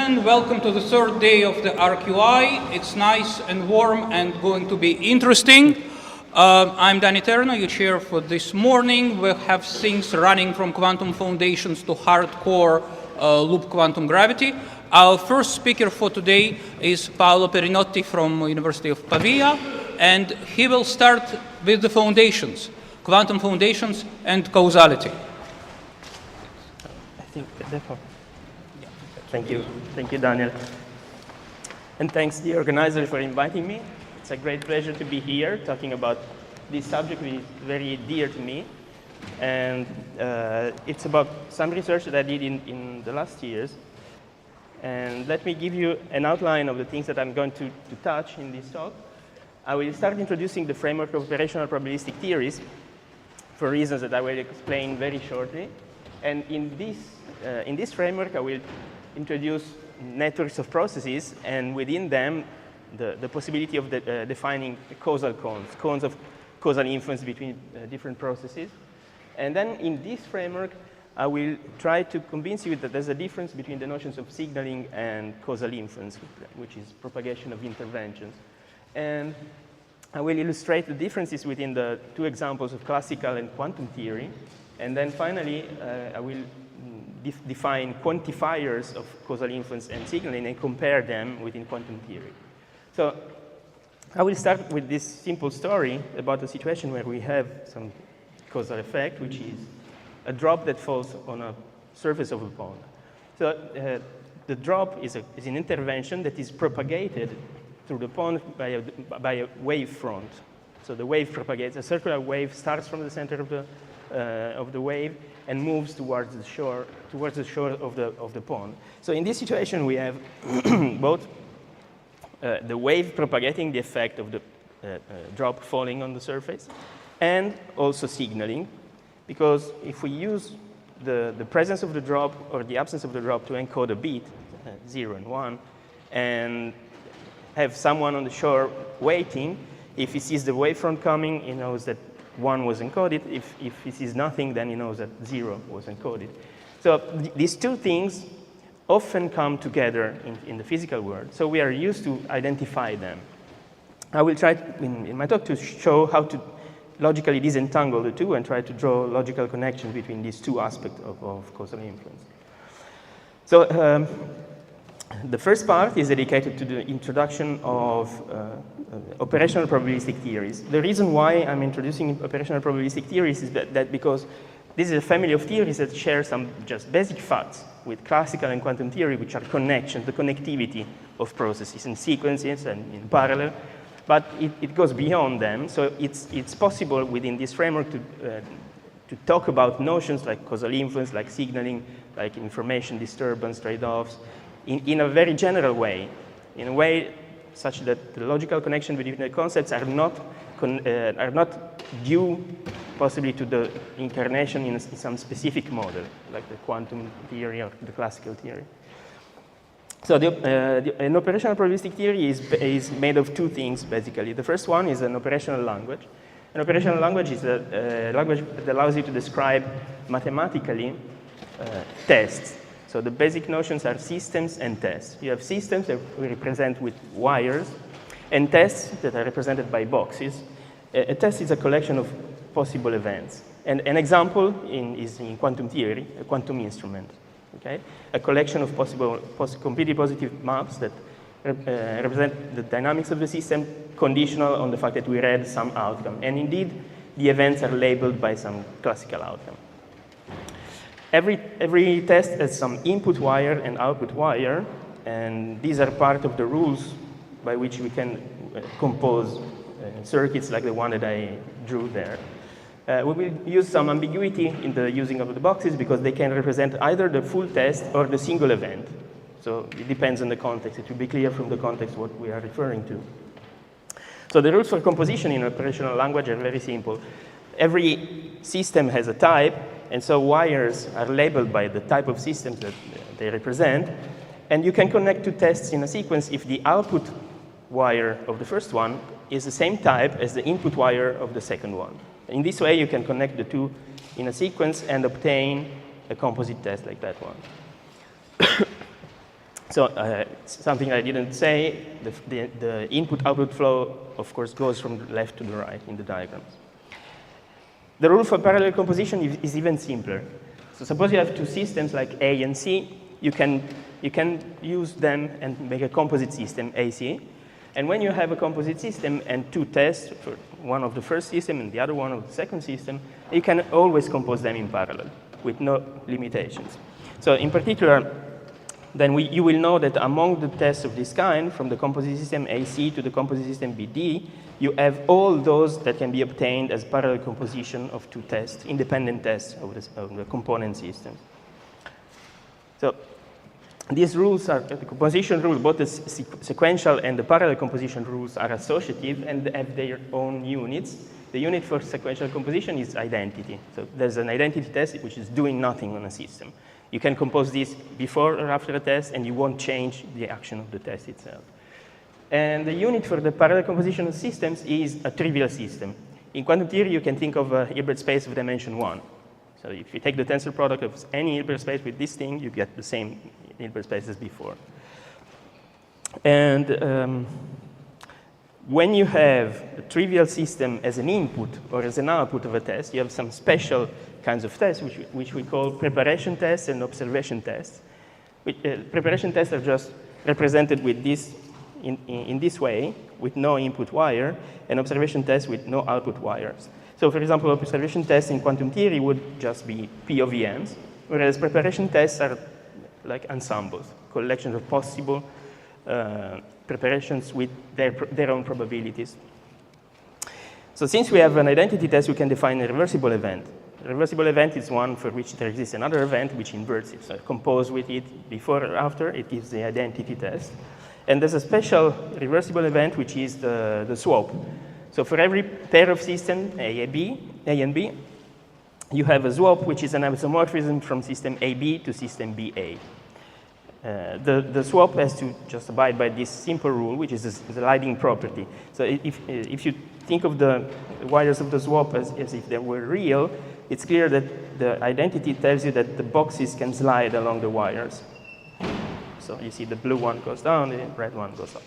gentlemen, welcome to the third day of the RQI. It's nice and warm and going to be interesting. I'm Danny Terno, your chair for this morning. We have things running from quantum foundations to hardcore loop quantum gravity. Our first speaker for today is Paolo Perinotti from University of Pavia, and he will start with the foundations, quantum foundations and causality. I think therefore. Thank you, Daniel. And thanks the organizer for inviting me. It's a great pleasure to be here talking about this subject which is very dear to me. And it's about some research that I did in the last years. And let me give you an outline of the things that I'm going to touch in this talk. I will start introducing the framework of operational probabilistic theories for reasons that I will explain very shortly. And in this framework, I will introduce networks of processes, and within them, the possibility of defining causal cones of causal influence between different processes. And then in this framework, I will try to convince you that there's a difference between the notions of signaling and causal influence, which is propagation of interventions. And I will illustrate the differences within the two examples of classical and quantum theory. And then finally, I will define quantifiers of causal influence and signaling and compare them within quantum theory. So I will start with this simple story about a situation where we have some causal effect, which is a drop that falls on a surface of a pond. So the drop is an intervention that is propagated through the pond by a wave front. So the wave propagates. A circular wave starts from the center of the wave and moves towards the shore of the pond. So in this situation, we have both the wave propagating the effect of the drop falling on the surface, and also signaling, because if we use the presence of the drop or the absence of the drop to encode a bit, 0 and 1, and have someone on the shore waiting, if he sees the wavefront coming, he knows that 1 was encoded. If he sees nothing, then he knows that 0 was encoded. So these two things often come together in the physical world, so we are used to identify them. I will try in my talk to show how to logically disentangle the two and try to draw logical connection between these two aspects of causal influence. So the first part is dedicated to the introduction of operational probabilistic theories. The reason why I'm introducing operational probabilistic theories is that because this is a family of theories that share some just basic facts with classical and quantum theory, which are connections, the connectivity of processes in sequences and in parallel. But it goes beyond them, so it's possible within this framework to talk about notions like causal influence, like signaling, like information disturbance, trade-offs, in a very general way, in a way such that the logical connection between the concepts are not due possibly to the incarnation in some specific model, like the quantum theory or the classical theory. So an operational probabilistic theory is made of two things, basically. The first one is an operational language. An operational language is a language that allows you to describe mathematically tests. So the basic notions are systems and tests. You have systems that we represent with wires, and tests that are represented by boxes. A test is a collection of possible events. And an example is in quantum theory, a quantum instrument. Okay? A collection of completely positive maps that represent the dynamics of the system, conditional on the fact that we read some outcome. And indeed, the events are labeled by some classical outcome. Every test has some input wire and output wire, and these are part of the rules by which we can compose circuits like the one that I drew there. We will use some ambiguity in the using of the boxes because they can represent either the full test or the single event. So it depends on the context. It will be clear from the context what we are referring to. So the rules for composition in operational language are very simple. Every system has a type, and so wires are labeled by the type of systems that they represent. And you can connect two tests in a sequence if the output wire of the first one is the same type as the input wire of the second one. In this way, you can connect the two in a sequence and obtain a composite test like that one. So something I didn't say, the input-output flow, of course, goes from the left to the right in the diagrams. The rule for parallel composition is even simpler. So suppose you have two systems like A and C. You can use them and make a composite system, AC. And when you have a composite system and two tests, for one of the first system and the other one of the second system, you can always compose them in parallel with no limitations. So in particular, then you will know that among the tests of this kind, from the composite system AC to the composite system BD, you have all those that can be obtained as parallel composition of two tests, independent tests of the component system. So these rules are, the composition rule, both the sequential and the parallel composition rules are associative and have their own units. The unit for sequential composition is identity. So there's an identity test which is doing nothing on a system. You can compose this before or after a test, and you won't change the action of the test itself. And the unit for the parallel composition of systems is a trivial system. In quantum theory, you can think of a Hilbert space of dimension 1. So if you take the tensor product of any Hilbert space with this thing, you get the same Hilbert space as before. And when you have a trivial system as an input or as an output of a test, you have some special kinds of tests, which we call preparation tests and observation tests. Preparation tests are just represented with this in this way, with no input wire, and observation tests with no output wires. So for example, observation tests in quantum theory would just be P of EMs, whereas preparation tests are like ensembles, collections of possible preparations with their own probabilities. So since we have an identity test, we can define a reversible event. A reversible event is one for which there exists another event which inverts it. So compose with it before or after, it gives the identity test. And there's a special reversible event which is the swap. So for every pair of systems, A and B, you have a swap which is an isomorphism from system AB to system BA. The swap has to just abide by this simple rule, which is a sliding property. So if you think of the wires of the swap as if they were real, it's clear that the identity tells you that the boxes can slide along the wires. So you see the blue one goes down, the red one goes up.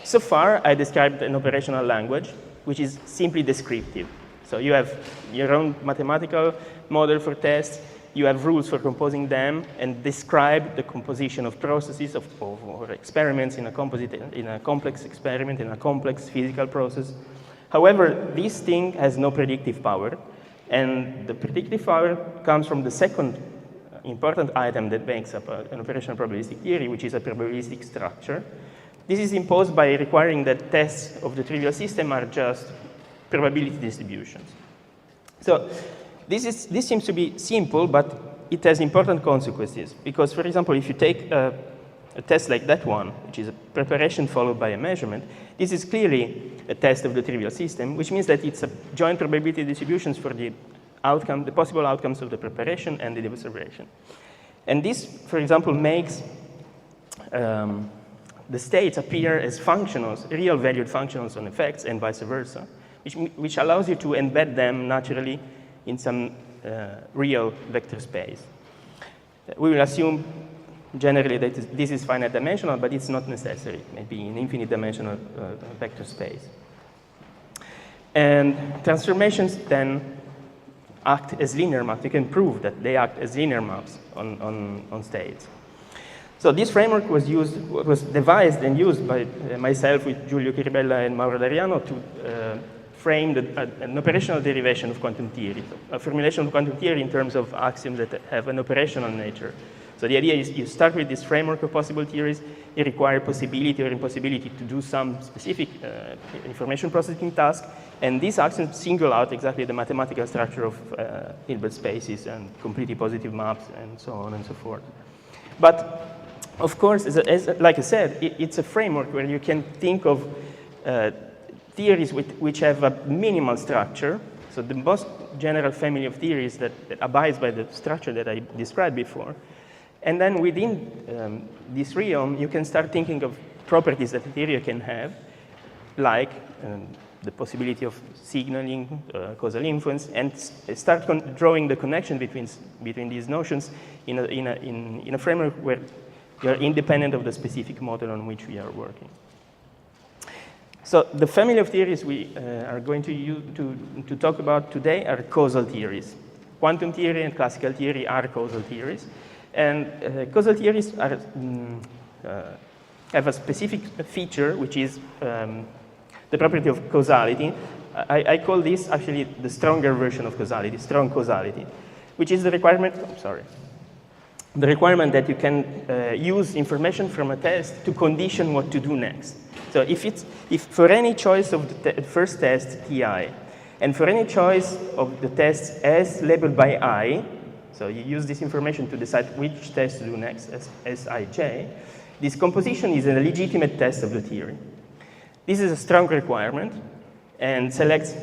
So far, I described an operational language, which is simply descriptive. So you have your own mathematical model for tests, you have rules for composing them, and describe the composition of processes or experiments in a complex experiment, in a complex physical process. However, this thing has no predictive power, and the predictive power comes from the second important item that makes up an operational probabilistic theory, which is a probabilistic structure. This is imposed by requiring that tests of the trivial system are just probability distributions. So this seems to be simple, but it has important consequences. Because, for example, if you take a test like that one, which is a preparation followed by a measurement, this is clearly a test of the trivial system, which means that it's a joint probability distributions for the possible outcomes of the preparation and the observation. And this, for example, makes the states appear as functionals, real valued functionals on effects, and vice versa, which allows you to embed them naturally in some real vector space. We will assume generally that this is finite dimensional, but it's not necessary, maybe in infinite dimensional vector space. And transformations then act as linear maps. You can prove that they act as linear maps on states. So this framework was devised and used by myself with Giulio Chiribella and Mauro Dariano to frame an operational derivation of quantum theory, a formulation of quantum theory in terms of axioms that have an operational nature. So the idea is you start with this framework of possible theories, you require possibility or impossibility to do some specific information processing task, and these axioms single out exactly the mathematical structure of Hilbert spaces and completely positive maps and so on and so forth. But of course, like I said, it's a framework where you can think of theories which have a minimal structure. So the most general family of theories that abides by the structure that I described before. And then within this realm, you can start thinking of properties that a theory can have, like the possibility of signaling, causal influence, and start drawing the connection between these notions in a framework where you are independent of the specific model on which we are working. So the family of theories we are going to talk about today are causal theories. Quantum theory and classical theory are causal theories. And causal theories are, have a specific feature, which is the property of causality. I call this actually the stronger version of causality, strong causality, which is the requirement, the requirement that you can use information from a test to condition what to do next. So if for any choice of the first test, Ti, and for any choice of the tests S labeled by I, so you use this information to decide which test to do next, Sij, this composition is a legitimate test of the theory. This is a strong requirement and selects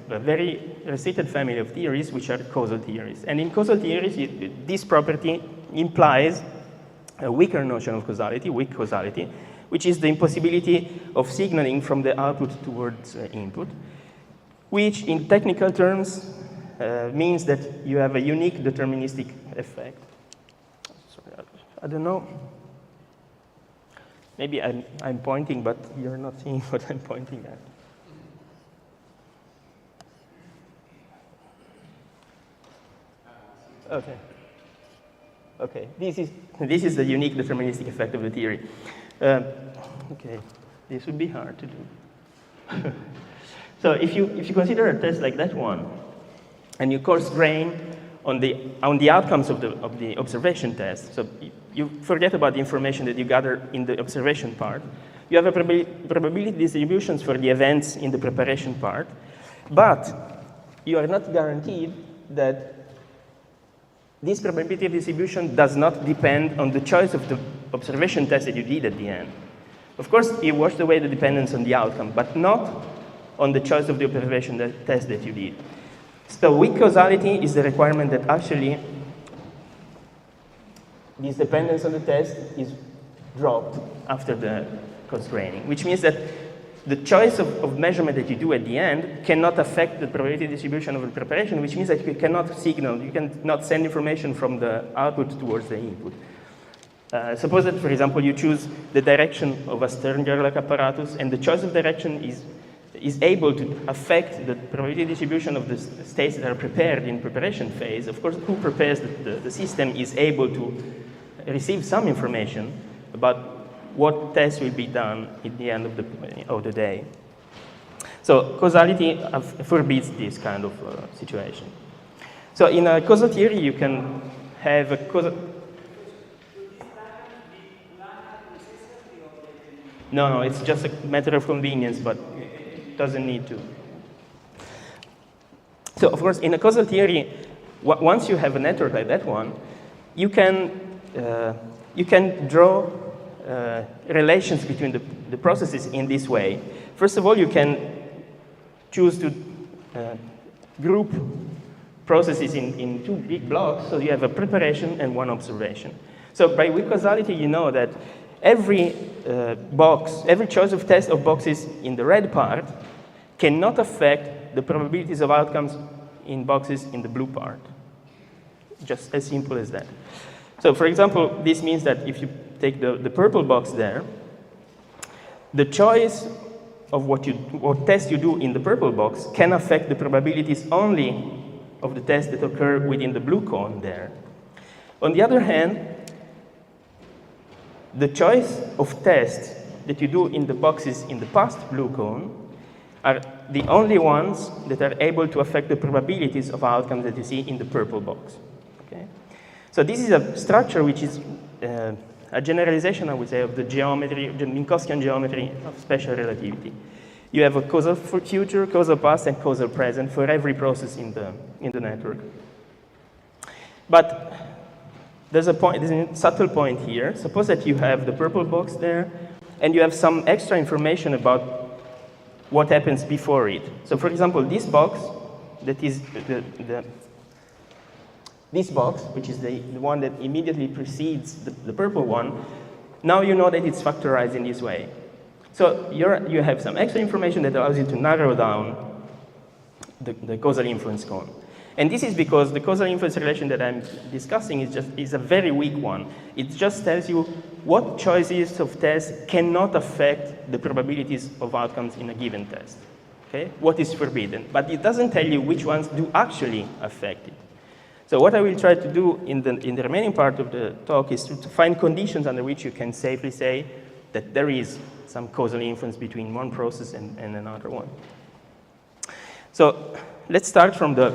a very restricted family of theories, which are causal theories. And in causal theories, this property implies a weaker notion of causality, weak causality, which is the impossibility of signaling from the output towards input, which in technical terms means that you have a unique deterministic effect. Sorry, I don't know. Maybe I'm pointing, but you're not seeing what I'm pointing at. Okay. Okay. This is the unique deterministic effect of the theory. Okay. This would be hard to do. So if you consider a test like that one, and you coarse grain on the outcomes of the observation test, so you forget about the information that you gather in the observation part. You have a probability distributions for the events in the preparation part, but you are not guaranteed that this probability distribution does not depend on the choice of the observation test that you did at the end. Of course, you washed away the dependence on the outcome, but not on the choice of the observation test that you did. So weak causality is the requirement that actually this dependence on the test is dropped after the constraining, which means that the choice of measurement that you do at the end cannot affect the probability distribution of the preparation, which means that you cannot signal, you cannot send information from the output towards the input. Suppose that, for example, you choose the direction of a Stern-Gerlach apparatus, and the choice of direction is able to affect the probability distribution of the states that are prepared in preparation phase. Of course, who prepares the system is able to receive some information about what tests will be done at the end of the day. So causality forbids this kind of situation. So in a causal theory, you can have a causal... No, it's just a matter of convenience, but it doesn't need to. So of course, in a causal theory, once you have a network like that one, you can draw relations between the processes in this way. First of all, you can choose to group processes in two big blocks, so you have a preparation and one observation. So by weak causality, you know that every choice of test of boxes in the red part cannot affect the probabilities of outcomes in boxes in the blue part. Just as simple as that. So for example, this means that if you take the purple box there, the choice of what test you do in the purple box can affect the probabilities only of the tests that occur within the blue cone there. On the other hand, the choice of tests that you do in the boxes in the past blue cone are the only ones that are able to affect the probabilities of outcomes that you see in the purple box. Okay? So this is a structure which is a generalization, I would say, of the geometry, the Minkowskian geometry of special relativity. You have a causal future, causal past, and causal present for every process in the network. But there's a subtle point here. Suppose that you have the purple box there, and you have some extra information about what happens before it. So for example, this box, that is this box, which is the one that immediately precedes the purple one, now you know that it's factorized in this way. So you have some extra information that allows you to narrow down the causal inference cone. And this is because the causal inference relation that I'm discussing is a very weak one. It just tells you what choices of tests cannot affect the probabilities of outcomes in a given test. Okay? What is forbidden. But it doesn't tell you which ones do actually affect it. So what I will try to do in the remaining part of the talk is to find conditions under which you can safely say that there is some causal inference between one process and another one. So let's start from the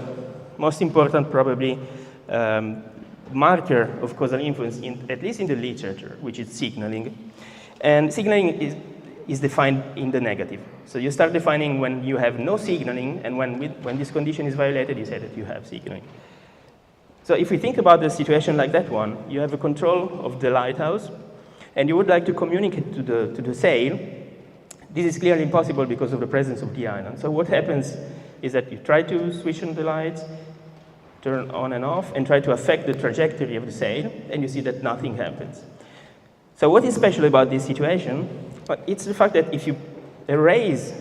most important, probably, marker of causal inference, at least in the literature, which is signaling. And signaling is defined in the negative. So you start defining when you have no signaling, and when this condition is violated, you say that you have signaling. So if we think about a situation like that one, you have a control of the lighthouse, and you would like to communicate to the sail. This is clearly impossible because of the presence of the island. So what happens is that you try to switch on the lights, turn on and off, and try to affect the trajectory of the sail, and you see that nothing happens. So what is special about this situation? Well, it's the fact that if you erase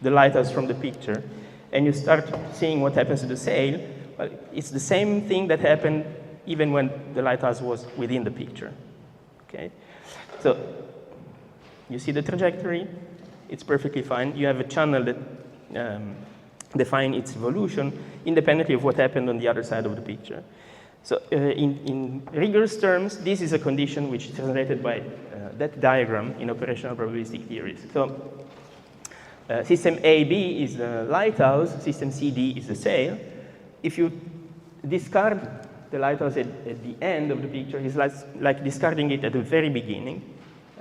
the lighthouse from the picture, and you start seeing what happens to the sail, well, it's the same thing that happened even when the lighthouse was within the picture. Okay? So you see the trajectory, it's perfectly fine. You have a channel that define its evolution independently of what happened on the other side of the picture. So in rigorous terms, this is a condition which is translated by that diagram in operational probabilistic theories. So system AB is the lighthouse, system CD is the sail. If you discard the lighthouse at the end of the picture, it's like discarding it at the very beginning,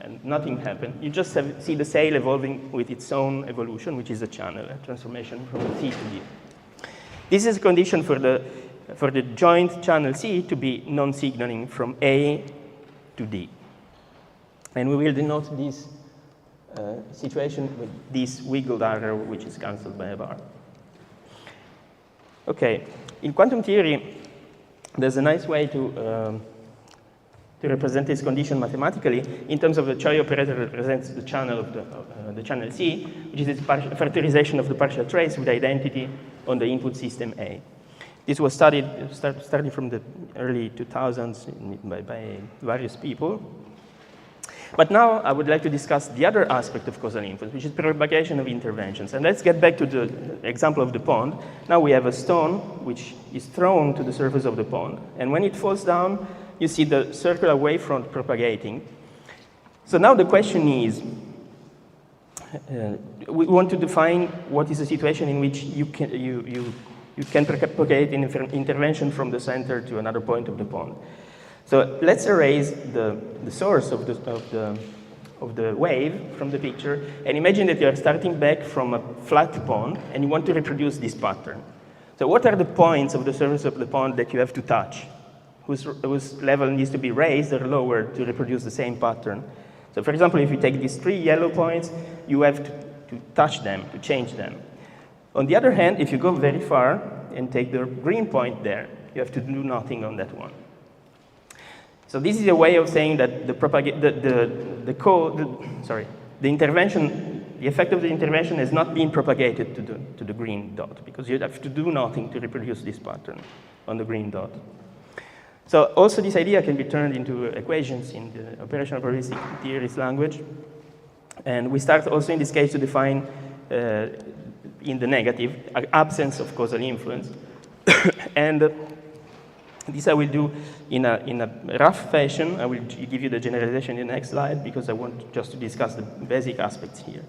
and nothing happened. You just see the sail evolving with its own evolution, which is a channel, a transformation from C to D. This is a condition for the joint channel C to be non-signaling from A to D. And we will denote this situation with this wiggled arrow, which is cancelled by a bar. Okay, in quantum theory, there's a nice way to represent this condition mathematically in terms of the Choi operator represents the channel of the channel C, which is its factorization of the partial trace with identity on the input system A. This was studied from the early 2000s by various people. But now I would like to discuss the other aspect of causal inference, which is propagation of interventions. And let's get back to the example of the pond. Now we have a stone which is thrown to the surface of the pond. And when it falls down, you see the circular wavefront propagating. So now the question is, we want to define what is a situation in which you can propagate an intervention from the center to another point of the pond. So let's erase the source of the wave from the picture, and imagine that you are starting back from a flat pond, and you want to reproduce this pattern. So what are the points of the surface of the pond that you have to touch, whose level needs to be raised or lowered to reproduce the same pattern? So for example, if you take these 3 yellow points, you have to touch them, to change them. On the other hand, if you go very far and take the green point there, you have to do nothing on that one. So this is a way of saying that the intervention, the effect of the intervention has not been propagated to the green dot, because you have to do nothing to reproduce this pattern on the green dot. So also this idea can be turned into equations in the operational probabilistic theories language. And we start also in this case to define in the negative absence of causal influence. And this I will do in a rough fashion. I will give you the generalization in the next slide because I want just to discuss the basic aspects here.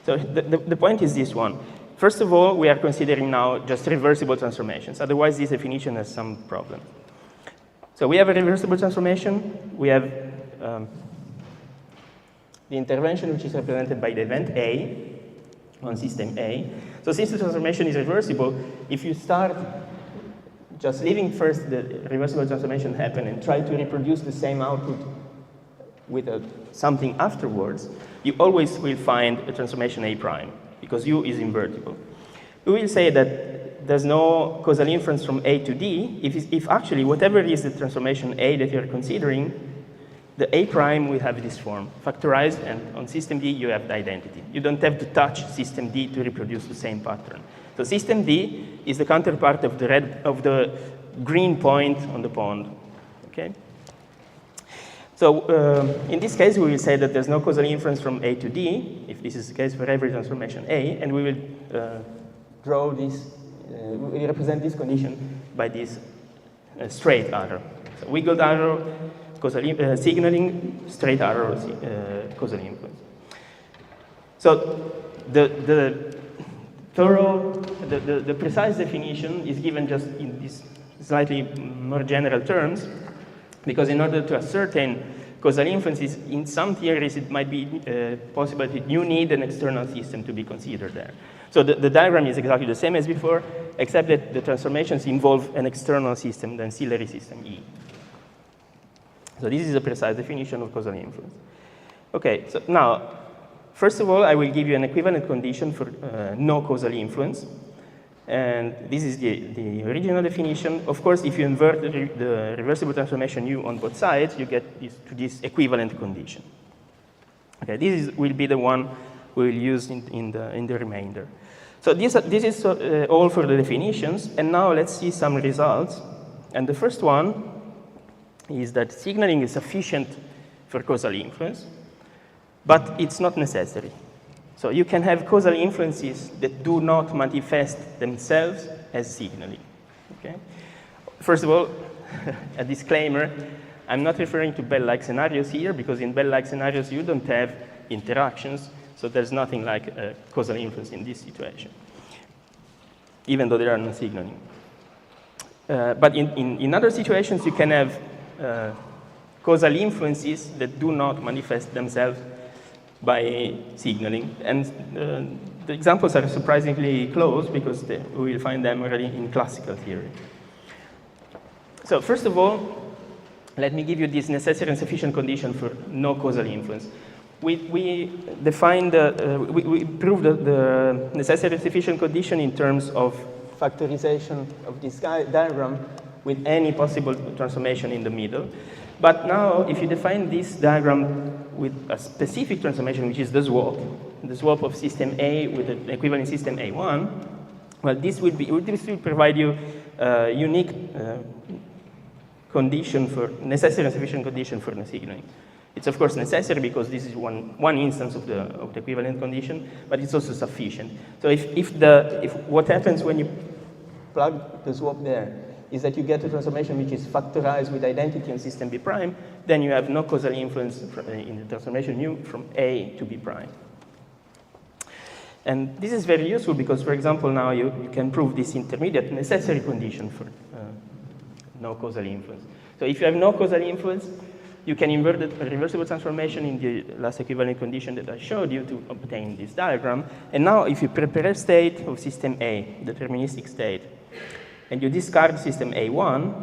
So the point is this one. First of all, we are considering now just reversible transformations. Otherwise, this definition has some problem. So we have a reversible transformation. We have the intervention, which is represented by the event A on system A. So since the transformation is reversible, if you start just leaving first the reversible transformation happen and try to reproduce the same output with something afterwards, you always will find a transformation A prime, because U is invertible. We will say that there's no causal inference from A to D if actually whatever is the transformation A that you're considering the A prime will have this form, factorized, and on system D you have the identity. You don't have to touch system D to reproduce the same pattern. So system D is the counterpart of the green point on the pond. Okay? So in this case, we will say that there's no causal inference from A to D, if this is the case for every transformation A, and we will draw this, we represent this condition by this straight arrow. So wiggled arrow, causal signaling, straight arrow, causal influence. So the precise definition is given just in these slightly more general terms, because in order to ascertain causal influences, in some theories it might be possible that you need an external system to be considered there. So the diagram is exactly the same as before, except that the transformations involve an external system, the ancillary system E. So this is a precise definition of causal influence. Okay, so now, first of all, I will give you an equivalent condition for no causal influence. And this is the original definition. Of course, if you invert the reversible transformation U on both sides, you get this equivalent condition. Okay, will be the one we will use in the remainder. So this is all for the definitions. And now let's see some results. And the first one is that signaling is sufficient for causal influence, but it's not necessary. So you can have causal influences that do not manifest themselves as signaling. Okay? First of all, a disclaimer, I'm not referring to Bell-like scenarios here, because in Bell-like scenarios you don't have interactions, so there's nothing like a causal influence in this situation, even though there are no signaling. But in other situations you can have causal influences that do not manifest themselves by signaling. And the examples are surprisingly close because we will find them already in classical theory. So first of all, let me give you this necessary and sufficient condition for no causal influence. We defined, we proved the necessary and sufficient condition in terms of factorization of this diagram with any possible transformation in the middle. But now, if you define this diagram with a specific transformation, which is the swap of system A with the equivalent system A1, well, this will provide you a unique condition for necessary and sufficient condition for no signaling. It's of course necessary because this is one instance of the equivalent condition, but it's also sufficient. So if what happens when you plug the swap there is that you get a transformation which is factorized with identity on system B prime, then you have no causal influence in the transformation U from A to B prime. And this is very useful because, for example, now you can prove this intermediate necessary condition for no causal influence. So if you have no causal influence, you can invert the reversible transformation in the last equivalent condition that I showed you to obtain this diagram. And now if you prepare a state of system A, the deterministic state, and you discard system A1,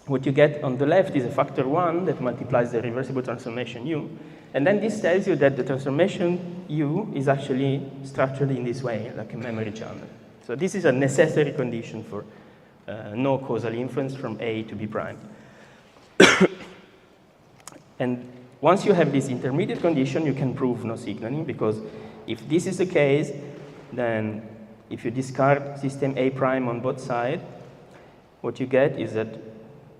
what you get on the left is a factor 1 that multiplies the reversible transformation U. And then this tells you that the transformation U is actually structured in this way, like a memory channel. So this is a necessary condition for no causal influence from A to B prime. And once you have this intermediate condition, you can prove no signaling, because if this is the case, then if you discard system A prime on both sides, what you get is that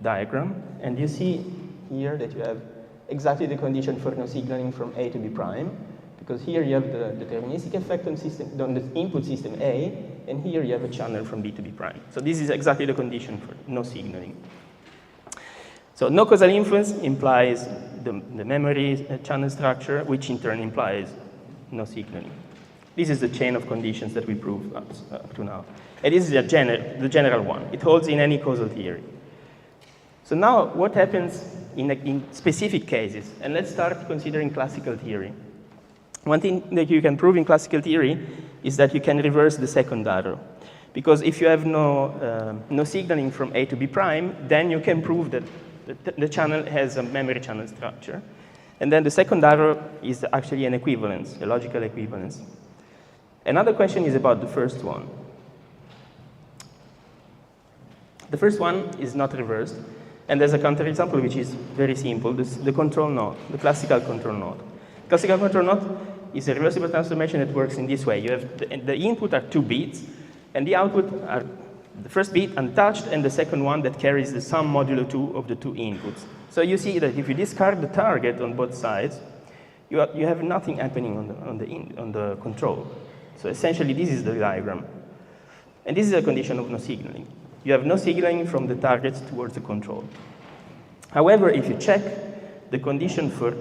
diagram. And you see here that you have exactly the condition for no signaling from A to B prime, because here you have the deterministic effect on the input system A, and here you have a channel from B to B prime. So this is exactly the condition for no signaling. So no causal influence implies the memory channel structure, which in turn implies no signaling. This is the chain of conditions that we proved up to now. And this is the general one. It holds in any causal theory. So now, what happens in specific cases? And let's start considering classical theory. One thing that you can prove in classical theory is that you can reverse the second arrow. Because if you have no signaling from A to B prime, then you can prove that the channel has a memory channel structure. And then the second arrow is actually an equivalence, a logical equivalence. Another question is about the first one. The first one is not reversed And there's a counterexample which is very simple, the control node, the classical control node. Classical control node is a reversible transformation that works in this way. You have the input are 2 bits, and the output are the first bit untouched and the second one that carries the sum modulo 2 of the 2 inputs. So you see that if you discard the target on both sides, you have nothing happening on the control. So essentially, this is the diagram. And this is a condition of no signaling. You have no signaling from the targets towards the control. However, if you check the condition for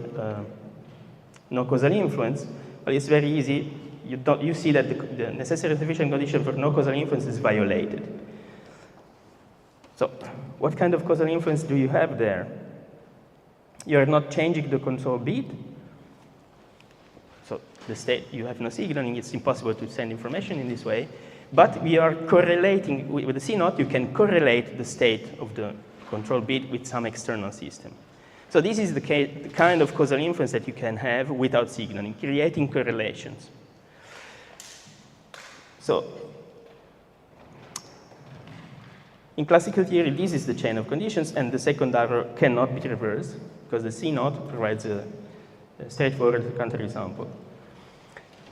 no causal influence, well, it's very easy. You see that the necessary sufficient condition for no causal influence is violated. So what kind of causal influence do you have there? You are not changing the control bit. So the state, you have no signaling. It's impossible to send information in this way. But we are correlating, with the C0, you can correlate the state of the control bit with some external system. So this is the kind of causal influence that you can have without signaling, creating correlations. So in classical theory, this is the chain of conditions, and the second arrow cannot be reversed, because the C0 provides a straightforward counterexample.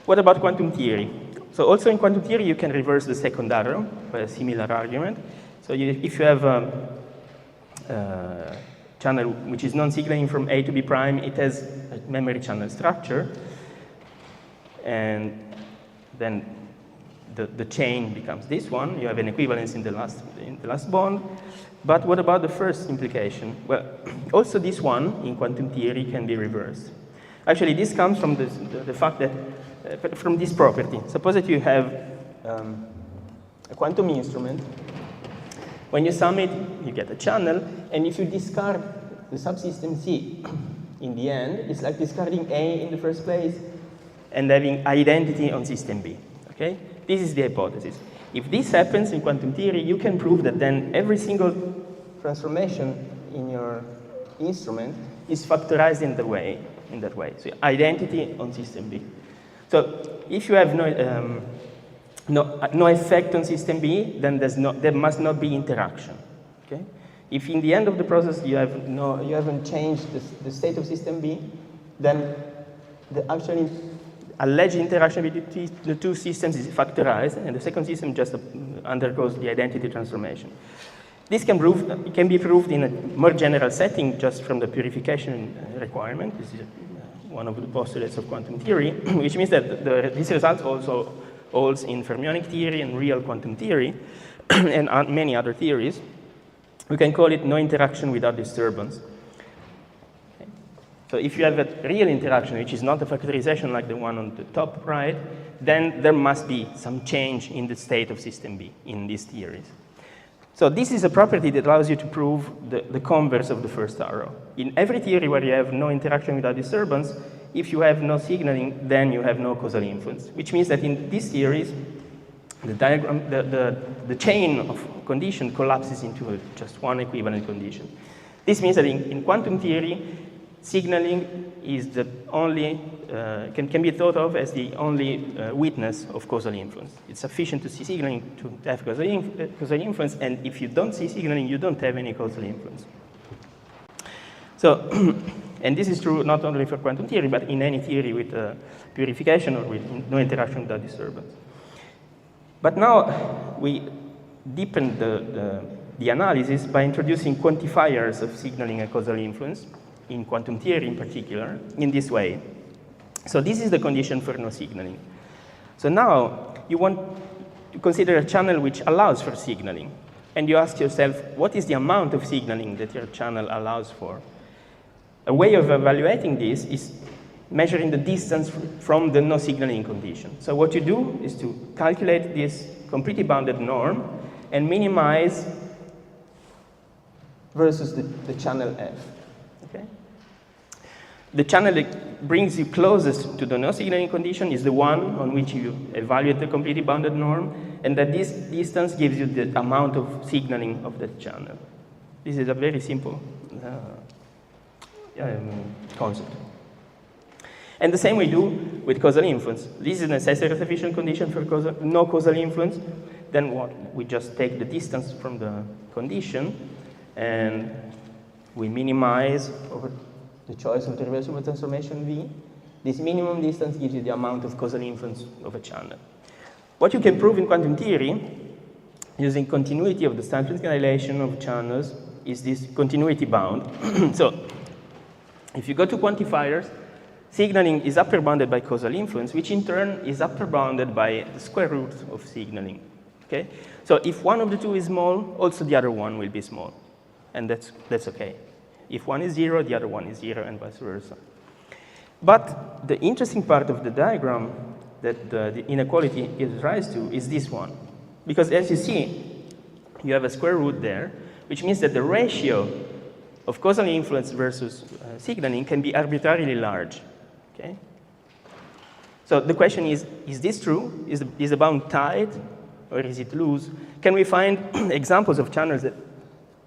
What about quantum theory? So also in quantum theory, you can reverse the second arrow by a similar argument. So if you have a channel which is non-signaling from A to B prime, it has a memory channel structure. And then the chain becomes this one. You have an equivalence in the last bond. But what about the first implication? Well, also this one in quantum theory can be reversed. Actually, this comes from the fact that from this property. Suppose that you have a quantum instrument. When you sum it, you get a channel, and if you discard the subsystem C in the end, it's like discarding A in the first place and having identity on system B. Okay? This is the hypothesis. If this happens in quantum theory, you can prove that then every single transformation in your instrument is factorized in that way. So identity on system B. So if you have no effect on system B, then there must not be interaction. Okay? If in the end of the process you haven't changed the state of system B, then the actually alleged interaction between the two systems is factorized, and the second system just undergoes the identity transformation. This can be proved in a more general setting, just from the purification requirement. This is one of the postulates of quantum theory, which means that this result also holds in fermionic theory and real quantum theory, and many other theories. We can call it no interaction without disturbance. Okay. So if you have a real interaction, which is not a factorization like the one on the top right, then there must be some change in the state of system B in these theories. So this is a property that allows you to prove the converse of the first arrow. In every theory where you have no interaction without disturbance, if you have no signaling, then you have no causal influence, which means that in these theories, the diagram, the chain of condition collapses into just one equivalent condition. This means that in quantum theory, signaling is the only, can be thought of as the only witness of causal influence. It's sufficient to see signaling to have causal influence, and if you don't see signaling, you don't have any causal influence. So, and this is true not only for quantum theory, but in any theory with purification or with no interaction without disturbance. But now we deepen the analysis by introducing quantifiers of signaling and causal influence, in quantum theory in particular, in this way. So this is the condition for no signaling. So now you want to consider a channel which allows for signaling. And you ask yourself, what is the amount of signaling that your channel allows for? A way of evaluating this is measuring the distance from the no signaling condition. So what you do is to calculate this completely bounded norm and minimize versus the channel F. Okay? The channel that brings you closest to the no signaling condition is the one on which you evaluate the completely bounded norm, and that this distance gives you the amount of signaling of that channel. This is a very simple concept. And the same we do with causal influence. This is a necessary sufficient condition for no causal influence. Then what? We just take the distance from the condition and we minimize over the choice of the reversible transformation V. This minimum distance gives you the amount of causal influence of a channel. What you can prove in quantum theory, using continuity of the Stanford annihilation of channels, is this continuity bound. So, if you go to quantifiers, signaling is upper bounded by causal influence, which in turn is upper bounded by the square root of signaling. Okay? So if one of the two is small, also the other one will be small. And that's okay. If one is 0, the other one is 0, and vice versa. But the interesting part of the diagram that the inequality gives rise to is this one. Because as you see, you have a square root there, which means that the ratio of causal influence versus signaling can be arbitrarily large. Okay? So the question is this true? Is the bound tight, or is it loose? Can we find examples of channels that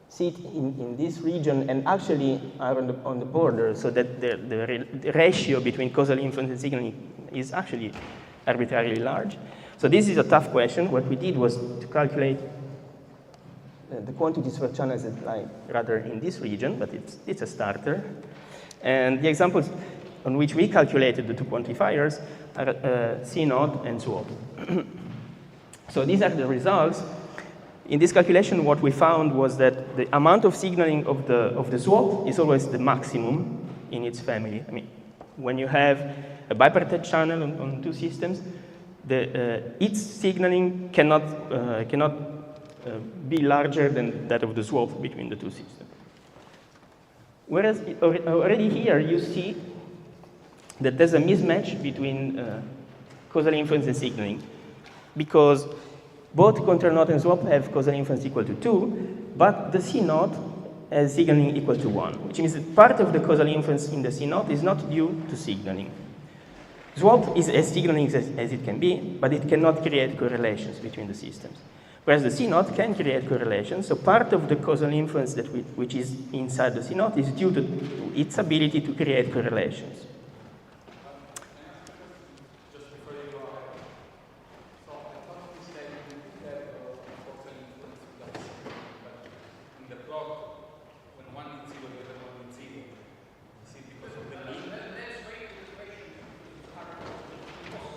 sit in this region and actually are on the border, so that the ratio between causal influence and signaling is actually arbitrarily large? So this is a tough question. What we did was to calculate the quantities for channels that lie rather in this region, but it's a starter. And the examples on which we calculated the two quantifiers are C0 and swap. So these are the results. In this calculation, what we found was that the amount of signaling of the swap is always the maximum in its family. I mean, when you have a bipartite channel on two systems, its signaling cannot be larger than that of the swap between the two systems. Whereas already here you see that there's a mismatch between causal influence and signaling, because both counter-knot and swap have causal influence equal to 2, but the C0 has signaling equal to 1, which means that part of the causal influence in the C0 is not due to signaling. Swap is as signaling as it can be, but it cannot create correlations between the systems. Whereas the C0 can create correlations, so part of the causal influence which is inside the C0 is due to its ability to create correlations.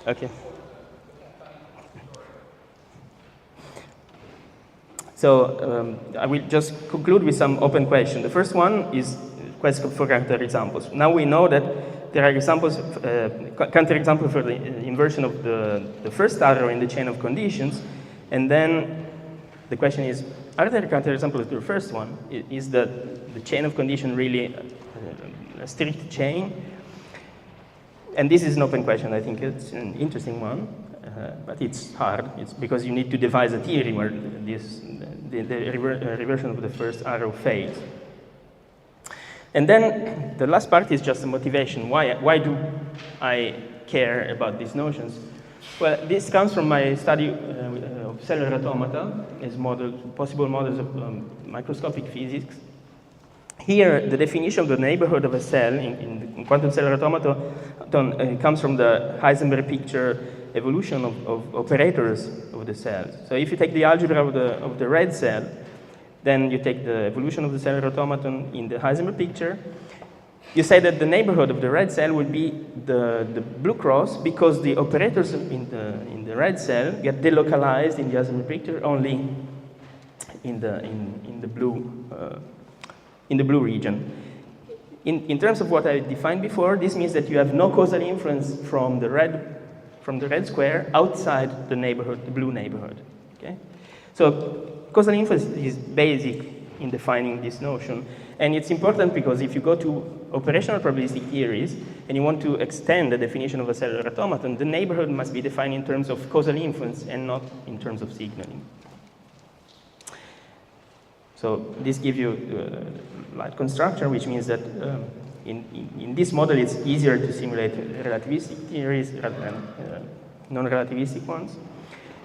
Okay. So I will just conclude with some open questions. The first one is question for counter examples. Now we know that there are examples, counter examples for the inversion of the first arrow in the chain of conditions, and then the question is, are there counter examples to the first one? Is the chain of condition really a strict chain? And this is an open question. I think it's an interesting one, but it's hard. It's because you need to devise a theory where the reversion of the first arrow fails. And then the last part is just the motivation. Why do I care about these notions? Well, this comes from my study of cellular automata as possible models of microscopic physics. Here, the definition of the neighborhood of a cell in quantum cellular automaton comes from the Heisenberg picture evolution of operators of the cells. So if you take the algebra of the red cell, then you take the evolution of the cellular automaton in the Heisenberg picture. You say that the neighborhood of the red cell would be the blue cross, because the operators in the red cell get delocalized in the Heisenberg picture only in the blue region. In terms of what I defined before, this means that you have no causal influence from the red square outside the neighborhood, the blue neighborhood. Okay? So causal influence is basic in defining this notion, and it's important because if you go to operational probabilistic theories and you want to extend the definition of a cellular automaton, the neighborhood must be defined in terms of causal influence and not in terms of signaling. So this gives you light construction, which means that in this model it's easier to simulate relativistic theories rather than non-relativistic ones.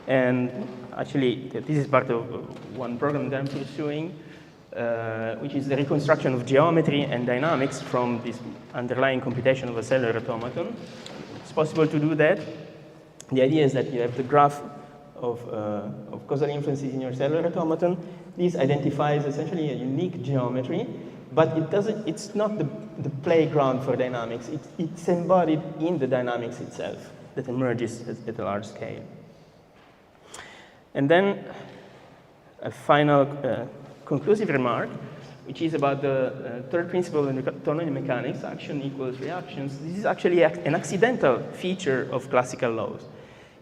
And actually, this is part of one program that I'm pursuing, which is the reconstruction of geometry and dynamics from this underlying computation of a cellular automaton. It's possible to do that. The idea is that you have the graph of causal influences in your cellular automaton. This identifies essentially a unique geometry but it's not the playground for dynamics. It's embodied in the dynamics itself that emerges at a large scale. And then a final conclusive remark, which is about the third principle in autonomy mechanics, action equals reactions. This is actually an accidental feature of classical laws.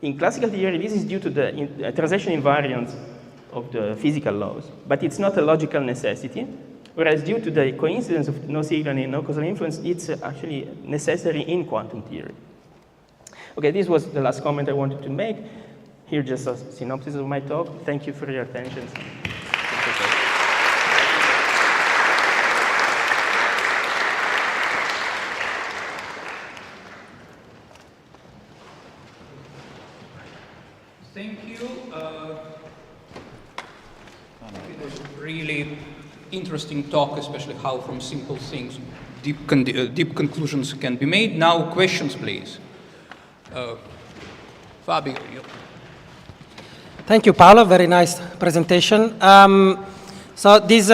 In classical theory, this is due to the translation invariance of the physical laws, but it's not a logical necessity, whereas due to the coincidence of no signaling and no causal influence, it's actually necessary in quantum theory. Okay, this was the last comment I wanted to make. Here, just a synopsis of my talk. Thank you for your attention. Thank you. It was a really interesting talk, especially how from simple things deep conclusions can be made. Now, questions, please. Fabio. Thank you, Paolo. Very nice presentation. So this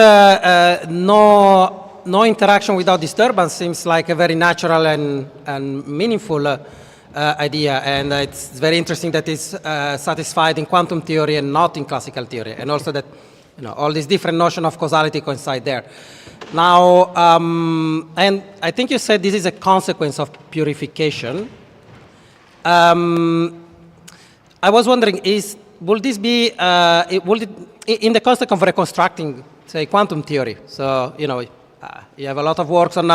no interaction without disturbance seems like a very natural and meaningful idea, and it's very interesting that it's satisfied in quantum theory and not in classical theory, and also that all these different notions of causality coincide there. Now, and I think you said this is a consequence of purification. I was wondering, will this be in the context of reconstructing, say, quantum theory? So, you have a lot of works on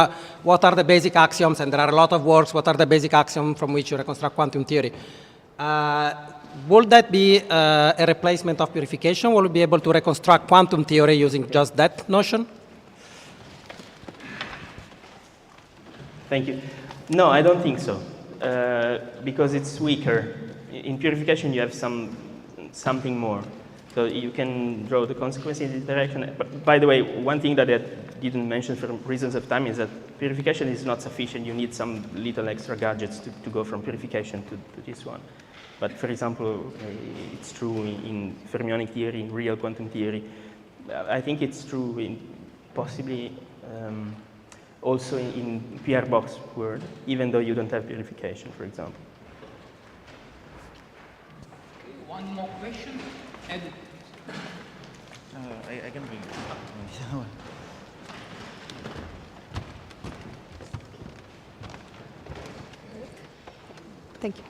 what are the basic axioms, and there are a lot of works, what are the basic axioms from which you reconstruct quantum theory. Will that be a replacement of purification? Will we be able to reconstruct quantum theory using just that notion? Thank you. No, I don't think so, because it's weaker. In purification, you have something more. So you can draw the consequences in this direction. But by the way, one thing that I didn't mention for reasons of time is that purification is not sufficient. You need some little extra gadgets to go from purification to this one. But for example, it's true in fermionic theory, in real quantum theory. I think it's true in possibly also in PR box world, even though you don't have purification, for example. One more question. Ed. I can bring it. Thank you.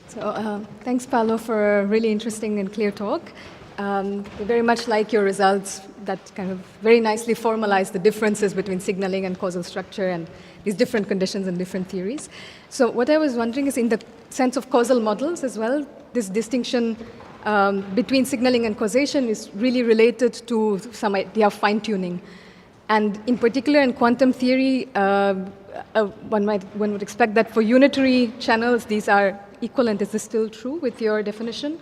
So thanks, Paolo, for a really interesting and clear talk. We very much like your results that kind of very nicely formalize the differences between signaling and causal structure and these different conditions and different theories. So what I was wondering is, in the sense of causal models as well, this distinction between signaling and causation is really related to some idea of fine-tuning. And in particular, in quantum theory, one would expect that for unitary channels, these are equivalent. Is this still true with your definition?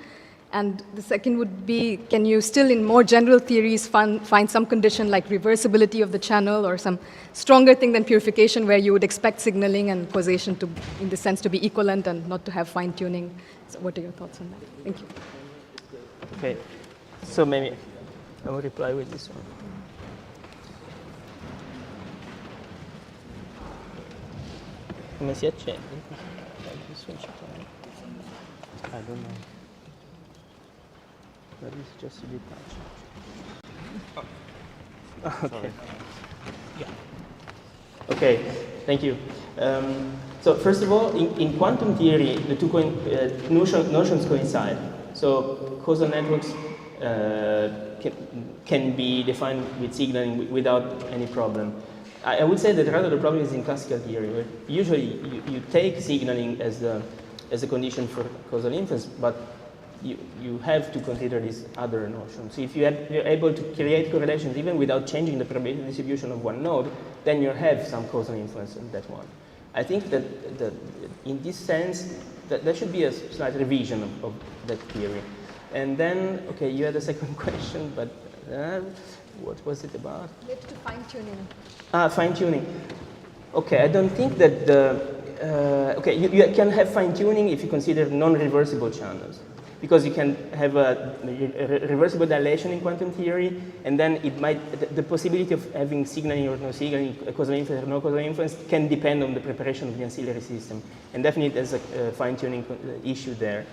And the second would be, can you still, in more general theories, find some condition like reversibility of the channel or some stronger thing than purification where you would expect signaling and causation to, in the sense, to be equivalent and not to have fine-tuning? So what are your thoughts on that? Thank you. Okay, so maybe I will reply with this one. Come si accende? I don't know. But it's just a detached. Okay. Yeah. Okay, thank you. So first of all, in quantum theory, the two notions coincide. So causal networks can be defined with signaling without any problem. I would say that rather the problem is in classical theory, where usually you take signaling as a condition for causal influence, but you have to consider this other notion. So if you're able to create correlations even without changing the probability distribution of one node, then you have some causal influence on that one. I think that in this sense, that there should be a slight revision of that theory. And then, okay, you had a second question, but what was it about? Related to fine-tuning. Fine-tuning. Okay, I don't think that okay, you can have fine-tuning if you consider non-reversible channels. because you can have a reversible dilation in quantum theory, and then it might, the possibility of having signaling or no signaling, causal influence or no causal influence can depend on the preparation of the ancillary system. And definitely there's a fine-tuning issue there.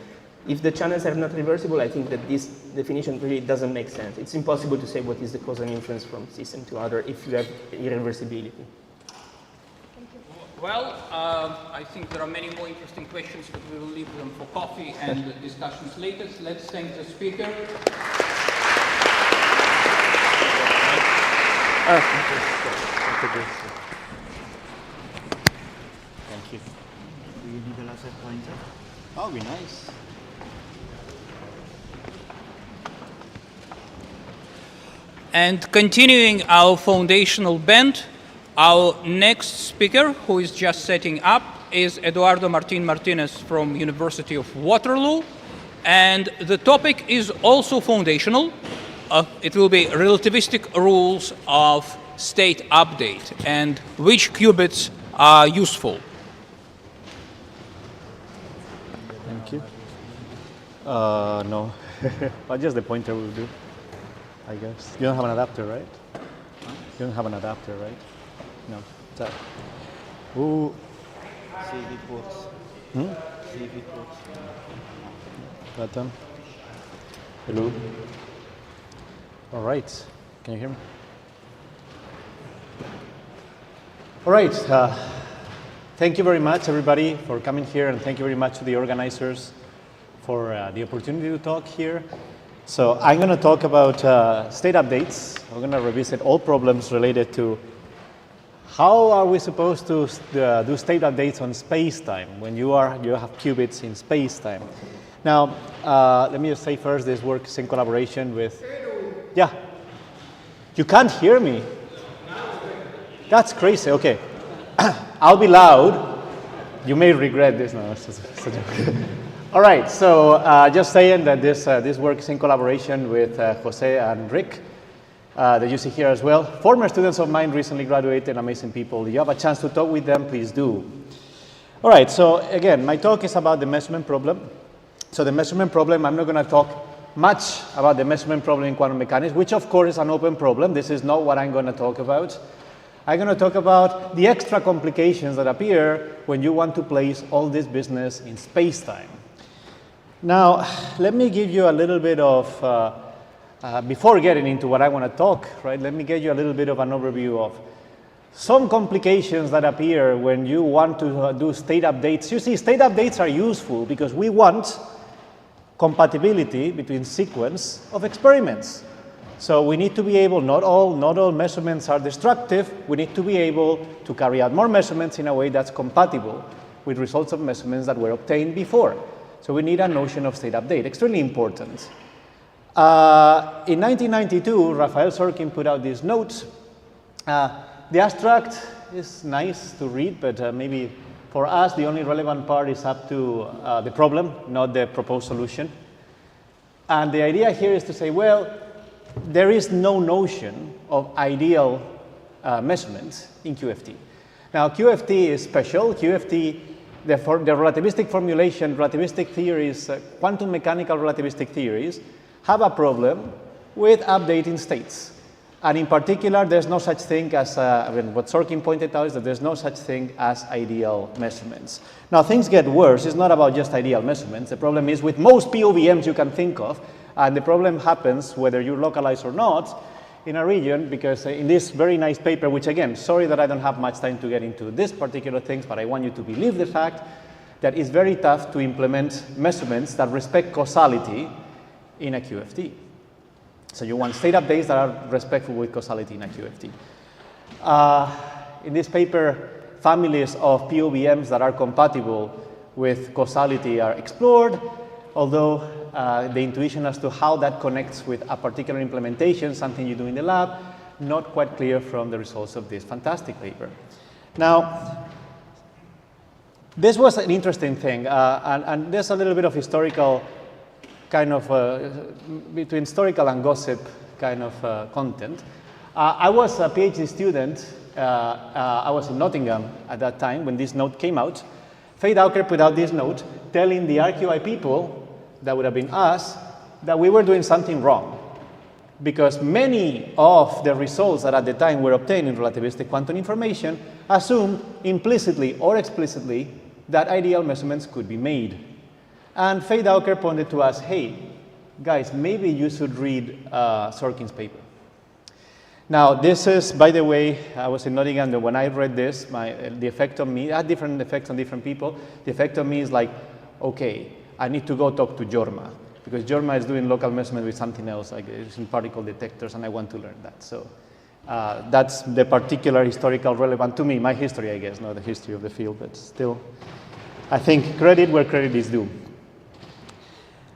If the channels are not reversible, I think that this definition really doesn't make sense. It's impossible to say what is the causal influence from system to other if you have irreversibility. Well, I think there are many more interesting questions, but we will leave them for coffee and discussions later. Let's thank the speaker. Thank you. Do you need a laser pointer? That would be nice. And continuing our foundational bent, our next speaker, who is just setting up, is Eduardo Martin-Martinez from University of Waterloo. And the topic is also foundational. It will be relativistic rules of state update and which qubits are useful. Thank you. No, but just the pointer will do, I guess. You don't have an adapter, right? You don't have an adapter, right? No. So, ooh. CV ports. CV ports. Button. Hello. All right. Can you hear me? All right. Thank you very much, everybody, for coming here, and thank you very much to the organizers for the opportunity to talk here. So I'm going to talk about state updates. We're going to revisit all problems related to how are we supposed to do state updates on space-time when you have qubits in space-time. Now, let me just say first, this works in collaboration with... Yeah. You can't hear me. That's crazy. Okay. I'll be loud. You may regret this. No, it's just a joke. All right. So just saying that this works in collaboration with Jose and Rick that you see here as well. Former students of mine recently graduated, amazing people. If you have a chance to talk with them, please do. All right. So again, my talk is about the measurement problem. So the measurement problem, I'm not going to talk much about the measurement problem in quantum mechanics, which of course is an open problem. This is not what I'm going to talk about. I'm going to talk about the extra complications that appear when you want to place all this business in space-time. Now, let me give you a little bit of, before getting into what I want to talk, right, let me give you a little bit of an overview of some complications that appear when you want to do state updates. You see, state updates are useful because we want compatibility between sequence of experiments. So we need to be able, not all measurements are destructive, we need to be able to carry out more measurements in a way that's compatible with results of measurements that were obtained before. So we need a notion of state update, extremely important. In 1992, Raphael Sorkin put out this note. The abstract is nice to read, but maybe for us, the only relevant part is up to the problem, not the proposed solution. And the idea here is to say, well, there is no notion of ideal measurements in QFT. Now, QFT is special. QFT, the relativistic formulation, relativistic theories, quantum mechanical relativistic theories, have a problem with updating states. And in particular, there's no such thing as, what Sorkin pointed out is that there's no such thing as ideal measurements. Now, things get worse. It's not about just ideal measurements. The problem is with most POVMs you can think of, and the problem happens whether you localize or not in a region, because in this very nice paper, which again, sorry that I don't have much time to get into this particular things, but I want you to believe the fact that it's very tough to implement measurements that respect causality in a QFT. So you want state updates that are respectful with causality in a QFT. In this paper, families of POVMs that are compatible with causality are explored, although the intuition as to how that connects with a particular implementation, something you do in the lab, not quite clear from the results of this fantastic paper. Now, this was an interesting thing, and there's a little bit of historical kind of, between historical and gossip kind of content. I was a PhD student. I was in Nottingham at that time when this note came out. Faye Dowker put out this note telling the RQI people that would have been us, that we were doing something wrong. Because many of the results that at the time were obtained in relativistic quantum information assumed implicitly or explicitly that ideal measurements could be made. And Faye Dowker pointed to us, hey, guys, maybe you should read Sorkin's paper. Now, this is, by the way, I was in Nottingham, and when I read this, the effect on me, it had different effects on different people. The effect on me is like, okay, I need to go talk to Jorma, because Jorma is doing local measurement with something else, like using particle detectors, and I want to learn that. So that's the particular historical relevant to me, my history, I guess, not the history of the field, but still, I think credit where credit is due.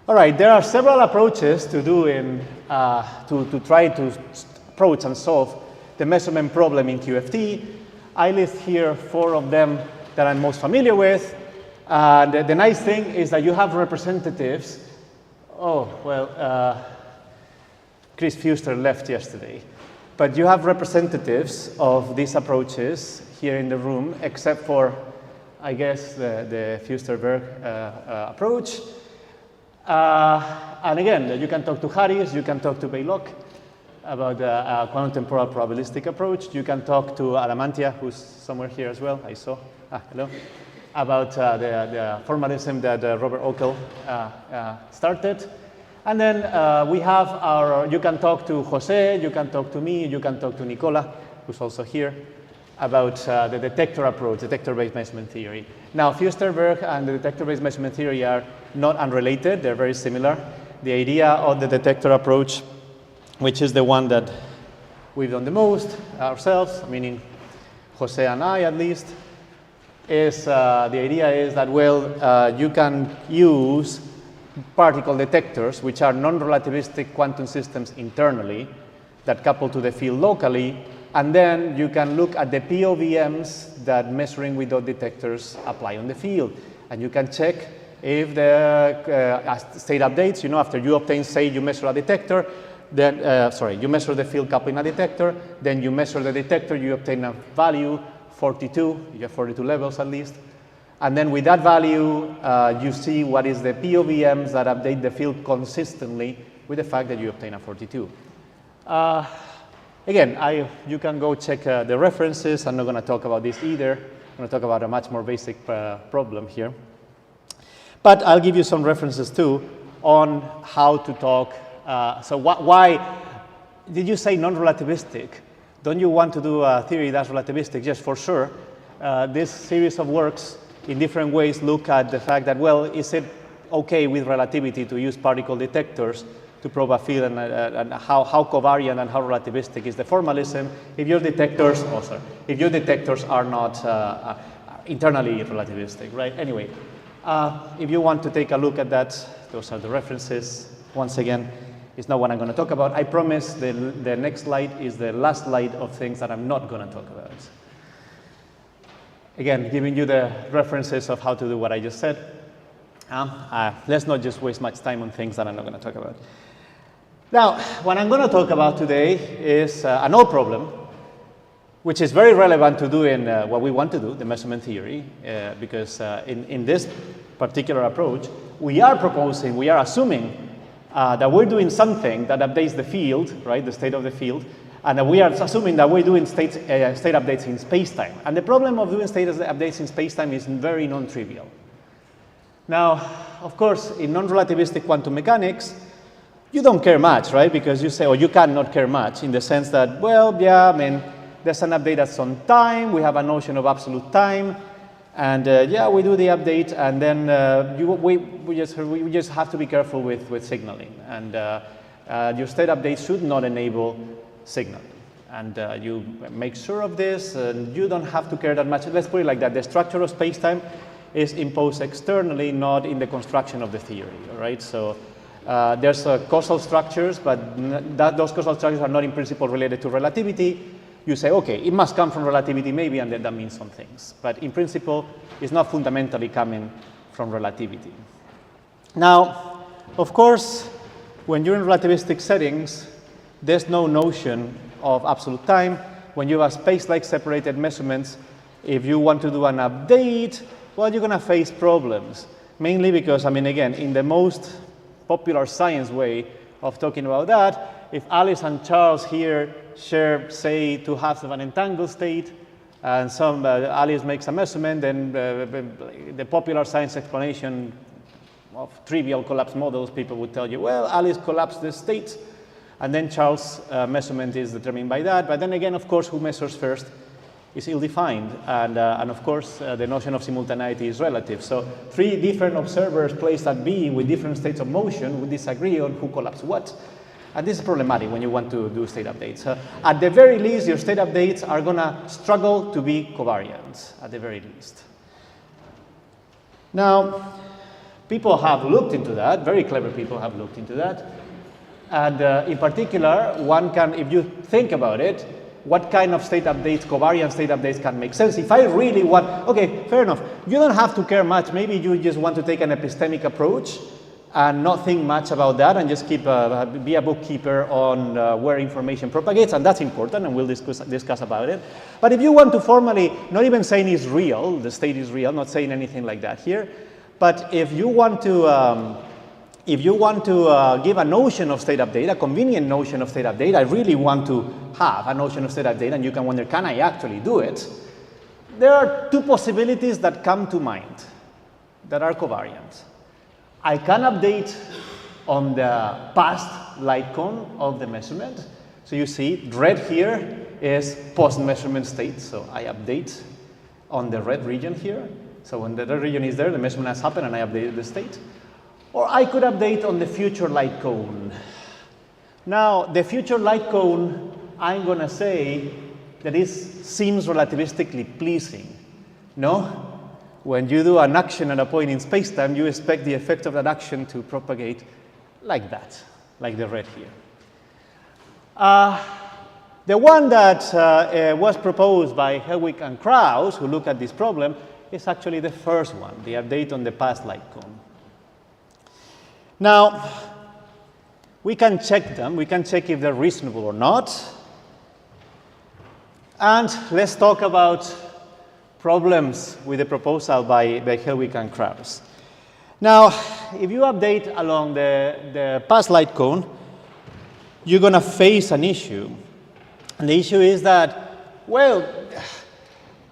All right, there are several approaches to do to try to approach and solve the measurement problem in QFT. I list here 4 of them that I'm most familiar with. The nice thing is that you have representatives. Oh, well, Chris Fuster left yesterday. But you have representatives of these approaches here in the room, except for, I guess, the Fuster-Berg approach. And again, you can talk to Harris, you can talk to Baylock about the quantum temporal probabilistic approach. You can talk to Alamantia, who's somewhere here as well, I saw. Hello. About the formalism that Robert Ockel started. And then we have you can talk to Jose, you can talk to me, you can talk to Nicola, who's also here, about the detector approach, detector-based measurement theory. Now, Fuster-Berg and the detector-based measurement theory are not unrelated, they're very similar. The idea of the detector approach, which is the one that we've done the most ourselves, meaning Jose and I at least, is the idea is that, well, you can use particle detectors, which are non-relativistic quantum systems internally that couple to the field locally, and then you can look at the POVMs that measuring with those detectors apply on the field. And you can check if the state updates, after you obtain, say, you measure a detector, then, you measure the field coupling a detector, then you measure the detector, you obtain a value, 42, you have 42 levels at least, and then with that value, you see what is the POVMs that update the field consistently with the fact that you obtain a 42. Again, you can go check the references. I'm not going to talk about this either. I'm going to talk about a much more basic problem here. But I'll give you some references too on how to talk. Why did you say non-relativistic? Don't you want to do a theory that's relativistic? Yes, for sure. This series of works in different ways look at the fact that, well, is it okay with relativity to use particle detectors to probe a field, and how covariant and how relativistic is the formalism if your detectors, are not internally relativistic, right? Anyway, if you want to take a look at that, those are the references. Once again, it's not what I'm going to talk about. I promise the next slide is the last slide of things that I'm not going to talk about. Again, giving you the references of how to do what I just said. Let's not just waste much time on things that I'm not going to talk about. Now, what I'm going to talk about today is an old problem, which is very relevant to doing what we want to do, the measurement theory, because in this particular approach, we are assuming that we're doing something that updates the field, right, the state of the field, and that we are assuming that we're doing state updates in space-time. And the problem of doing state updates in space-time is very non-trivial. Now, of course, in non-relativistic quantum mechanics, you don't care much, right? Because you say, or you cannot care much in the sense that, well, yeah, I mean, there's an update at some time, we have a notion of absolute time, and yeah, we do the update, and then we just have to be careful with signaling. And your state update should not enable signaling. And you make sure of this, and you don't have to care that much. Let's put it like that. The structure of space-time is imposed externally, not in the construction of the theory, all right? So there's causal structures, but those causal structures are not in principle related to relativity. You say, okay, it must come from relativity maybe, and then that means some things. But in principle, it's not fundamentally coming from relativity. Now, of course, when you're in relativistic settings, there's no notion of absolute time. When you have space-like separated measurements, if you want to do an update, well, you're going to face problems. Mainly because, I mean, again, in the most popular science way of talking about that. If Alice and Charles here share, say, 2/2 of an entangled state, and Alice makes a measurement, then the popular science explanation of trivial collapse models, people would tell you, well, Alice collapsed the state, and then Charles' measurement is determined by that. But then again, of course, who measures first is ill-defined, and of course, the notion of simultaneity is relative. So 3 different observers placed at B with different states of motion would disagree on who collapsed what. And this is problematic when you want to do state updates. At the very least, your state updates are going to struggle to be covariant, at the very least. Now, people have looked into that, very clever people have looked into that. And in particular, one can, if you think about it, what kind of state updates, covariant state updates can make sense. If I really want, okay, fair enough. You don't have to care much. Maybe you just want to take an epistemic approach and not think much about that and just keep be a bookkeeper on where information propagates, and that's important, and we'll discuss about it. But if you want to formally, not even saying it's real, the state is real, not saying anything like that here, but if you want to give a notion of state update, a convenient notion of state update, I really want to have a notion of state update, and you can wonder, can I actually do it? There are 2 possibilities that come to mind that are covariant. I can update on the past light cone of the measurement. So you see, red here is post-measurement state, so I update on the red region here. So when the red region is there, the measurement has happened, and I updated the state. Or I could update on the future light cone. Now, the future light cone, I'm going to say that it seems relativistically pleasing. No? When you do an action at a point in space-time, you expect the effect of that action to propagate like that, like the red here. The one that was proposed by Helwig and Krauss, who look at this problem, is actually the first one, the update on the past light cone. Now, we can check them. We can check if they're reasonable or not. And let's talk about problems with the proposal by Helwig and Krauss. Now, if you update along the past light cone, you're going to face an issue. And the issue is that, well,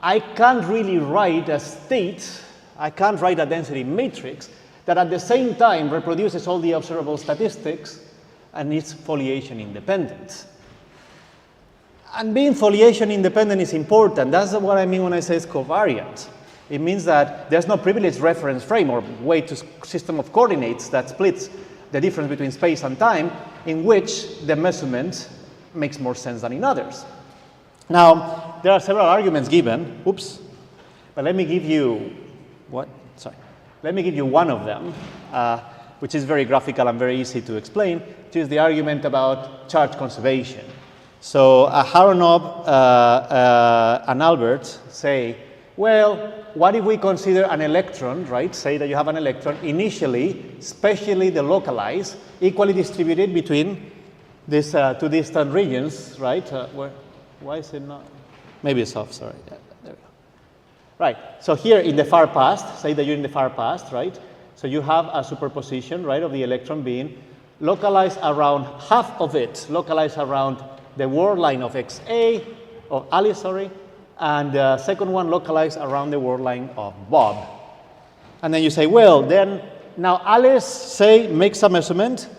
I can't really write a state, I can't write a density matrix that at the same time reproduces all the observable statistics and is foliation independent. And being foliation independent is important. That's what I mean when I say it's covariant. It means that there's no privileged reference frame or weighted system of coordinates that splits the difference between space and time in which the measurement makes more sense than in others. Now, there are several arguments given. Oops. But let me give you Let me give you one of them, which is very graphical and very easy to explain, which is the argument about charge conservation. So Haronov and Albert say, well, what if we consider an electron, right? Say that you have an electron initially, spatially delocalized, equally distributed between these 2 distant regions, right? Why is it not? Maybe it's off, sorry. Yeah, there we go. Right, so here in the far past, say that you're in the far past, right? So you have a superposition, right, of the electron being localized around half of it, localized around the word line of XA, of Alice, sorry, and the second one localized around the word line of Bob. And then you say, well, then now Alice, say, makes a measurement,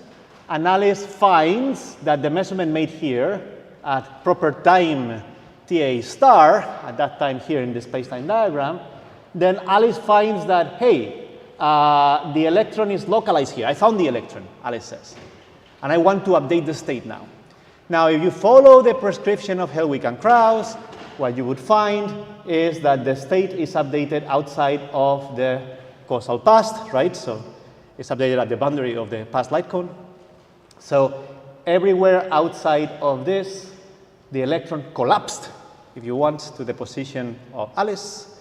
and Alice finds that the measurement made here at proper time TA star, at that time here in the space-time diagram, then Alice finds that, hey, the electron is localized here. I found the electron, Alice says, and I want to update the state now. Now, if you follow the prescription of Helwig and Krauss, what you would find is that the state is updated outside of the causal past, right? So it's updated at the boundary of the past light cone. So everywhere outside of this, the electron collapsed, if you want, to the position of Alice.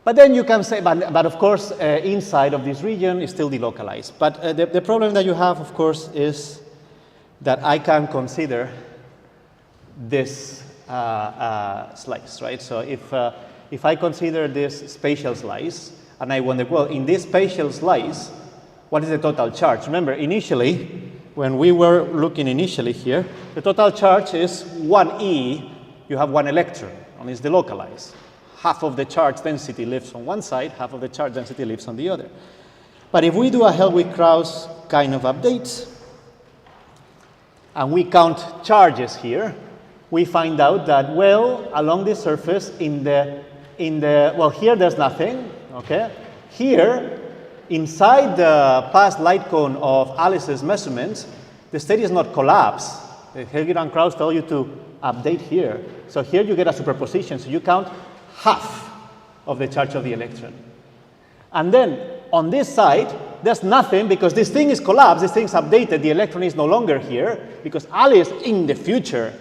But then you can say, but of course, inside of this region is still delocalized. But the problem that you have, of course, is that I can consider this slice, right? So if I consider this spatial slice, and I wonder, well, in this spatial slice, what is the total charge? Remember, initially, when we were looking initially here, the total charge is 1e, you have 1 electron, and it's delocalized. Half of the charge density lives on one side, half of the charge density lives on the other. But if we do a Helwig-Krauss kind of update, and we count charges here, we find out that, well, along the surface, well, here there's nothing, okay? Here, inside the past light cone of Alice's measurements, the state is not collapsed. Helwig and Krauss tell you to update here. So here you get a superposition, so you count half of the charge of the electron. And then on this side, there's nothing because this thing is collapsed, this thing is updated, the electron is no longer here because Alice in the future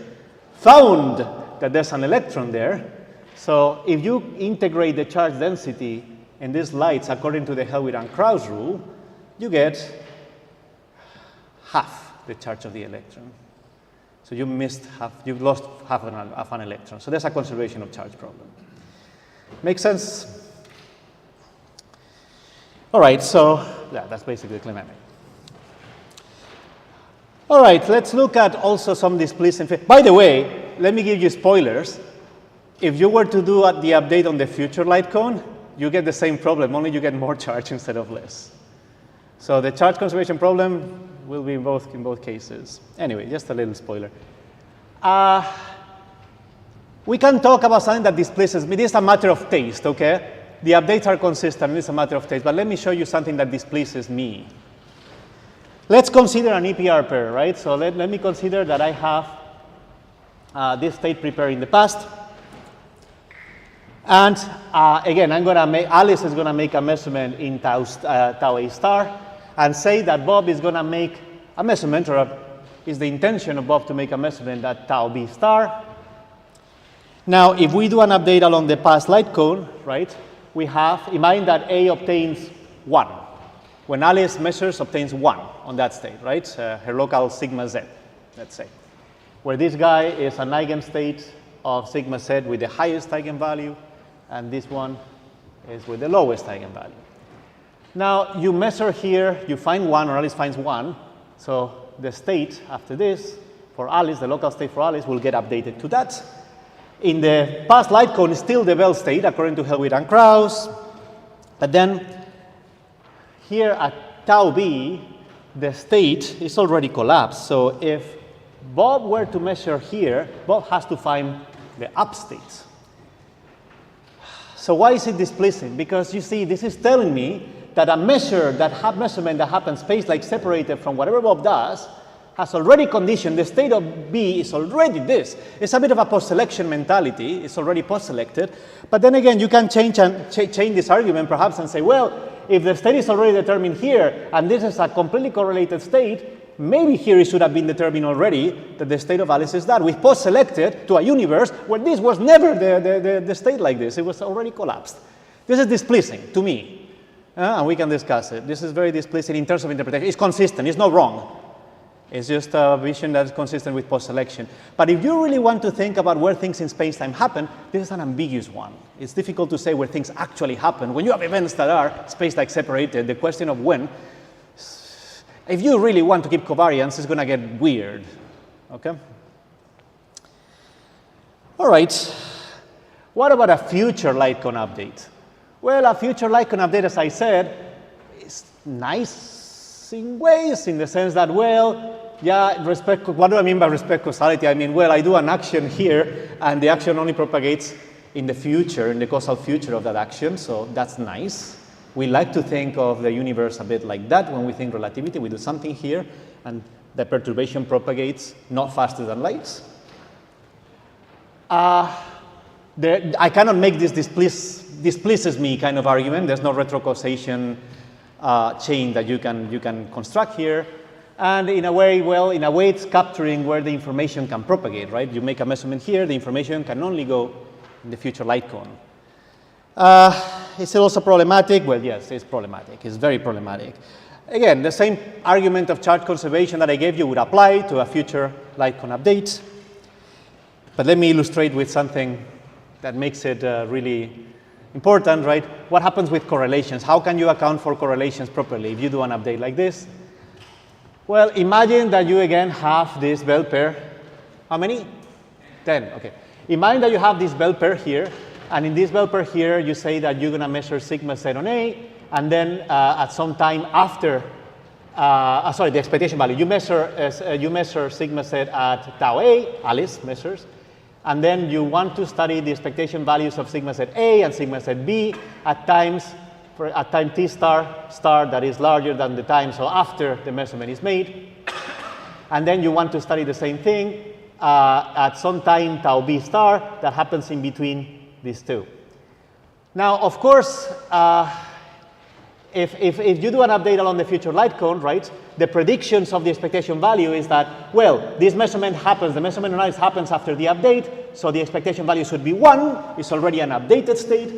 found that there's an electron there. So if you integrate the charge density in these lights according to the Helwig and Krauss rule, you get half the charge of the electron. So you you've lost half an electron. So there's a conservation of charge problem. Make sense? All right, so yeah, that's basically the climatic. All right, let's look at also some displacement. By the way, let me give you spoilers. If you were to do the update on the future light cone, you get the same problem, only you get more charge instead of less. So the charge conservation problem will be in both cases. Anyway, just a little spoiler. We can talk about something that displaces me. This is a matter of taste, okay? The updates are consistent, it's a matter of taste, but let me show you something that displaces me. Let's consider an EPR pair, right? So let me consider that I have this state prepared in the past. And again, Alice is gonna make a measurement in tau A star, and say that Bob is gonna make a measurement, or is the intention of Bob to make a measurement at tau B star. Now, if we do an update along the past light cone, right, we have in mind that A obtains 1. When Alice measures, obtains 1 on that state, right? Her local sigma z, let's say. Where this guy is an eigenstate of sigma z with the highest eigenvalue, and this one is with the lowest eigenvalue. Now, you measure here, you find 1, or Alice finds 1, so the state after this, for Alice, the local state for Alice, will get updated to that. In the past light cone, is still the Bell state, according to Helwig and Krauss, but then here at tau B, the state is already collapsed, so if Bob were to measure here, Bob has to find the up state. So why is it displacing? Because you see, this is telling me that a measurement that happens space-like separated from whatever Bob does has already conditioned, the state of B is already this. It's a bit of a post-selection mentality, it's already post-selected, but then again, you can change this argument perhaps and say, well, if the state is already determined here, and this is a completely correlated state, maybe here it should have been determined already that the state of Alice is that. We post-selected to a universe where this was never the state like this, it was already collapsed. This is displeasing to me, and we can discuss it. This is very displeasing in terms of interpretation. It's consistent, it's not wrong. It's just a vision that's consistent with post-selection. But if you really want to think about where things in space-time happen, this is an ambiguous one. It's difficult to say where things actually happen. When you have events that are space-like separated, the question of when, if you really want to keep covariance, it's going to get weird. Okay? All right. What about a future light cone update? Well, a future light cone update, as I said, is nice in ways, in the sense that, well, yeah, what do I mean by respect causality? I mean, well, I do an action here, and the action only propagates in the future, in the causal future of that action, so that's nice. We like to think of the universe a bit like that when we think relativity. We do something here, and the perturbation propagates not faster than light. I cannot make this displeases me kind of argument. There's no retrocausation chain that you can construct here. And in a way, well, in a way it's capturing where the information can propagate, right? You make a measurement here, the information can only go in the future light cone. Is it also problematic? Well, yes, it's problematic. It's very problematic. Again, the same argument of charge conservation that I gave you would apply to a future light cone update. But let me illustrate with something that makes it really Important, right? What happens with correlations? How can you account for correlations properly if you do an update like this? Well, imagine that you again have this bell pair. How many? 10, okay. Imagine that you have this bell pair here, and in this bell pair here, you say that you're gonna measure sigma z on A, and then at some time after, sorry, the expectation value, you measure sigma z at tau A, Alice measures, and then you want to study the expectation values of sigma z A and sigma z B at time t star that is larger than the time, so after the measurement is made. And then you want to study the same thing at some time tau B star that happens in between these two. Now, of course, if you do an update along the future light cone, right, the predictions of the expectation value is that, well, this measurement happens, the measurement analysis happens after the update, so the expectation value should be 1, it's already an updated state.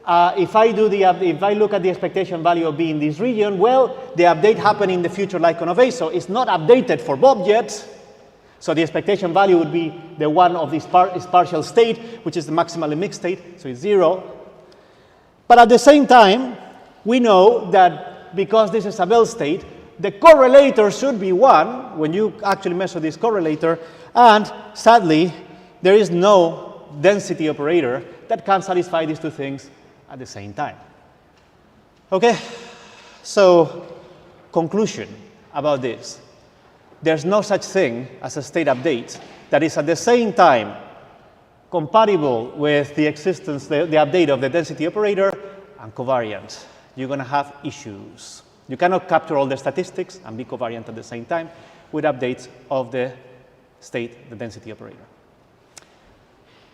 If I look at the expectation value of B in this region, well, the update happened in the future light cone of A, so it's not updated for Bob yet. So the expectation value would be the one of this partial state, which is the maximally mixed state, so it's 0. But at the same time, we know that because this is a Bell state, the correlator should be 1 when you actually measure this correlator, and sadly, there is no density operator that can satisfy these two things at the same time. Okay, so conclusion about this. There's no such thing as a state update that is at the same time compatible with the existence, the update of the density operator and covariant. You're going to have issues. You cannot capture all the statistics and be covariant at the same time with updates of the state, the density operator.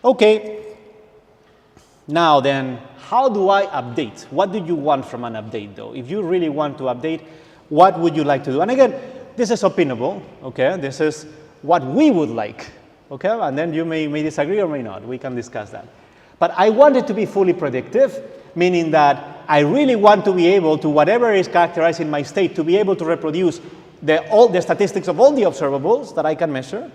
Okay. Now then, how do I update? What do you want from an update, though? If you really want to update, what would you like to do? And again, this is opinable, okay? This is what we would like, okay? And then you may disagree or may not. We can discuss that. But I want it to be fully predictive, meaning that I really want to be able to, whatever is characterizing my state, to be able to reproduce all the statistics of all the observables that I can measure.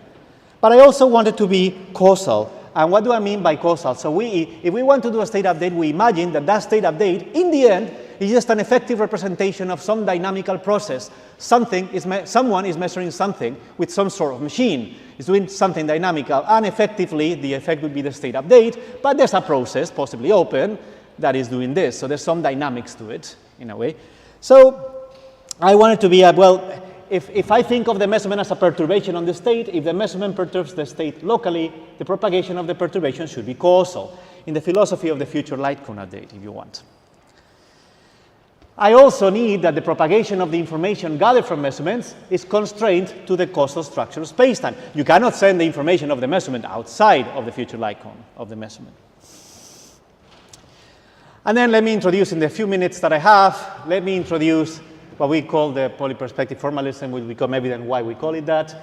But I also want it to be causal. And what do I mean by causal? So if we want to do a state update, we imagine that that state update, in the end, is just an effective representation of some dynamical process. Someone is measuring something with some sort of machine. It's doing something dynamical, and effectively, the effect would be the state update, but there's a process, possibly open, that is doing this. So there's some dynamics to it, in a way. So I want it to be, well, if I think of the measurement as a perturbation on the state, if the measurement perturbs the state locally, the propagation of the perturbation should be causal, in the philosophy of the future light cone update, if you want. I also need that the propagation of the information gathered from measurements is constrained to the causal structure of spacetime. You cannot send the information of the measurement outside of the future light cone of the measurement. And then let me introduce, in the few minutes that I have, let me introduce what we call the polyperspective formalism, will become evident why we call it that.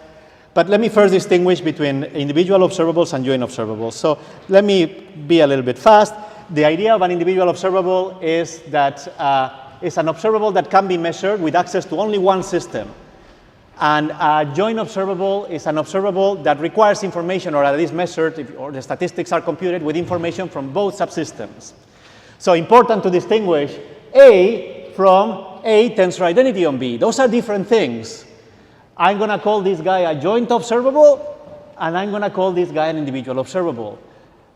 But let me first distinguish between individual observables and joint observables. So let me be a little bit fast. The idea of an individual observable is that it's an observable that can be measured with access to only one system. And a joint observable is an observable that requires information, or that is measured, or the statistics are computed with information from both subsystems. So important to distinguish A from A tensor identity on B. Those are different things. I'm going to call this guy a joint observable, and I'm going to call this guy an individual observable.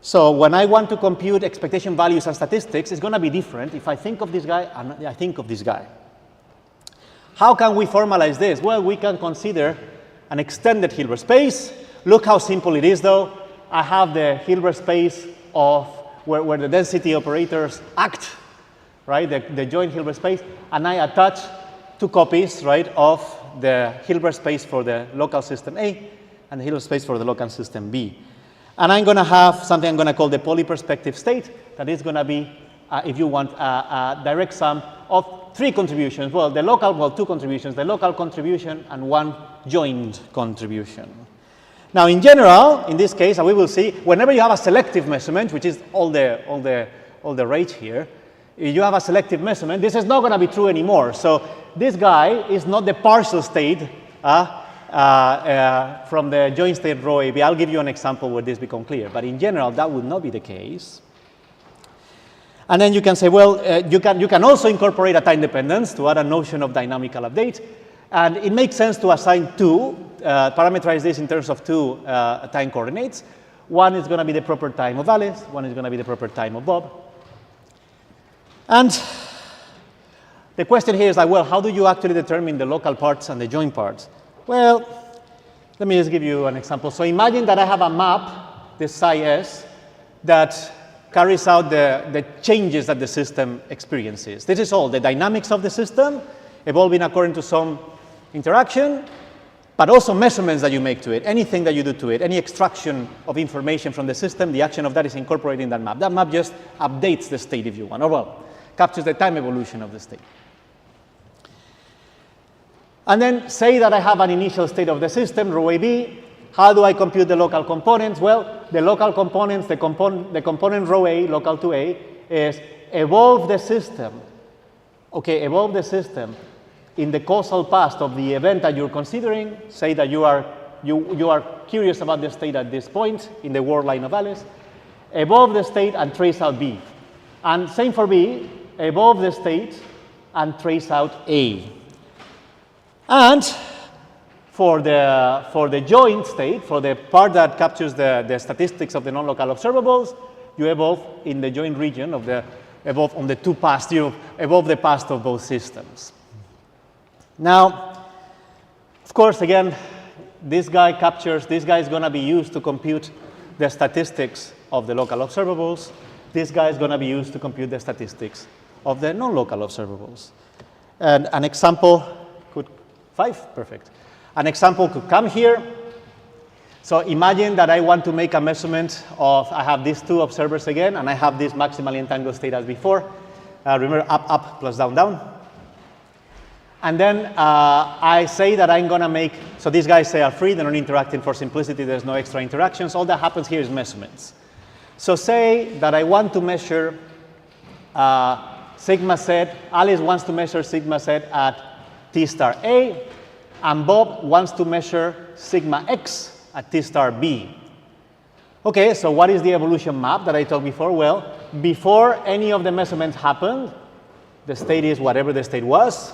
So when I want to compute expectation values and statistics, it's going to be different if I think of this guy and I think of this guy. How can we formalize this? Well, we can consider an extended Hilbert space. Look how simple it is, though. I have the Hilbert space of where the density operators act, right? The joint Hilbert space, and I attach two copies, right, of the Hilbert space for the local system A and the Hilbert space for the local system B. And I'm going to have something I'm going to call the polyperspective state that is going to be, if you want, a direct sum of three contributions. Well, two contributions, the local contribution and one joint contribution. Now, in general, in this case, and we will see, whenever you have a selective measurement, which is all the rage here, if you have a selective measurement, this is not going to be true anymore. So this guy is not the partial state from the joint state rho AB. I'll give you an example where this becomes clear. But in general, that would not be the case. And then you can say, well, you can also incorporate a time dependence to add a notion of dynamical update. And it makes sense to assign two, parameterize this in terms of two time coordinates. One is going to be the proper time of Alice. One is going to be the proper time of Bob. And the question here is like, well, how do you actually determine the local parts and the joint parts? Well, let me just give you an example. So imagine that I have a map, this psi S, that carries out the changes that the system experiences. This is all the dynamics of the system evolving according to some interaction, but also measurements that you make to it, anything that you do to it, any extraction of information from the system, the action of that is incorporated in that map. That map just updates the state, if you want, or well, captures the time evolution of the state. And then say that I have an initial state of the system, rho AB. How do I compute the local components? Well, the local components, the component rho A, local to A, is evolve the system. Okay, evolve the system in the causal past of the event that you're considering. Say that you are curious about the state at this point in the word line of Alice. Evolve the state and trace out B. And same for B, evolve the state and trace out A. And for the joint state, for the part that captures the statistics of the non-local observables, you evolve in the joint region of the, evolve on the two past, you evolve the past of both systems. Now, of course, again, this guy is going to be used to compute the statistics of the local observables. This guy is going to be used to compute the statistics of the non-local observables. And an example could, 5, perfect. An example could come here. So imagine that I want to make a measurement of, I have these two observers again, and I have this maximally entangled state as before. Remember, up, up, plus down, down. And then I say that I'm going to make, so these guys say are free, they're not interacting for simplicity, there's no extra interactions. All that happens here is measurements. So say that I want to measure sigma set, Alice wants to measure sigma set at T star A, and Bob wants to measure sigma x at T star B. Okay, so what is the evolution map that I talked before? Well, before any of the measurements happened, the state is whatever the state was.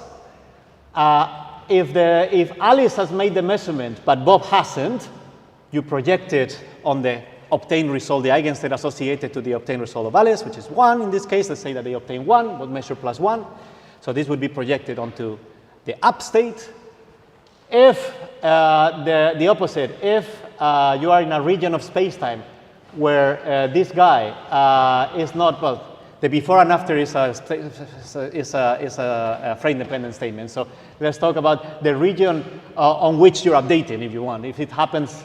If Alice has made the measurement, but Bob hasn't, you project it on the obtained result, the eigenstate associated to the obtained result of Alice, which is 1 in this case. Let's say that they obtain 1, Bob measure plus 1. So this would be projected onto the up state. If the opposite, if you are in a region of space-time where this guy is not, well, the before and after is a frame-dependent statement. So let's talk about the region on which you're updating, if you want. If it happens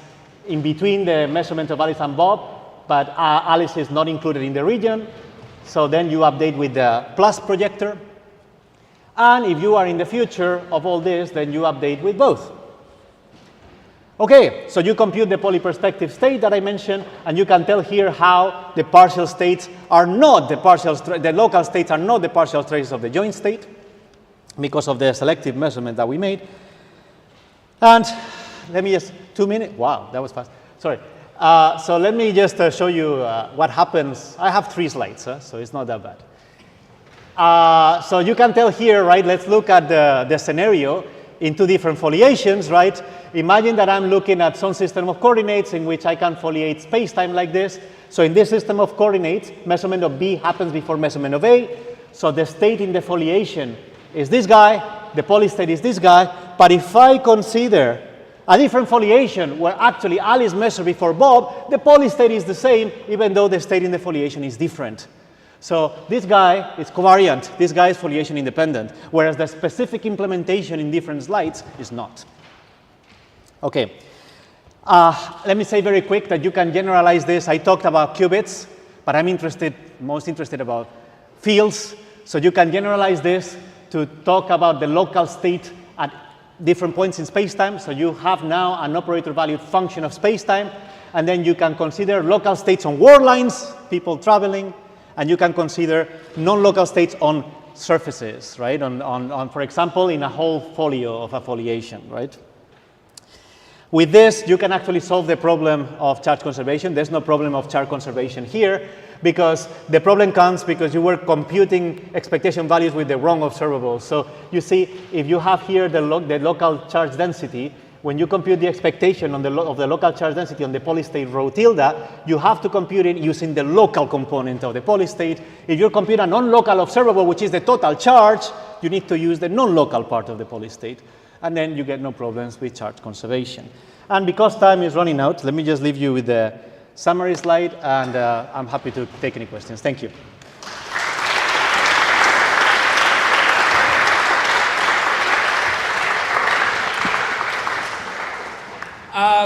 in between the measurement of Alice and Bob, but Alice is not included in the region, so then you update with the plus projector. And if you are in the future of all this, then you update with both. Okay, so you compute the polyperspective state that I mentioned, and you can tell here how the partial states are not the local states are not the partial traces of the joint state because of the selective measurement that we made. And let me just, 2 minutes, wow, that was fast, sorry. So let me just show you what happens. I have 3 slides, so it's not that bad. So you can tell here, right, let's look at the scenario in 2 different foliations, right? Imagine that I'm looking at some system of coordinates in which I can foliate space-time like this. So in this system of coordinates, measurement of B happens before measurement of A. So the state in the foliation is this guy, the polystate is this guy. But if I consider a different foliation where actually Alice measured before Bob, the polystate is the same, even though the state in the foliation is different. So this guy is covariant, this guy is foliation independent, whereas the specific implementation in different slides is not. Okay, let me say very quick that you can generalize this. I talked about qubits, but I'm most interested about fields. So you can generalize this to talk about the local state at different points in space-time. So you have now an operator-valued function of space-time, and then you can consider local states on world lines, people traveling, and you can consider non-local states on surfaces, right? On, for example, in a whole folio of a foliation, right? With this, you can actually solve the problem of charge conservation. There's no problem of charge conservation here, because the problem comes because you were computing expectation values with the wrong observables. So you see, if you have here the local charge density, when you compute the expectation on of the local charge density on the polystate rho tilde, you have to compute it using the local component of the polystate. If you compute a non-local observable, which is the total charge, you need to use the non-local part of the polystate. And then you get no problems with charge conservation. And because time is running out, let me just leave you with the summary slide, and I'm happy to take any questions. Thank you.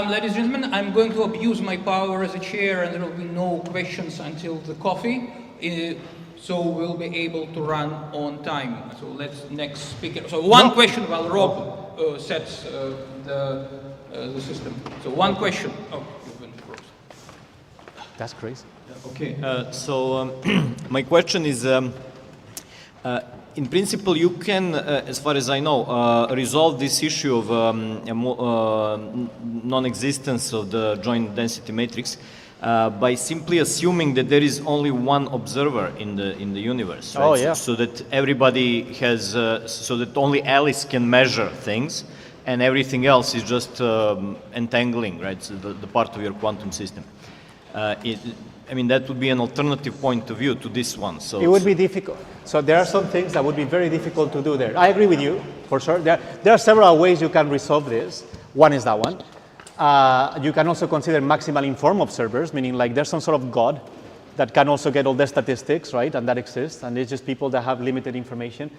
Ladies and gentlemen, I'm going to abuse my power as a chair, and there will be no questions until the coffee. So we'll be able to run on time. So let's next speaker. So one question while Rob sets the system. So one question. Oh, you've been frozen. That's crazy. Okay, my question is, in principle, you can, as far as I know, resolve this issue of non-existence of the joint density matrix by simply assuming that there is only one observer in the universe, right? Oh, yeah. So that everybody has, so that only Alice can measure things, and everything else is just entangling, right? So the part of your quantum system. I mean, that would be an alternative point of view to this one. So it would be difficult. So there are some things that would be very difficult to do there. I agree with you, for sure. There are several ways you can resolve this. One is that one. You can also consider maximal informed observers, meaning like there's some sort of God that can also get all the statistics, right? And that exists, and it's just people that have limited information.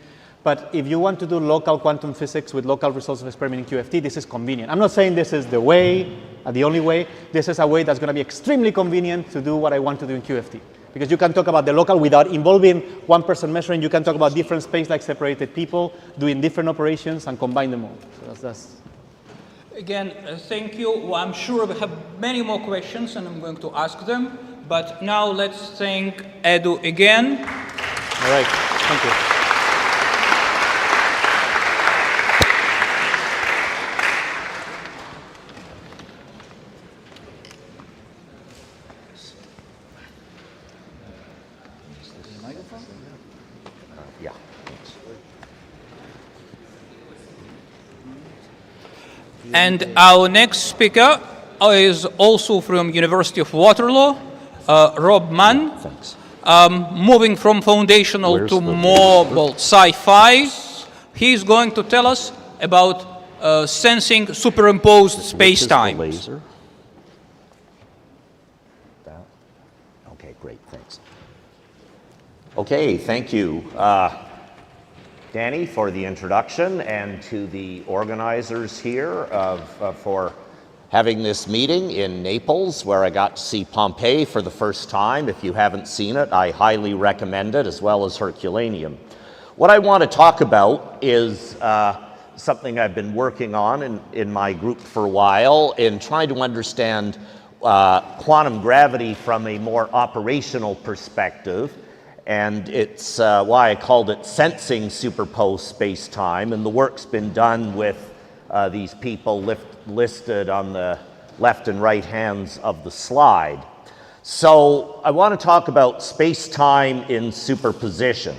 But if you want to do local quantum physics with local results of experiment in QFT, this is convenient. I'm not saying this is the way, the only way. This is a way that's going to be extremely convenient to do what I want to do in QFT. Because you can talk about the local without involving one person measuring. You can talk about different space-like separated people doing different operations and combine them all. So that's Again, thank you. Well, I'm sure we have many more questions, and I'm going to ask them. But now let's thank Edu again. all right. Thank you. And our next speaker is also from University of Waterloo, Rob Mann. Thanks. Moving from foundational to more sci-fi. He's going to tell us about sensing superimposed space-time. Laser. That. Okay, great, thanks. Okay, thank you, Danny, for the introduction, and to the organizers here for having this meeting in Naples, where I got to see Pompeii for the first time. If you haven't seen it, I highly recommend it, as well as Herculaneum. What I want to talk about is something I've been working on in my group for a while, in trying to understand quantum gravity from a more operational perspective. And it's why I called it sensing superposed space-time, and the work's been done with these people listed on the left and right hands of the slide. So I want to talk about space-time in superposition.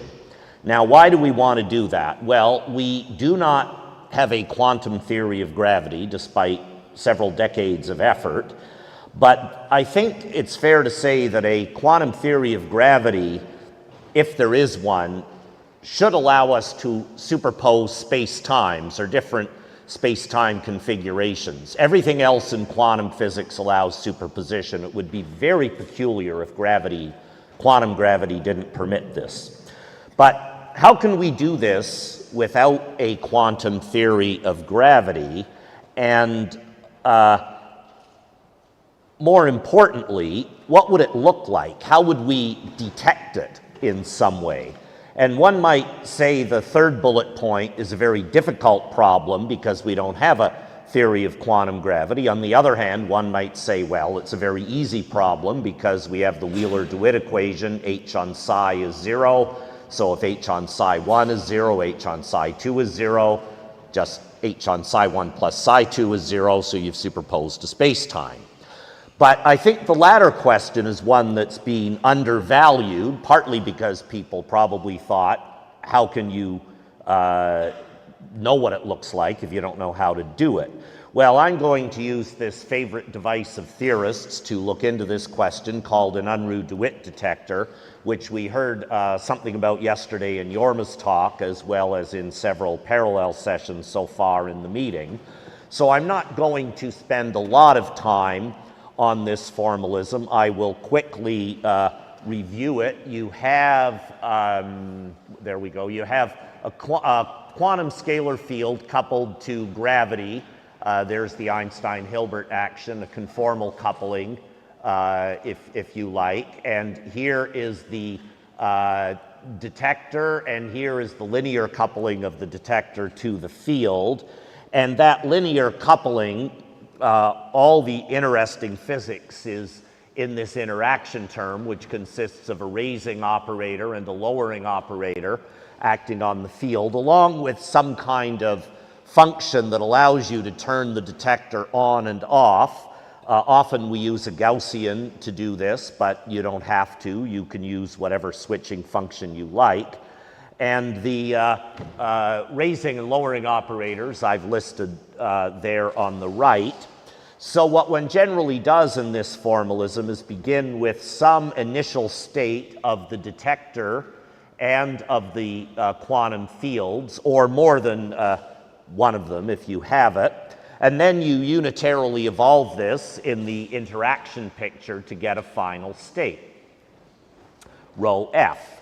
Now, why do we want to do that? Well, we do not have a quantum theory of gravity, despite several decades of effort, but I think it's fair to say that a quantum theory of gravity, if there is one, should allow us to superpose space-times, or different space-time configurations. Everything else in quantum physics allows superposition. It would be very peculiar if quantum gravity didn't permit this. But how can we do this without a quantum theory of gravity? And more importantly, what would it look like? How would we detect it in some way? And one might say the third bullet point is a very difficult problem because we don't have a theory of quantum gravity. On the other hand, one might say, well, it's a very easy problem because we have the Wheeler-DeWitt equation, h on psi is 0. So if h on psi 1 is 0, h on psi 2 is 0, just h on psi 1 plus psi 2 is 0, so you've superposed a space-time. But I think the latter question is one that's been undervalued, partly because people probably thought, how can you know what it looks like if you don't know how to do it? Well, I'm going to use this favorite device of theorists to look into this question called an Unruh DeWitt detector, which we heard something about yesterday in Jorma's talk, as well as in several parallel sessions so far in the meeting. So I'm not going to spend a lot of time on this formalism. I will quickly review it. You have, there we go, you have a quantum scalar field coupled to gravity. There's the Einstein-Hilbert action, a conformal coupling, if you like. And here is the detector, and here is the linear coupling of the detector to the field. And that linear coupling, all the interesting physics is in this interaction term, which consists of a raising operator and a lowering operator acting on the field, along with some kind of function that allows you to turn the detector on and off. Often we use a Gaussian to do this, but you don't have to. You can use whatever switching function you like. And the raising and lowering operators I've listed there on the right. So what one generally does in this formalism is begin with some initial state of the detector and of the quantum fields, or more than one of them if you have it. And then you unitarily evolve this in the interaction picture to get a final state, rho f.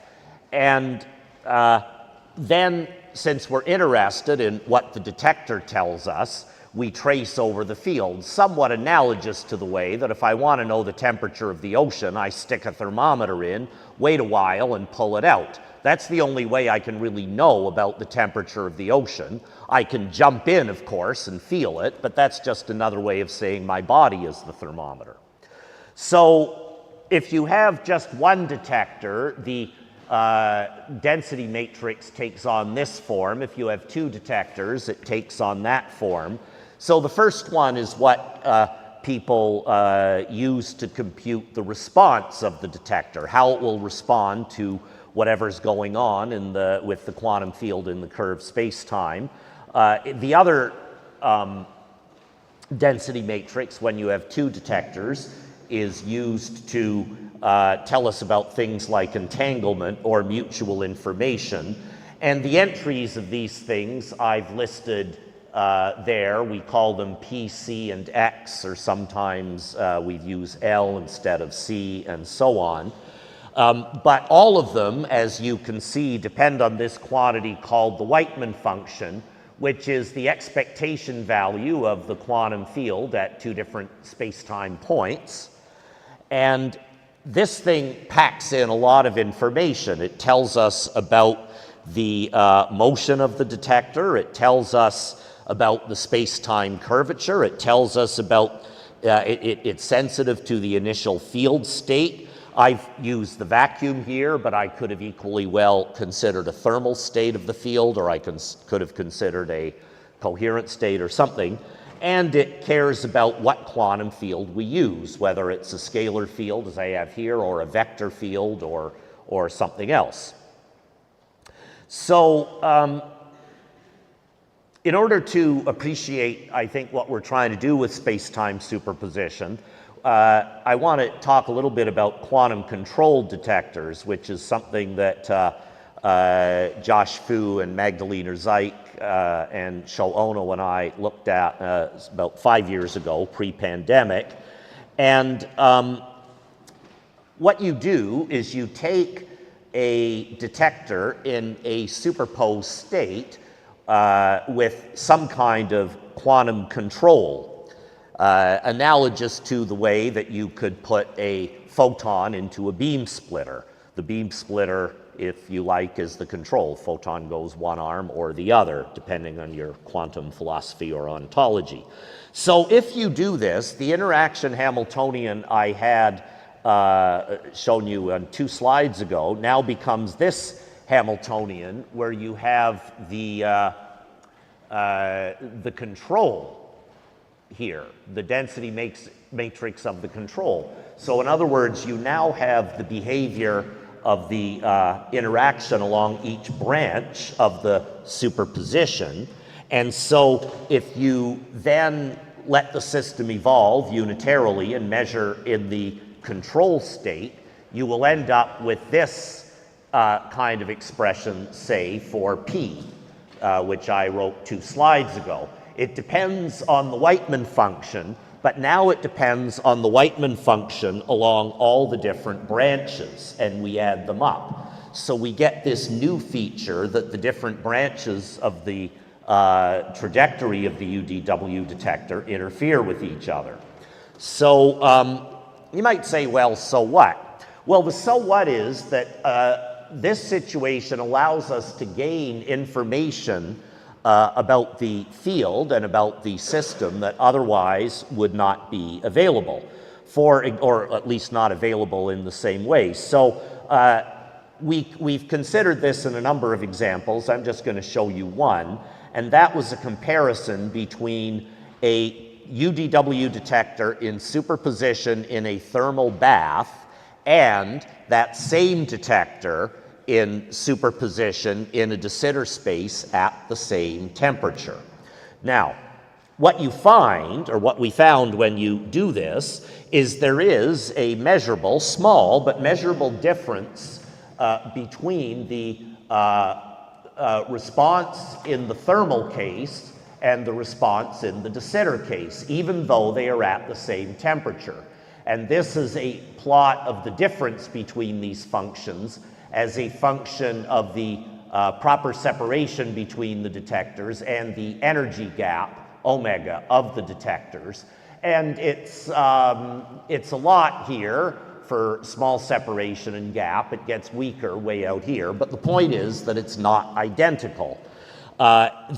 And then, since we're interested in what the detector tells us, we trace over the field, somewhat analogous to the way that if I want to know the temperature of the ocean, I stick a thermometer in, wait a while, and pull it out. That's the only way I can really know about the temperature of the ocean. I can jump in, of course, and feel it, but that's just another way of saying my body is the thermometer. So if you have just one detector, the density matrix takes on this form. If you have two detectors, it takes on that form. So the first one is what people use to compute the response of the detector, how it will respond to whatever's going on with the quantum field in the curved space-time. The other density matrix, when you have two detectors, is used to tell us about things like entanglement or mutual information. And the entries of these things I've listed there. We call them P, C, and X, or sometimes we use L instead of C, and so on. But all of them, as you can see, depend on this quantity called the Whiteman function, which is the expectation value of the quantum field at two different space-time points. And this thing packs in a lot of information. It tells us about the motion of the detector. It tells us about the space-time curvature. It tells us about, it's sensitive to the initial field state. I've used the vacuum here, but I could have equally well considered a thermal state of the field, or I could have considered a coherent state or something. And it cares about what quantum field we use, whether it's a scalar field, as I have here, or a vector field, or something else. So in order to appreciate, I think, what we're trying to do with space-time superposition, I want to talk a little bit about quantum-controlled detectors, which is something that Josh Fu and Magdalena Zeik and Sho Ono and I looked at about 5 years ago, pre-pandemic. And what you do is you take a detector in a superposed state with some kind of quantum control, analogous to the way that you could put a photon into a beam splitter. The beam splitter, if you like, is the control. Photon goes one arm or the other, depending on your quantum philosophy or ontology. So if you do this, the interaction Hamiltonian I had shown you on 2 slides ago now becomes this Hamiltonian, where you have the matrix of the control. So in other words, you now have the behavior of the interaction along each branch of the superposition. And so if you then let the system evolve unitarily and measure in the control state, you will end up with this kind of expression, say, for P, which I wrote 2 slides ago. It depends on the Whiteman function, but now it depends on the Whiteman function along all the different branches, and we add them up. So we get this new feature that the different branches of the trajectory of the UDW detector interfere with each other. So you might say, well, so what? Well, the so what is that this situation allows us to gain information about the field and about the system that otherwise would not be available, or at least not available in the same way. So we've considered this in a number of examples. I'm just going to show you one, and that was a comparison between a UDW detector in superposition in a thermal bath and that same detector in superposition in a de Sitter space at the same temperature. Now, what you find, or what we found when you do this, is there is a measurable, small but measurable difference between the response in the thermal case and the response in the de Sitter case, even though they are at the same temperature. And this is a plot of the difference between these functions as a function of the proper separation between the detectors and the energy gap, omega, of the detectors. And it's a lot here for small separation and gap. It gets weaker way out here, but the point is that it's not identical.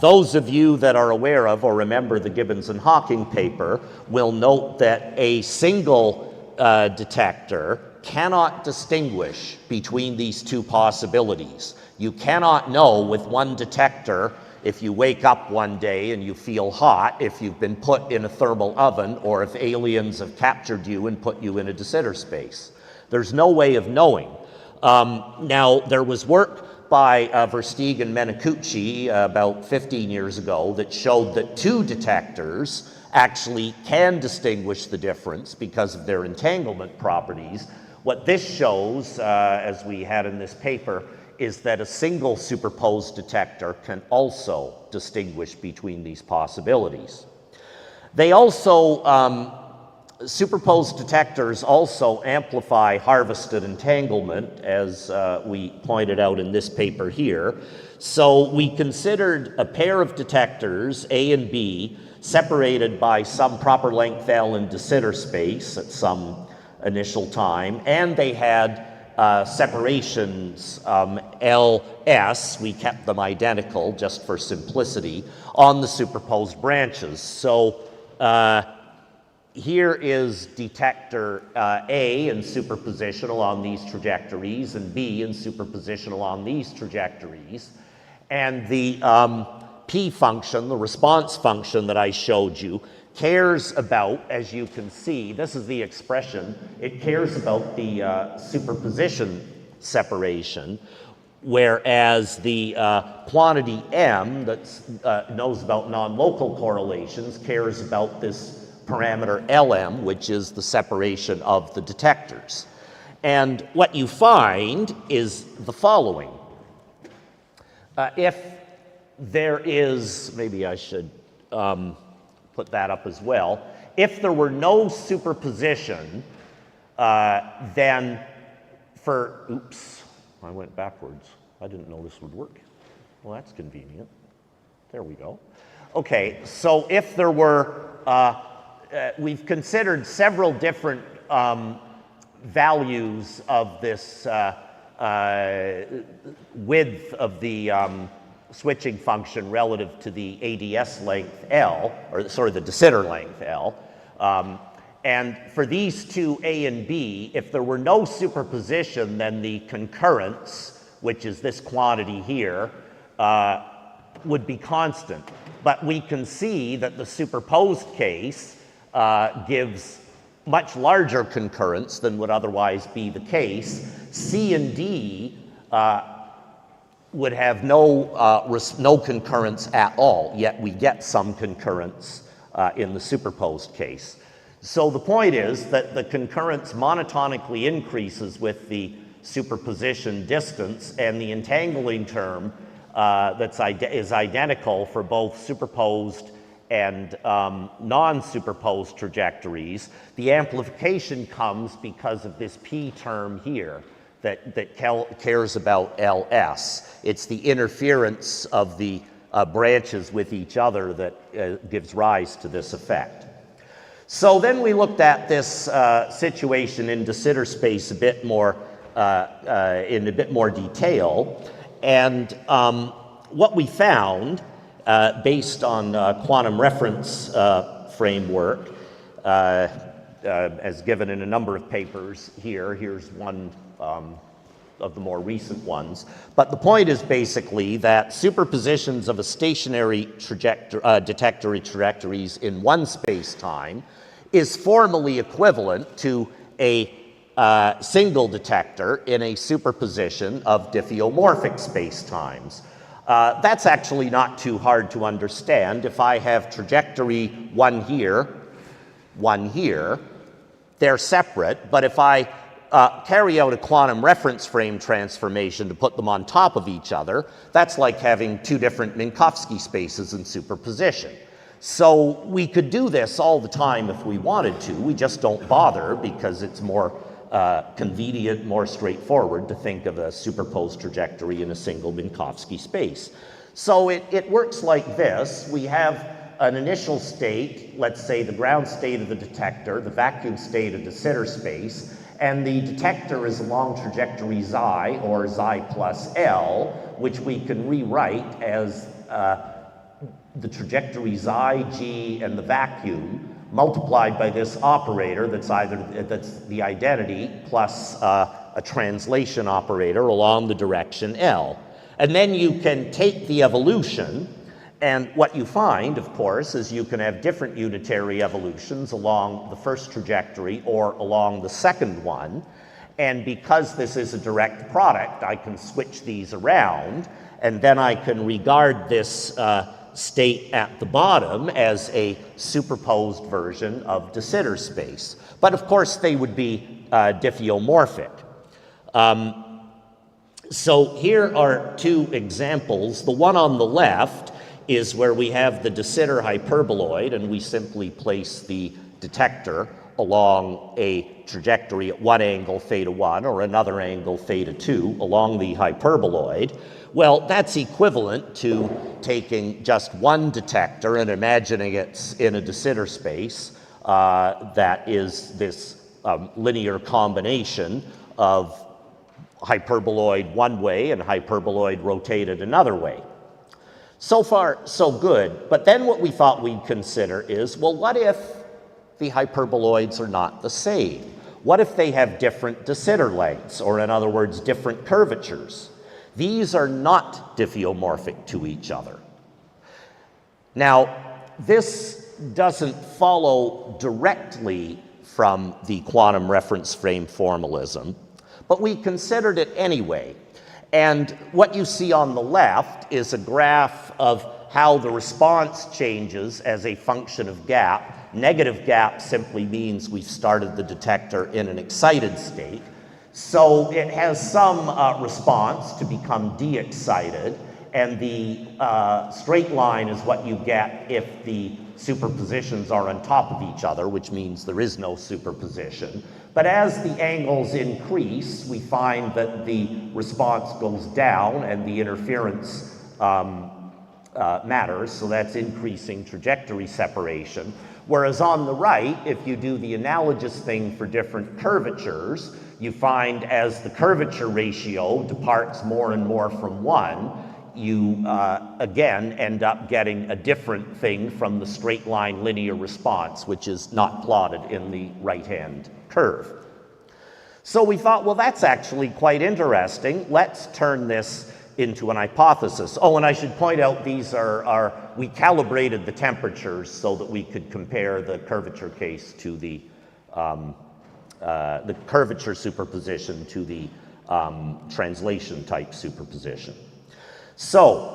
Those of you that are aware of or remember the Gibbons and Hawking paper will note that a single detector cannot distinguish between these two possibilities. You cannot know with one detector, if you wake up one day and you feel hot, if you've been put in a thermal oven, or if aliens have captured you and put you in a de Sitter space. There's no way of knowing. Now, there was work by Versteeg and Menikuchi about 15 years ago that showed that 2 detectors actually can distinguish the difference because of their entanglement properties. What this shows, as we had in this paper, is that a single superposed detector can also distinguish between these possibilities. They also, superposed detectors also amplify harvested entanglement, as we pointed out in this paper here. So we considered a pair of detectors, A and B, separated by some proper length L in de Sitter space at some initial time, and they had separations LS, we kept them identical just for simplicity, on the superposed branches. So here is detector A in superposition along these trajectories, and B in superposition along these trajectories. And the P function, the response function that I showed you, cares about, as you can see, this is the expression, it cares about the superposition separation, whereas the quantity M that knows about non-local correlations cares about this parameter LM, which is the separation of the detectors. And what you find is the following. If there is, maybe I should put that up as well. If there were no superposition, then for, oops, I went backwards. I didn't know this would work. Well, that's convenient. There we go. Okay, so if there were, we've considered several different values of this width of the switching function relative to the ADS length L, or sorry, the de Sitter length L. And for these two, A and B, if there were no superposition, then the concurrence, which is this quantity here, would be constant. But we can see that the superposed case gives much larger concurrence than would otherwise be the case. C and D would have no concurrence at all, yet we get some concurrence in the superposed case. So the point is that the concurrence monotonically increases with the superposition distance, and the entangling term is identical for both superposed and non-superposed trajectories. The amplification comes because of this P term here that cares about LS. It's the interference of the branches with each other that gives rise to this effect. So then we looked at this situation in de Sitter space in a bit more detail, and what we found, based on quantum reference framework, as given in a number of papers here. Here's one of the more recent ones. But the point is basically that superpositions of a stationary detector trajectories in one space-time is formally equivalent to a single detector in a superposition of diffeomorphic space-times. That's actually not too hard to understand. If I have trajectory one here, they're separate, but if I carry out a quantum reference frame transformation to put them on top of each other, that's like having two different Minkowski spaces in superposition. So we could do this all the time if we wanted to. We just don't bother because it's more convenient, more straightforward to think of a superposed trajectory in a single Minkowski space. So it works like this. We have an initial state, let's say the ground state of the detector, the vacuum state of de Sitter space, and the detector is along trajectory xi, or xi plus L, which we can rewrite as the trajectory xi, g, and the vacuum multiplied by this operator that's the identity plus a translation operator along the direction L. And then you can take the evolution, and what you find, of course, is you can have different unitary evolutions along the first trajectory or along the second one. And because this is a direct product, I can switch these around, and then I can regard this state at the bottom as a superposed version of de Sitter space. But of course, they would be diffeomorphic. So here are two examples. The one on the left is where we have the de Sitter hyperboloid, and we simply place the detector along a trajectory at one angle theta 1 or another angle theta 2 along the hyperboloid. Well, that's equivalent to taking just one detector and imagining it's in a de Sitter space that is this linear combination of hyperboloid one way and hyperboloid rotated another way. So far, so good. But then what we thought we'd consider is, well, what if the hyperboloids are not the same? What if they have different de Sitter lengths, or in other words, different curvatures? These are not diffeomorphic to each other. Now, this doesn't follow directly from the quantum reference frame formalism, but we considered it anyway. And what you see on the left is a graph of how the response changes as a function of gap. Negative gap simply means we've started the detector in an excited state. So it has some response to become de-excited, and the straight line is what you get if the superpositions are on top of each other, which means there is no superposition. But as the angles increase, we find that the response goes down and the interference matters, so that's increasing trajectory separation. Whereas on the right, if you do the analogous thing for different curvatures, you find as the curvature ratio departs more and more from 1, you again end up getting a different thing from the straight line linear response, which is not plotted in the right-hand curve. So we thought, well, that's actually quite interesting. Let's turn this into an hypothesis. Oh, and I should point out these we calibrated the temperatures so that we could compare the curvature case to the the curvature superposition to the translation type superposition. So,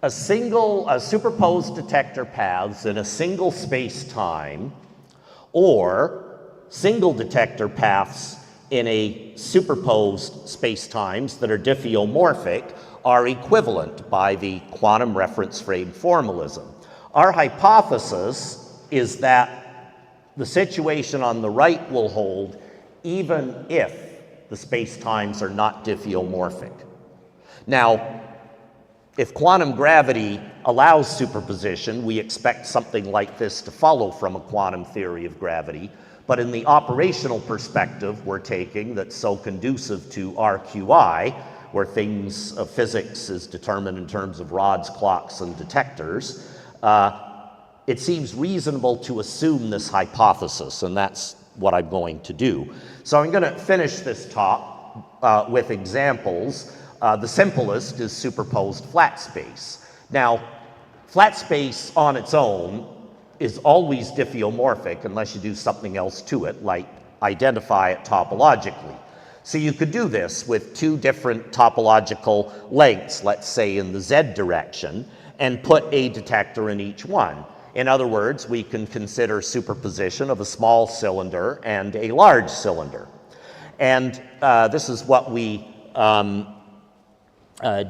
a superposed detector paths in a single space-time, or single detector paths in a superposed space-times that are diffeomorphic, are equivalent by the quantum reference frame formalism. Our hypothesis is that the situation on the right will hold even if the space-times are not diffeomorphic. Now, if quantum gravity allows superposition, we expect something like this to follow from a quantum theory of gravity. But in the operational perspective we're taking that's so conducive to RQI, where things of physics is determined in terms of rods, clocks, and detectors, it seems reasonable to assume this hypothesis, and that's what I'm going to do. So I'm going to finish this talk with examples. The simplest is superposed flat space. Now, flat space on its own is always diffeomorphic unless you do something else to it, like identify it topologically. So you could do this with two different topological lengths, let's say in the Z direction, and put a detector in each one. In other words, we can consider superposition of a small cylinder and a large cylinder. And this is what we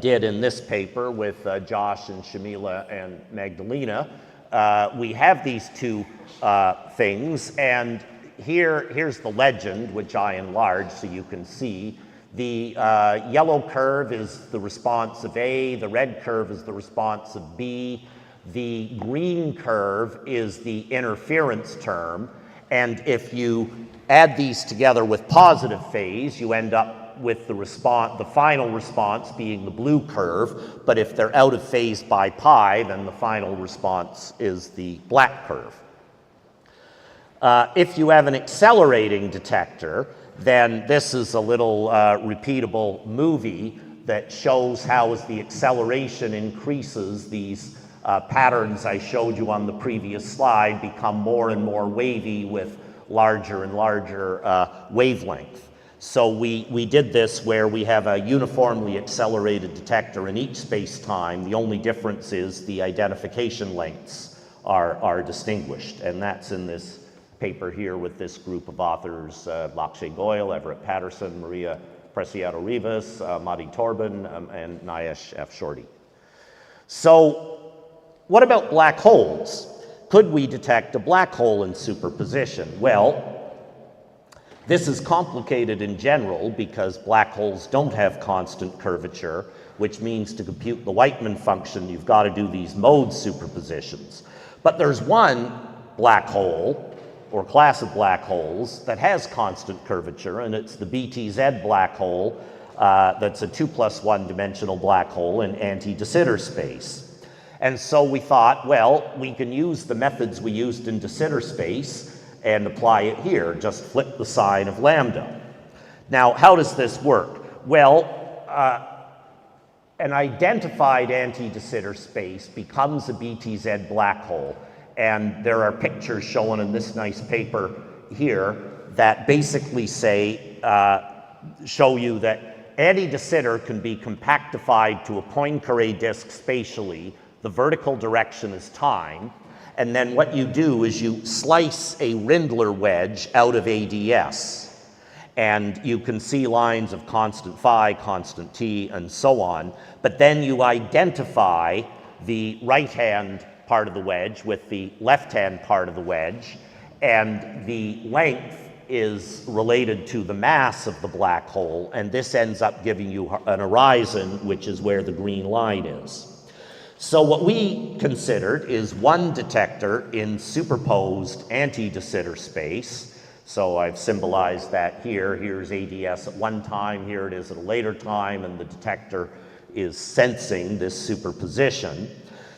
did in this paper with Josh and Shamila and Magdalena. We have these two things, and here's the legend, which I enlarged so you can see. The yellow curve is the response of A, the red curve is the response of B, the green curve is the interference term, and if you add these together with positive phase, you end up with the final response being the blue curve, but if they're out of phase by pi, then the final response is the black curve. If you have an accelerating detector, then this is a little repeatable movie that shows how as the acceleration increases, these patterns I showed you on the previous slide become more and more wavy with larger and larger wavelength. So we did this where we have a uniformly accelerated detector in each space-time. The only difference is the identification lengths are distinguished, and that's in this paper here with this group of authors, Lakshay Goyal, Everett Patterson, Maria Preciado Rivas, Madi Torban, and Nayesh F. Shorty. So what about black holes? Could we detect a black hole in superposition? Well, this is complicated in general because black holes don't have constant curvature, which means to compute the Whiteman function, you've got to do these mode superpositions. But there's one black hole, or class of black holes, that has constant curvature, and it's the BTZ black hole that's a 2+1 dimensional black hole in anti-de Sitter space. And so we thought, well, we can use the methods we used in de Sitter space and apply it here. Just flip the sign of lambda. Now, how does this work? Well, an identified anti-de Sitter space becomes a BTZ black hole. And there are pictures shown in this nice paper here that basically say, show you that anti-de Sitter can be compactified to a Poincaré disk spatially. The vertical direction is time. And then what you do is you slice a Rindler wedge out of ADS. And you can see lines of constant phi, constant t, and so on. But then you identify the right-hand part of the wedge with the left-hand part of the wedge. And the length is related to the mass of the black hole. And this ends up giving you an horizon, which is where the green line is. So what we considered is one detector in superposed anti-de Sitter space. So I've symbolized that here. Here's ADS at one time, here it is at a later time, and the detector is sensing this superposition.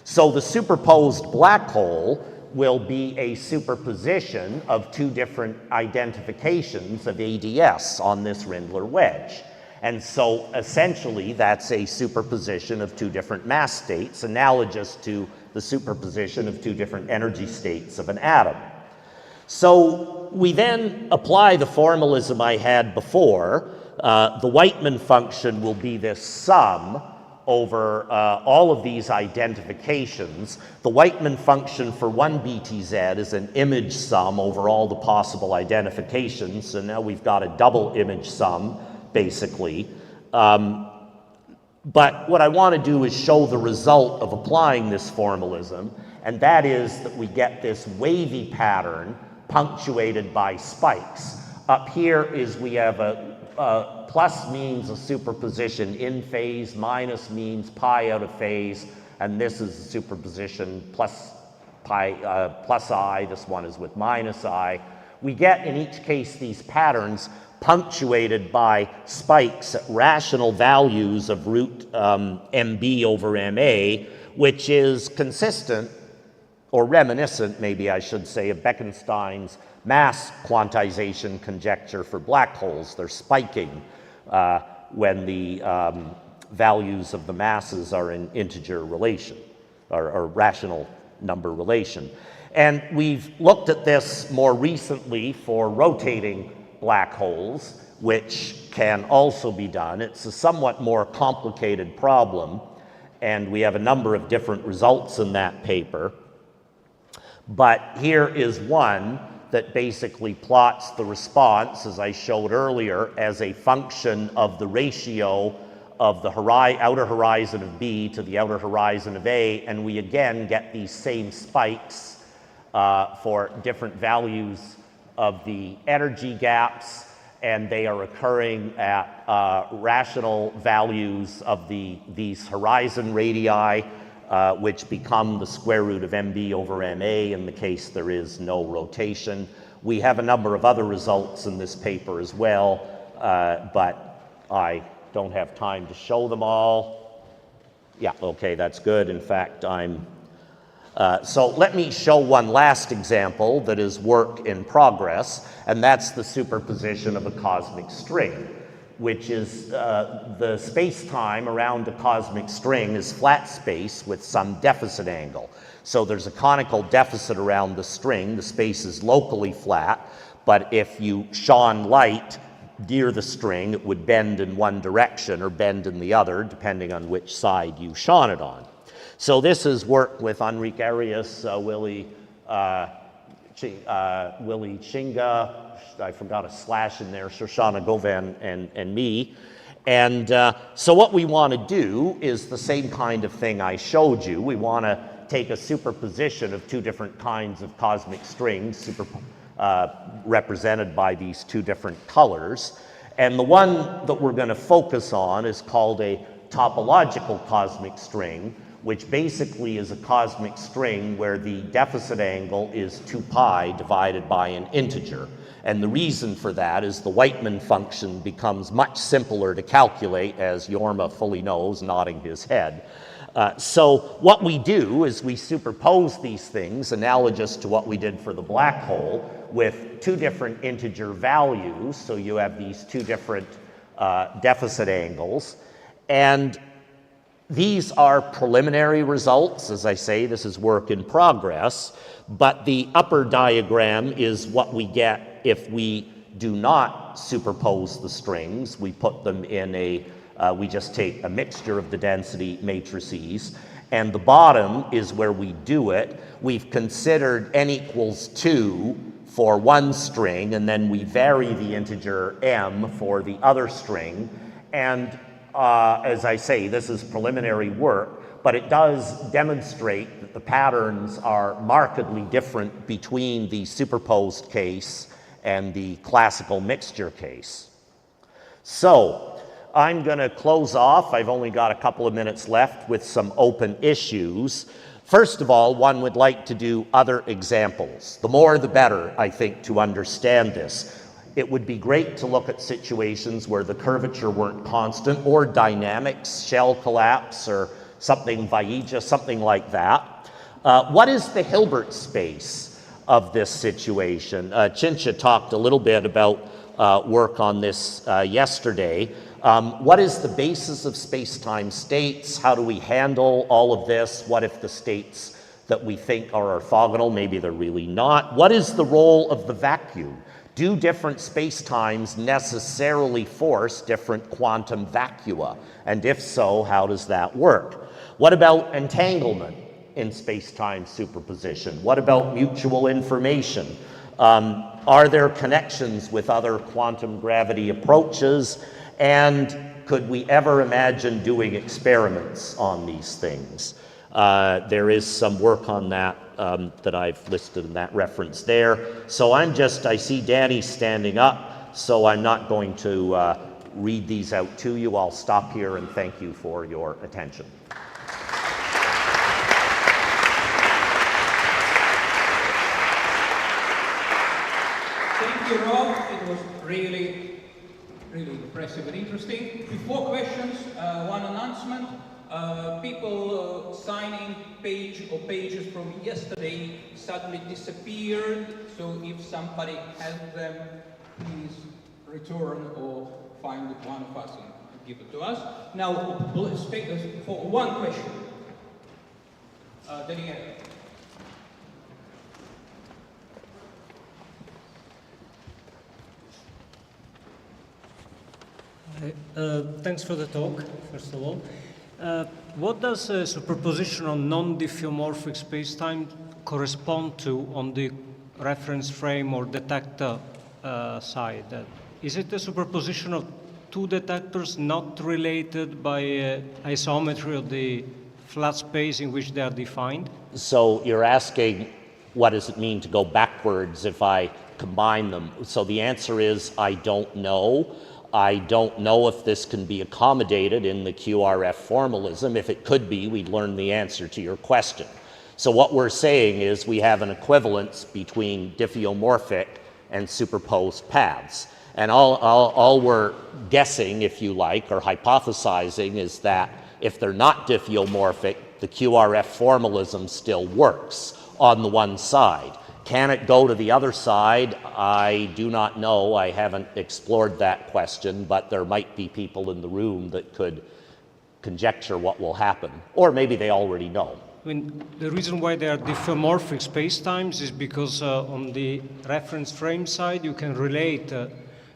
So the superposed black hole will be a superposition of two different identifications of ADS on this Rindler wedge. And so essentially that's a superposition of two different mass states, analogous to the superposition of two different energy states of an atom. So we then apply the formalism I had before. The Whiteman function will be this sum over all of these identifications. The Whiteman function for one BTZ is an image sum over all the possible identifications. So now we've got a double image sum, basically. But what I want to do is show the result of applying this formalism, and that is that we get this wavy pattern punctuated by spikes. Up here is we have a plus means a superposition in phase, minus means pi out of phase, and this is a superposition plus pi plus I, this one is with minus I. We get in each case these patterns punctuated by spikes at rational values of root MB over MA, which is consistent, or reminiscent, maybe I should say, of Bekenstein's mass quantization conjecture for black holes. They're spiking when the values of the masses are in integer relation, or rational number relation. And we've looked at this more recently for rotating black holes, which can also be done. It's a somewhat more complicated problem, and we have a number of different results in that paper. But here is one that basically plots the response, as I showed earlier, as a function of the ratio of the outer horizon of B to the outer horizon of A, and we again get these same spikes for different values of the energy gaps, and they are occurring at rational values of these horizon radii, which become the square root of MB over MA in the case there is no rotation. We have a number of other results in this paper as well, but I don't have time to show them all. Yeah, okay, that's good. In fact, so let me show one last example that is work in progress, and that's the superposition of a cosmic string, which is the space-time around a cosmic string is flat space with some deficit angle. So there's a conical deficit around the string. The space is locally flat, but if you shone light near the string, it would bend in one direction or bend in the other, depending on which side you shone it on. So this is work with Enrique Arias, Willie Chinga, I forgot a slash in there, Shoshana Govan and me. And so what we want to do is the same kind of thing I showed you. We want to take a superposition of two different kinds of cosmic strings, represented by these two different colors. And the one that we're going to focus on is called a topological cosmic string, which basically is a cosmic string where the deficit angle is 2 pi divided by an integer. And the reason for that is the Whiteman function becomes much simpler to calculate, as Jorma fully knows, nodding his head. So what we do is we superpose these things, analogous to what we did for the black hole, with two different integer values. So you have these two different deficit angles. And these are preliminary results. As I say, this is work in progress, but the upper diagram is what we get if we do not superpose the strings. We put them in we just take a mixture of the density matrices, and the bottom is where we do it. We've considered n equals 2 for one string, and then we vary the integer m for the other string, and as I say, this is preliminary work, but it does demonstrate that the patterns are markedly different between the superposed case and the classical mixture case. So I'm going to close off. I've only got a couple of minutes left with some open issues. First of all, one would like to do other examples. The more the better, I think, to understand this. It would be great to look at situations where the curvature weren't constant, or dynamics, shell collapse, or something Vaija, something like that. What is the Hilbert space of this situation? Chincha talked a little bit about work on this yesterday. What is the basis of space-time states? How do we handle all of this? What if the states that we think are orthogonal, maybe they're really not. What is the role of the vacuum? Do different spacetimes necessarily force different quantum vacua? And if so, how does that work? What about entanglement in space-time superposition? What about mutual information? Are there connections with other quantum gravity approaches? And could we ever imagine doing experiments on these things? There is some work on that that I've listed in that reference there. So I see Danny standing up, so I'm not going to read these out to you. I'll stop here and thank you for your attention. Thank you, Rob. It was really impressive and interesting. Before questions, one announcement. People signing page or pages from yesterday suddenly disappeared. So if somebody has them, please return or find one of us and give it to us. Now, let's take this for one question. Daniel. Thanks for the talk, first of all. What does superposition on non-diffeomorphic spacetime correspond to on the reference frame or detector side? Is it a superposition of two detectors not related by isometry of the flat space in which they are defined? So you're asking, what does it mean to go backwards if I combine them? So the answer is, I don't know. I don't know if this can be accommodated in the QRF formalism. If it could be, we'd learn the answer to your question. So what we're saying is we have an equivalence between diffeomorphic and superposed paths. And all we're guessing, if you like, or hypothesizing is that if they're not diffeomorphic, the QRF formalism still works on the one side. Can it go to the other side? I do not know. I haven't explored that question, but there might be people in the room that could conjecture what will happen. Or maybe they already know. I mean, the reason why they are diffeomorphic spacetimes is because on the reference frame side, you can relate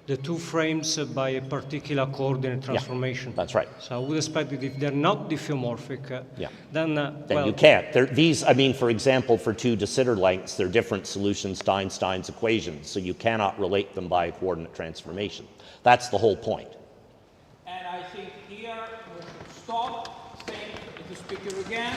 the two frames by a particular coordinate transformation. Yeah, that's right. So I would expect that if they're not diffeomorphic, then well, you can't. I mean, for example, for two de Sitter lengths, they're different solutions to Einstein's equations, so you cannot relate them by a coordinate transformation. That's the whole point. And I think here we should stop. Thank the speaker again.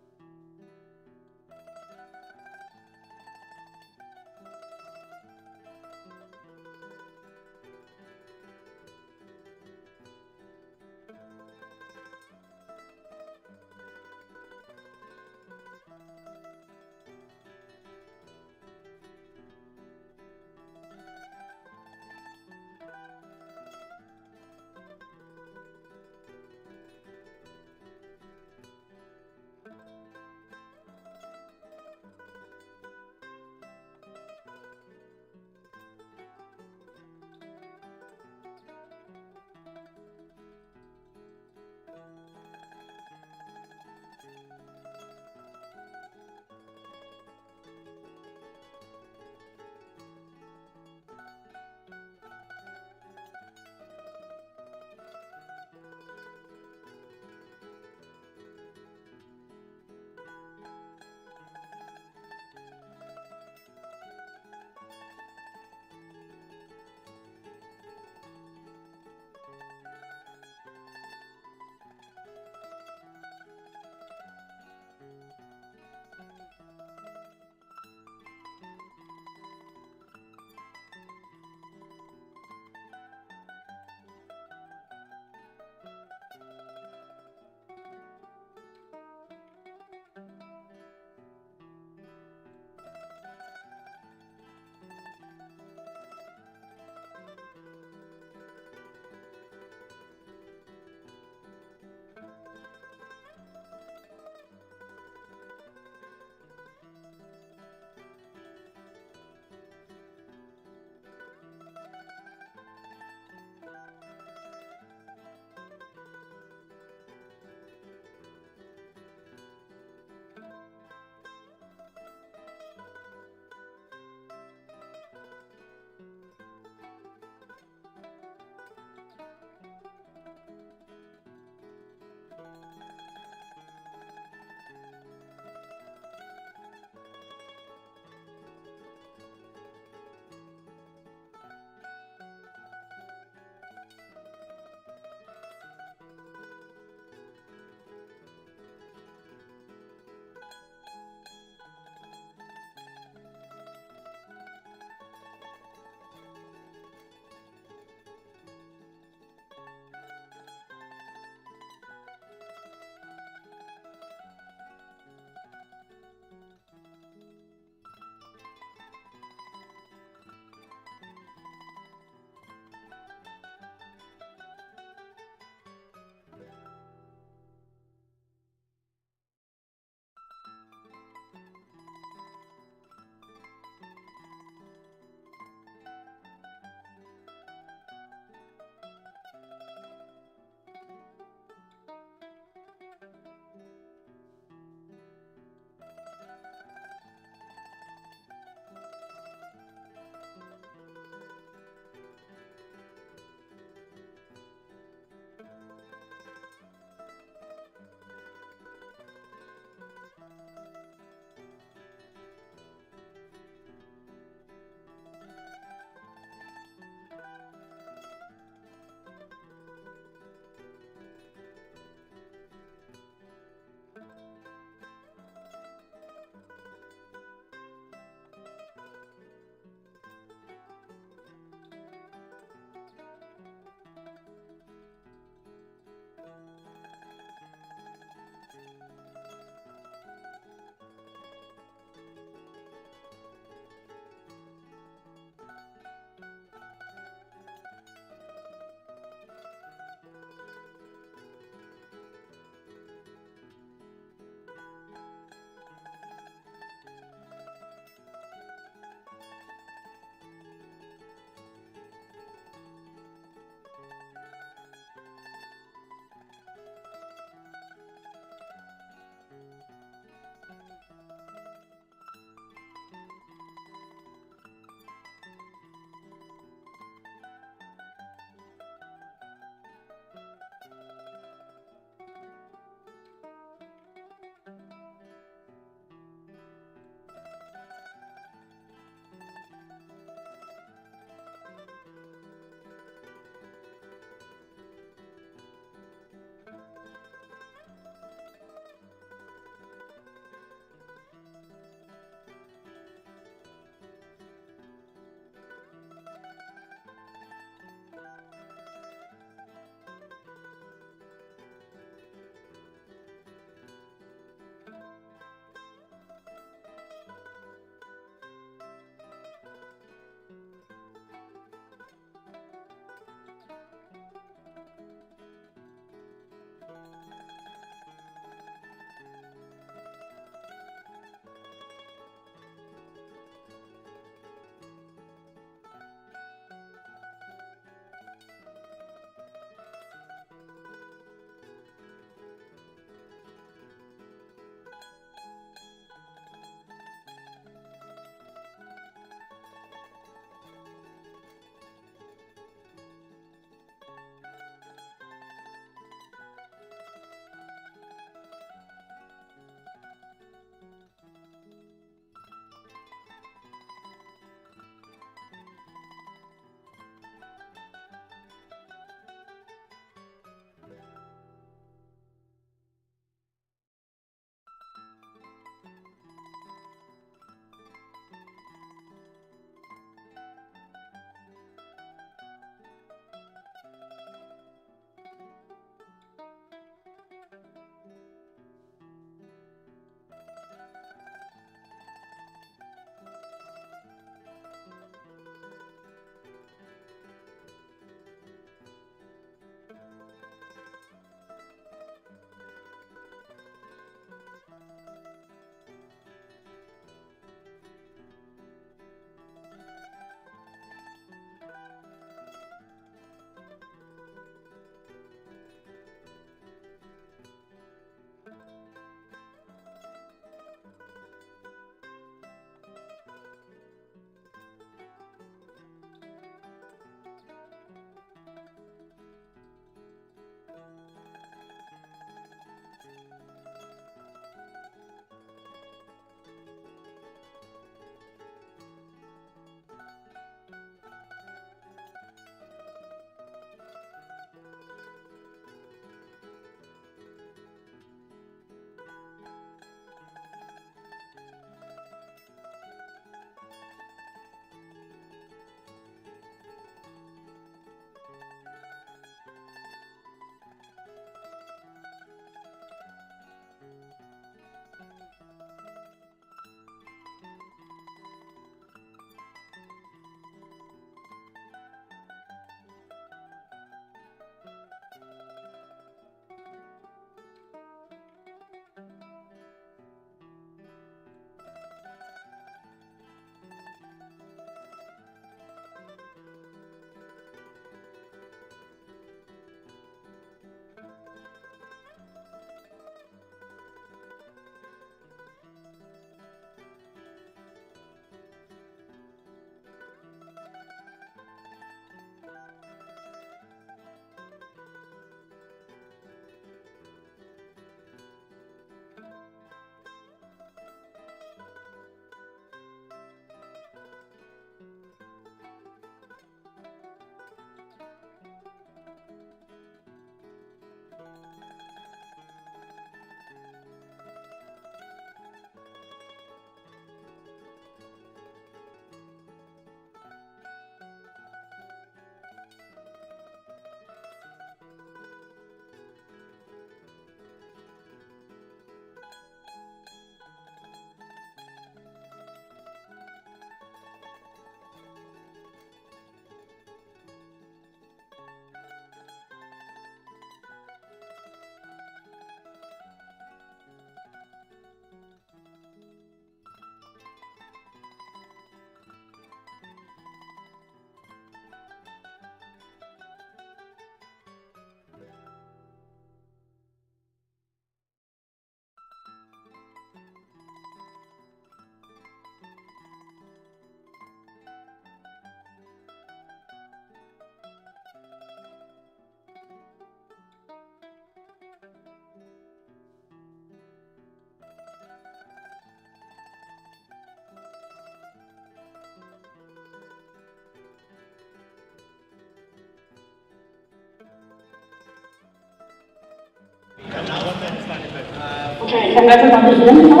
Okay, can everybody hear me now?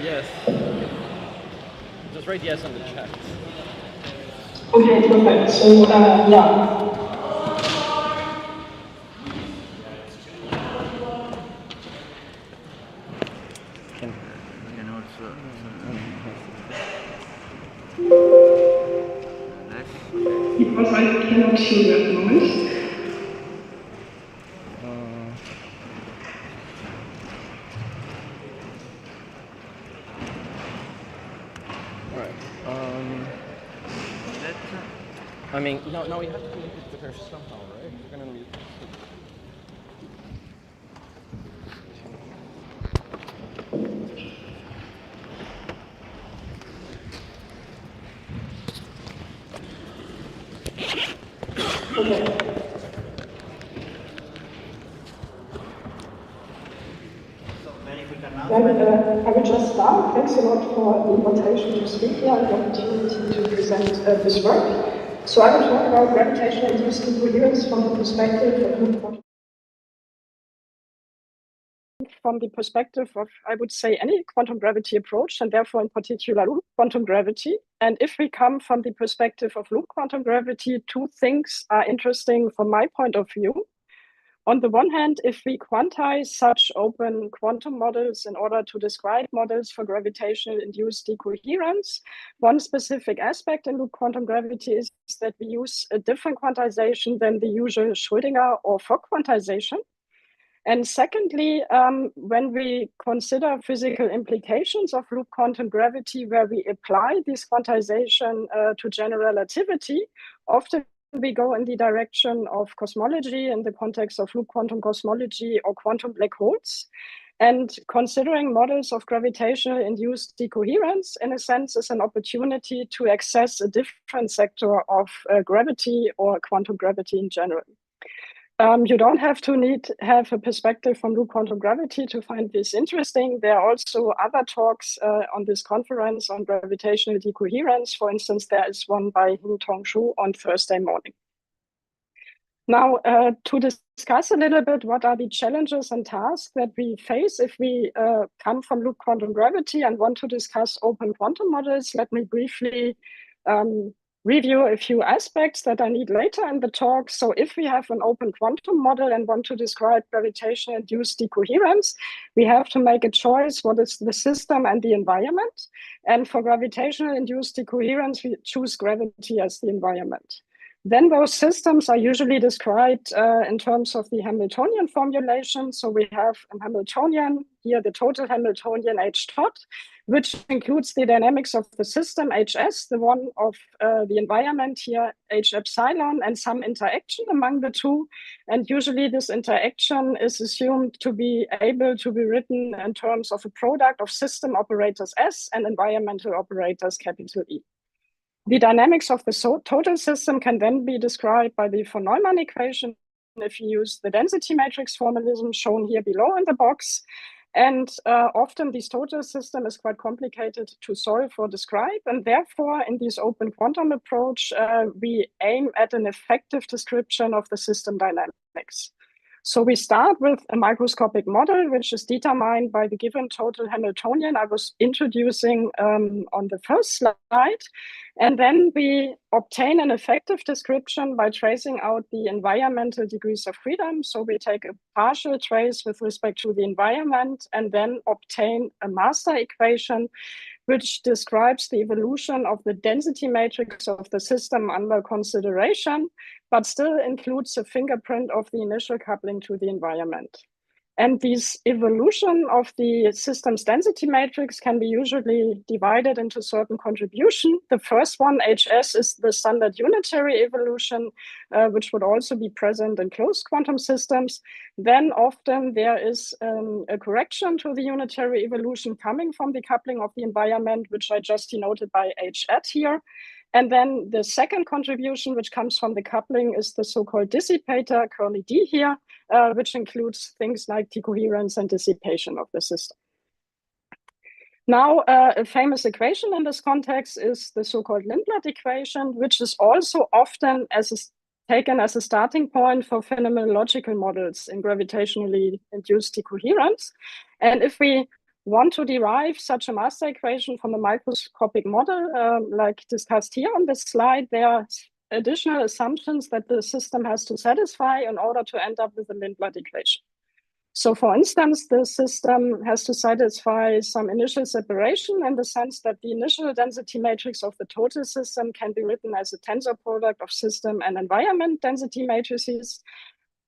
Yes. Just write yes on the chat. Okay, perfect. So, yeah. Because I cannot hear that noise. I mean, no, you have to link it to her somehow, right? You're gonna need. Then I will just start. Thanks a lot for the invitation to speak here and the opportunity to present this work. So I will talk about gravitational-induced incoherence from the perspective of I would say, any quantum gravity approach, and therefore in particular loop quantum gravity. And if we come from the perspective of loop quantum gravity, two things are interesting from my point of view. On the one hand, if we quantize such open quantum models in order to describe models for gravitational-induced decoherence, one specific aspect in loop quantum gravity is that we use a different quantization than the usual Schrödinger or Fock quantization. And secondly, when we consider physical implications of loop quantum gravity, where we apply this quantization to general relativity, often we go in the direction of cosmology in the context of loop quantum cosmology or quantum black holes. And considering models of gravitational-induced decoherence, in a sense, is an opportunity to access a different sector of gravity or quantum gravity in general. You don't have to have a perspective from loop quantum gravity to find this interesting. There are also other talks on this conference on gravitational decoherence. For instance, there is one by Hin-Tong Xu on Thursday morning. Now, to discuss a little bit what are the challenges and tasks that we face if we come from loop quantum gravity and want to discuss open quantum models, let me briefly review a few aspects that I need later in the talk. So if we have an open quantum model and want to describe gravitational-induced decoherence, we have to make a choice: what is the system and the environment? And for gravitational-induced decoherence, we choose gravity as the environment. Then those systems are usually described in terms of the Hamiltonian formulation. So we have a Hamiltonian, here the total Hamiltonian H dot, which includes the dynamics of the system HS, the one of the environment here, H epsilon, and some interaction among the two. And usually this interaction is assumed to be able to be written in terms of a product of system operators S and environmental operators capital E. The dynamics of the total system can then be described by the von Neumann equation if you use the density matrix formalism shown here below in the box. And often this total system is quite complicated to solve or describe. And therefore, in this open quantum approach, we aim at an effective description of the system dynamics. So we start with a microscopic model, which is determined by the given total Hamiltonian I was introducing on the first slide. And then we obtain an effective description by tracing out the environmental degrees of freedom. So we take a partial trace with respect to the environment and then obtain a master equation which describes the evolution of the density matrix of the system under consideration, but still includes a fingerprint of the initial coupling to the environment. And this evolution of the system's density matrix can be usually divided into certain contributions. The first one, HS, is the standard unitary evolution, which would also be present in closed quantum systems. Then often there is a correction to the unitary evolution coming from the coupling of the environment, which I just denoted by H at here. And then the second contribution, which comes from the coupling, is the so-called dissipator, curly D here, which includes things like decoherence and dissipation of the system. Now, a famous equation in this context is the so-called Lindblad equation, which is also often as a taken as a starting point for phenomenological models in gravitationally induced decoherence. And if we want to derive such a master equation from a microscopic model, like discussed here on this slide, there are additional assumptions that the system has to satisfy in order to end up with a Lindblad equation. So for instance, the system has to satisfy some initial separation in the sense that the initial density matrix of the total system can be written as a tensor product of system and environment density matrices.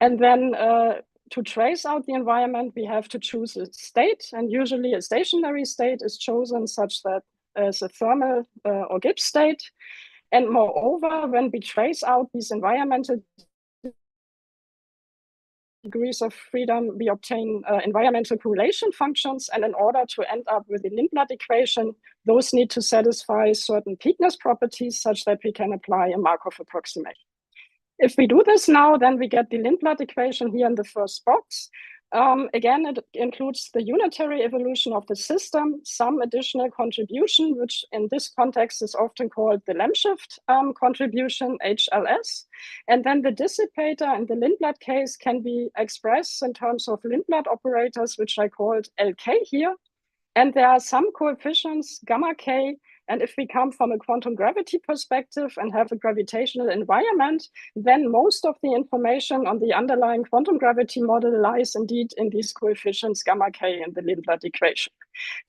And then to trace out the environment, we have to choose a state, and usually a stationary state is chosen such that as a thermal or Gibbs state. And moreover, when we trace out these environmental degrees of freedom, we obtain environmental correlation functions. And in order to end up with the Lindblad equation, those need to satisfy certain peakness properties such that we can apply a Markov approximation. If we do this now, then we get the Lindblad equation here in the first box. Again, it includes the unitary evolution of the system, some additional contribution, which in this context is often called the Lemshift contribution, HLS. And then the dissipator in the Lindblad case can be expressed in terms of Lindblad operators, which I called LK here. And there are some coefficients, gamma k, and if we come from a quantum gravity perspective and have a gravitational environment, then most of the information on the underlying quantum gravity model lies indeed in these coefficients gamma k in the Lindblad equation.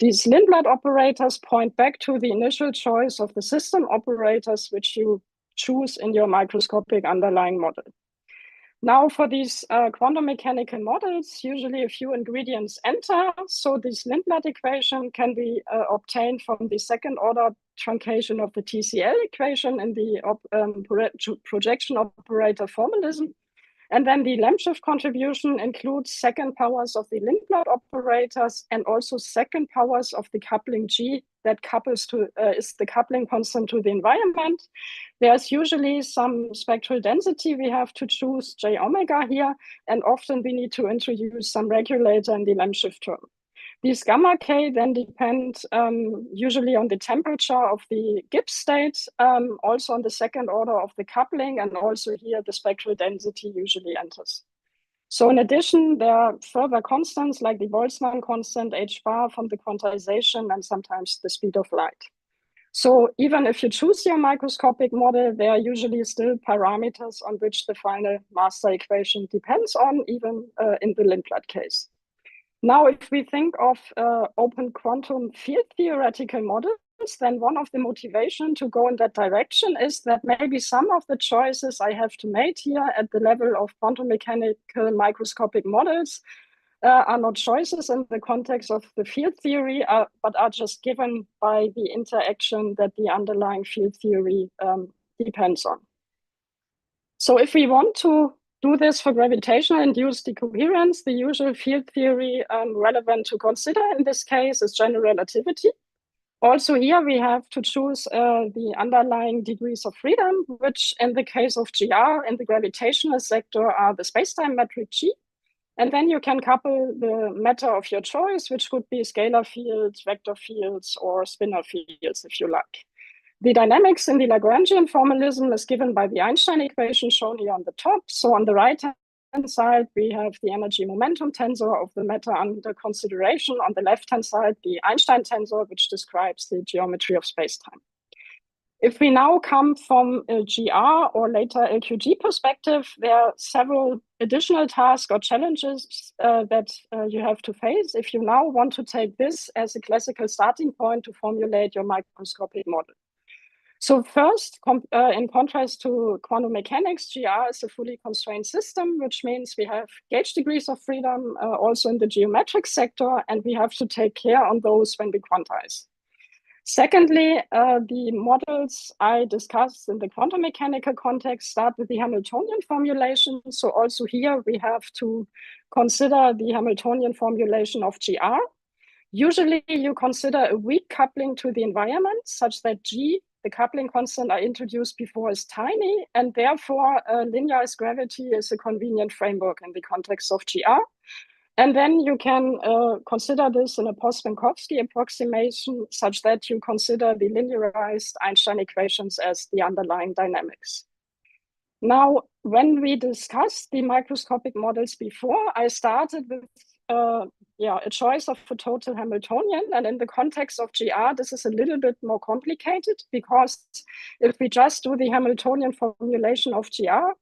These Lindblad operators point back to the initial choice of the system operators which you choose in your microscopic underlying model. Now for these quantum mechanical models, usually a few ingredients enter. So this Lindblad equation can be obtained from the second order truncation of the TCL equation in the projection operator formalism. And then the Lemshift contribution includes second powers of the Lindblad operators and also second powers of the coupling G that couples to is the coupling constant to the environment. There's usually some spectral density we have to choose J omega here, and often we need to introduce some regulator in the Lemshift term. These gamma k then depend usually on the temperature of the Gibbs state, also on the second order of the coupling, and also here the spectral density usually enters. So in addition, there are further constants like the Boltzmann constant h bar from the quantization and sometimes the speed of light. So even if you choose your microscopic model, there are usually still parameters on which the final master equation depends on, even in the Lindblad case. Now, if we think of open quantum field theoretical models, then one of the motivation to go in that direction is that maybe some of the choices I have to make here at the level of quantum mechanical microscopic models are not choices in the context of the field theory, but are just given by the interaction that the underlying field theory depends on. So if we want to do this for gravitational induced decoherence, the usual field theory relevant to consider in this case is general relativity. Also here we have to choose the underlying degrees of freedom, which in the case of GR in the gravitational sector are the spacetime metric G. And then you can couple the matter of your choice, which could be scalar fields, vector fields, or spinor fields, if you like. The dynamics in the Lagrangian formalism is given by the Einstein equation shown here on the top. So on the right-hand side, we have the energy momentum tensor of the matter under consideration. On the left-hand side, the Einstein tensor, which describes the geometry of spacetime. If we now come from a GR or later LQG perspective, there are several additional tasks or challenges that you have to face if you now want to take this as a classical starting point to formulate your microscopic model. So first, in contrast to quantum mechanics, GR is a fully constrained system, which means we have gauge degrees of freedom also in the geometric sector, and we have to take care on those when we quantize. Secondly, the models I discussed in the quantum mechanical context start with the Hamiltonian formulation. So also here we have to consider the Hamiltonian formulation of GR. Usually you consider a weak coupling to the environment such that G, the coupling constant I introduced before, is tiny, and therefore linearized gravity is a convenient framework in the context of GR. And then you can consider this in a post-Minkowski approximation such that you consider the linearized Einstein equations as the underlying dynamics. Now, when we discussed the microscopic models before, I started with a choice of a total Hamiltonian. And in the context of GR, this is a little bit more complicated because if we just do the Hamiltonian formulation of GR,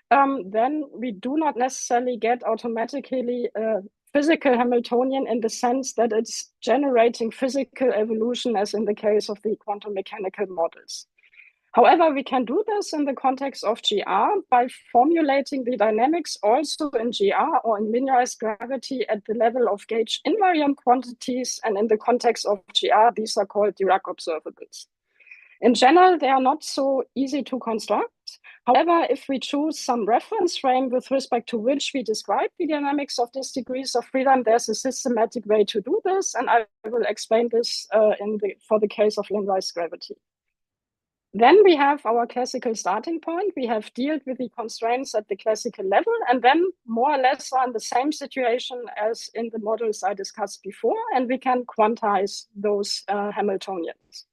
then we do not necessarily get automatically a physical Hamiltonian in the sense that it's generating physical evolution as in the case of the quantum mechanical models. However, we can do this in the context of GR by formulating the dynamics also in GR or in linearized gravity at the level of gauge invariant quantities. And in the context of GR, these are called Dirac observables. In general, they are not so easy to construct. However, if we choose some reference frame with respect to which we describe the dynamics of these degrees of freedom, there's a systematic way to do this. And I will explain this for the case of linearized gravity. Then we have our classical starting point. We have dealt with the constraints at the classical level, and then more or less are in the same situation as in the models I discussed before, and we can quantize those Hamiltonians.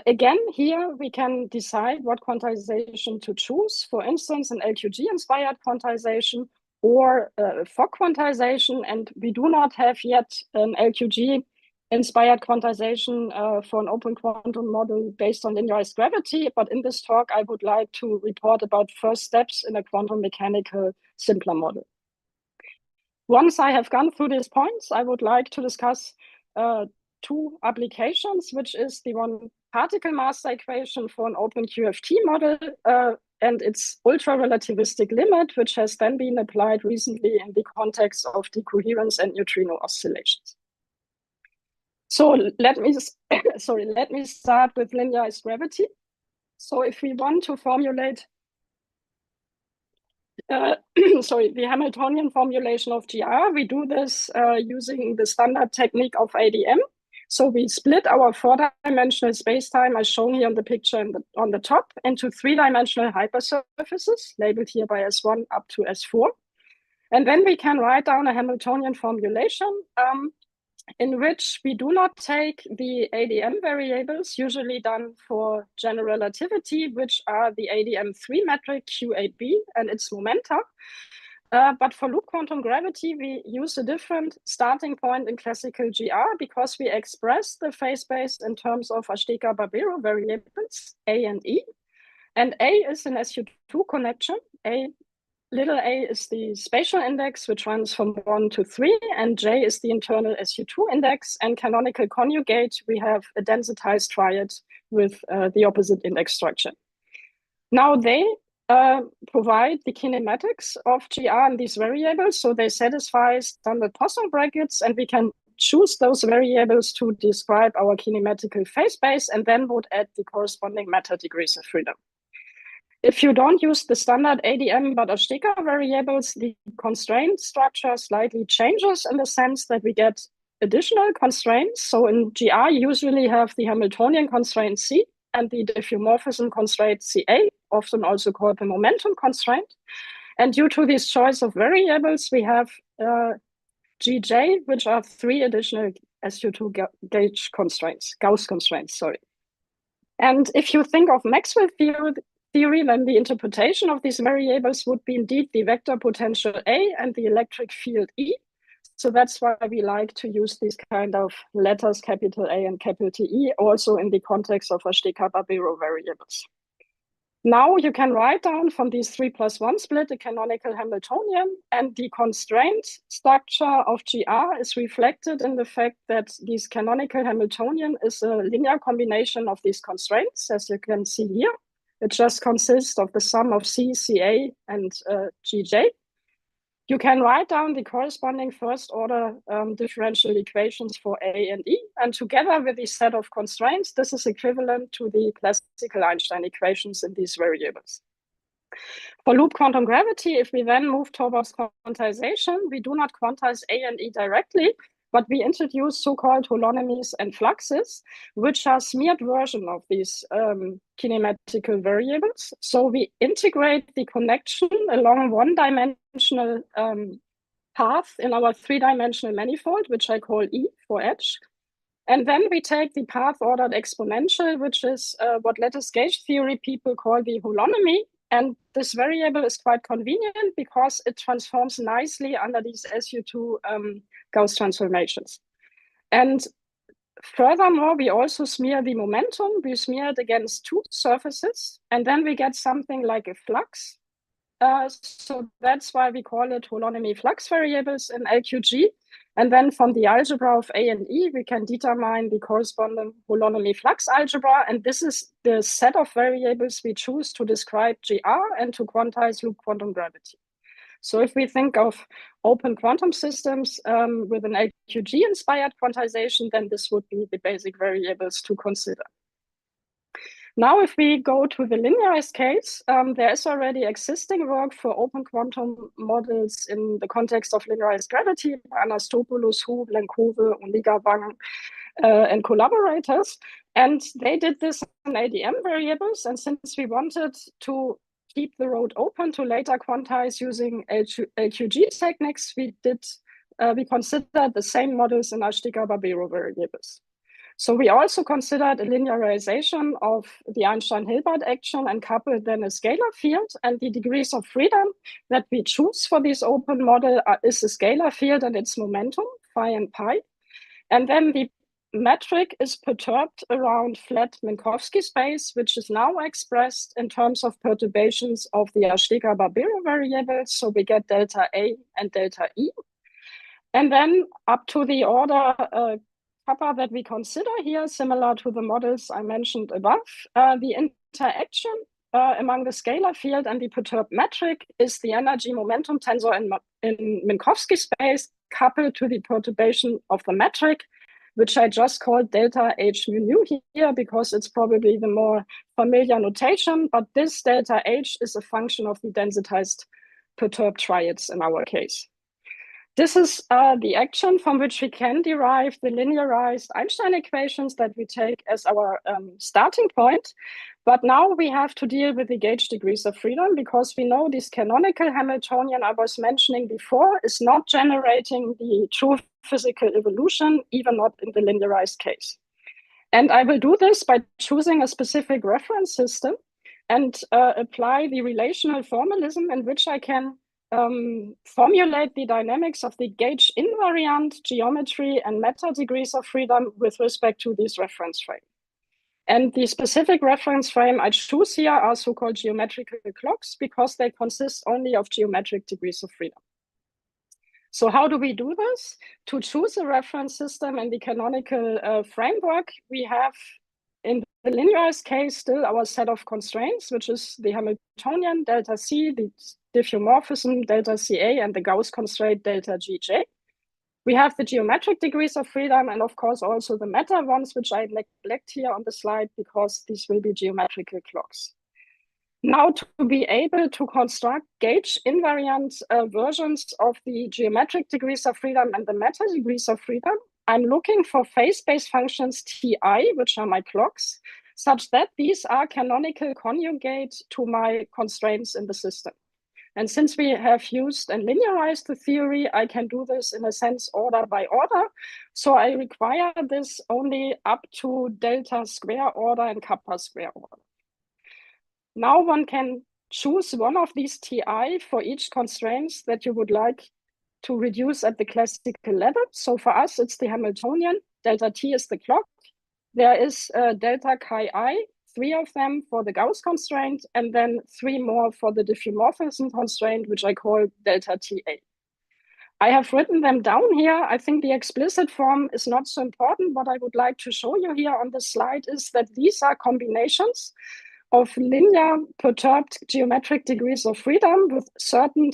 Again, here we can decide what quantization to choose. For instance, an LQG-inspired quantization or Fock quantization, and we do not have yet an LQG-inspired quantization for an open quantum model based on linearized gravity. But in this talk, I would like to report about first steps in a quantum mechanical simpler model. Once I have gone through these points, I would like to discuss two applications, which is the one particle master equation for an open QFT model and its ultra-relativistic limit, which has then been applied recently in the context of decoherence and neutrino oscillations. So let me start with linearized gravity. So if we want to formulate the Hamiltonian formulation of GR, we do this using the standard technique of ADM. So we split our four-dimensional spacetime, as shown here in the picture on the top, into three-dimensional hypersurfaces, labeled here by S1 up to S4. And then we can write down a Hamiltonian formulation in which we do not take the ADM variables usually done for general relativity, which are the ADM3 metric Q8b and its momenta. But for loop quantum gravity, we use a different starting point in classical GR because we express the phase space in terms of Ashtekar-Barbero variables, A and E. And A is an SU2 connection. Little a is the spatial index, which runs from 1 to 3, and J is the internal SU2 index. And canonical conjugate, we have a densitized triad with the opposite index structure. Now they provide the kinematics of GR and these variables, so they satisfy standard Poisson brackets, and we can choose those variables to describe our kinematical phase space, and then would add the corresponding matter degrees of freedom. If you don't use the standard ADM but Ashtekar variables, the constraint structure slightly changes in the sense that we get additional constraints. So in GR, you usually have the Hamiltonian constraint C and the diffeomorphism constraint CA, often also called the momentum constraint. And due to this choice of variables, we have GJ, which are 3 additional SU2 gauge constraints, Gauss constraints, sorry. And if you think of Maxwell theory, then the interpretation of these variables would be indeed the vector potential A and the electric field E. So that's why we like to use these kind of letters, capital A and capital E, also in the context of Ashtekar-Barbero variables. Now you can write down from these 3+1 split a canonical Hamiltonian, and the constraint structure of GR is reflected in the fact that this canonical Hamiltonian is a linear combination of these constraints, as you can see here. It just consists of the sum of C, CA, and GJ. You can write down the corresponding first-order differential equations for A and E, and together with this set of constraints, this is equivalent to the classical Einstein equations in these variables. For loop quantum gravity, if we then move towards quantization, we do not quantize A and E directly, but we introduce so-called holonomies and fluxes, which are smeared version of these kinematical variables. So we integrate the connection along one-dimensional path in our three-dimensional manifold, which I call E for edge. And then we take the path-ordered exponential, which is what lattice gauge theory people call the holonomy, And this variable is quite convenient because it transforms nicely under these SU2 Gauss transformations. And furthermore, we also smear the momentum. We smear it against two surfaces, and then we get something like a flux. So that's why we call it holonomy flux variables in LQG. And then from the algebra of A and E, we can determine the corresponding holonomy flux algebra. And this is the set of variables we choose to describe GR and to quantize loop quantum gravity. So if we think of open quantum systems with an LQG-inspired quantization, then this would be the basic variables to consider. Now, if we go to the linearized case, there is already existing work for open quantum models in the context of linearized gravity by Anastopoulos, Hu, Lenkove, Oniga, Wang, and collaborators. And they did this in ADM variables. And since we wanted to keep the road open to later quantize using LQG techniques, we considered the same models in Ashtika-Barbero variables. So we also considered a linearization of the Einstein-Hilbert action and coupled then a scalar field, and the degrees of freedom that we choose for this open model is a scalar field and its momentum, phi and pi. And then the metric is perturbed around flat Minkowski space, which is now expressed in terms of perturbations of the Ashtika-Barbero variables. So we get delta A and delta E. And then up to the order kappa that we consider here, similar to the models I mentioned above, the interaction among the scalar field and the perturbed metric is the energy momentum tensor in Minkowski space coupled to the perturbation of the metric, which I just called delta H mu nu here because it's probably the more familiar notation, but this delta H is a function of the densitized perturbed triads in our case. This is the action from which we can derive the linearized Einstein equations that we take as our starting point. But now we have to deal with the gauge degrees of freedom because we know this canonical Hamiltonian I was mentioning before is not generating the true physical evolution, even not in the linearized case. And I will do this by choosing a specific reference system and apply the relational formalism in which I can formulate the dynamics of the gauge invariant geometry and meta degrees of freedom with respect to this reference frame. And the specific reference frame I choose here are so-called geometrical clocks because they consist only of geometric degrees of freedom. So how do we do this? To choose a reference system in the canonical framework, we have in the linearized case still our set of constraints, which is the Hamiltonian delta C, the diffeomorphism delta CA, and the Gauss constraint delta GJ. We have the geometric degrees of freedom and of course also the meta ones, which I neglect here on the slide because these will be geometrical clocks. Now to be able to construct gauge invariant versions of the geometric degrees of freedom and the meta degrees of freedom, I'm looking for phase-space functions Ti, which are my clocks, such that these are canonical conjugate to my constraints in the system. And since we have used and linearized the theory, I can do this in a sense order by order. So I require this only up to delta square order and kappa square order. Now one can choose one of these Ti for each constraints that you would like to reduce at the classical level. So for us, it's the Hamiltonian. Delta T is the clock. There is delta chi I, 3 of them for the Gauss constraint, and then 3 more for the diffeomorphism constraint, which I call delta TA. I have written them down here. I think the explicit form is not so important. What I would like to show you here on the slide is that these are combinations of linear perturbed geometric degrees of freedom with certain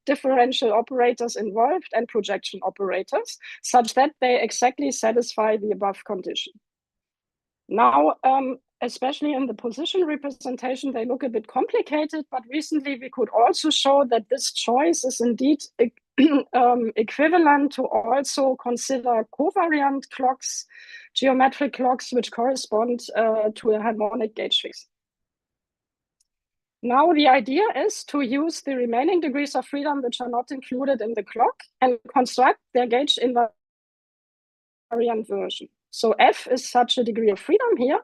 differential operators involved and projection operators, such that they exactly satisfy the above condition. Now, especially in the position representation, they look a bit complicated, but recently we could also show that this choice is indeed equivalent to also consider covariant clocks, geometric clocks, which correspond to a harmonic gauge fix. Now the idea is to use the remaining degrees of freedom, which are not included in the clock, and construct their gauge invariant version. So F is such a degree of freedom here.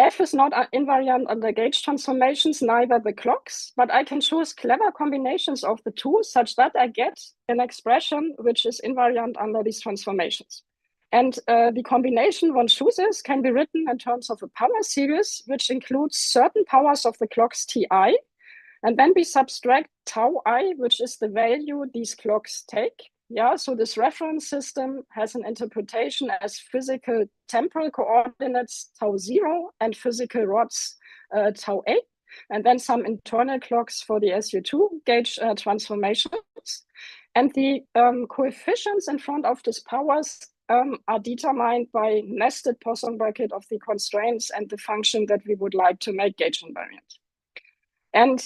F is not invariant under gauge transformations, neither the clocks, but I can choose clever combinations of the two such that I get an expression which is invariant under these transformations. And the combination one chooses can be written in terms of a power series, which includes certain powers of the clocks Ti, and then we subtract tau I, which is the value these clocks take. Yeah, so this reference system has an interpretation as physical temporal coordinates tau 0 and physical rods tau 8, and then some internal clocks for the SU2 gauge transformations. And the coefficients in front of these powers are determined by nested Poisson bracket of the constraints and the function that we would like to make gauge invariant. And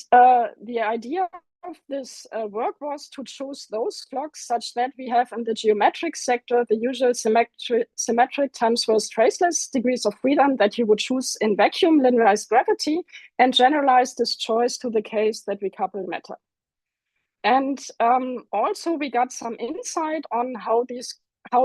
the idea of this work was to choose those clocks such that we have in the geometric sector the usual symmetric transverse traceless degrees of freedom that you would choose in vacuum linearized gravity, and generalize this choice to the case that we couple matter. And also we got some insight on how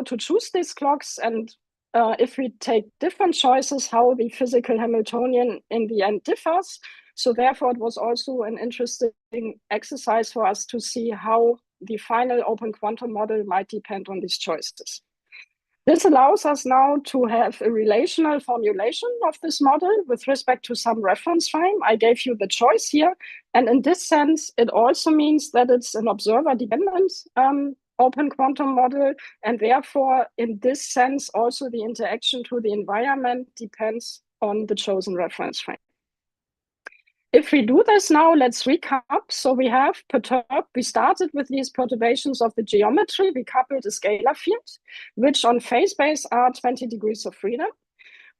to choose these clocks, and if we take different choices, how the physical Hamiltonian in the end differs. So therefore, it was also an interesting exercise for us to see how the final open quantum model might depend on these choices. This allows us now to have a relational formulation of this model with respect to some reference frame. I gave you the choice here. And in this sense, it also means that it's an observer-dependent open quantum model. And therefore, in this sense, also the interaction to the environment depends on the chosen reference frame. If we do this now, let's recap. So we have perturbed, we started with these perturbations of the geometry. We coupled a scalar field, which on phase space are 20 degrees of freedom.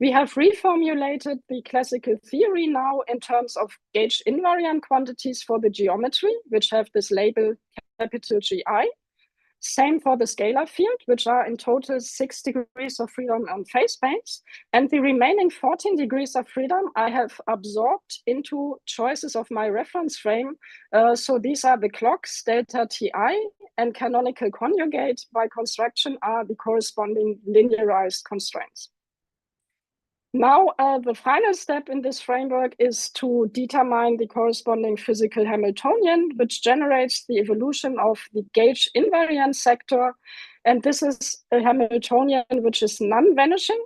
We have reformulated the classical theory now in terms of gauge invariant quantities for the geometry, which have this label capital GI. Same for the scalar field, which are in total 6 degrees of freedom on phase space. And the remaining 14 degrees of freedom I have absorbed into choices of my reference frame. So these are the clocks, delta Ti, and canonical conjugate by construction are the corresponding linearized constraints. Now, the final step in this framework is to determine the corresponding physical Hamiltonian, which generates the evolution of the gauge invariant sector. And this is a Hamiltonian which is non-vanishing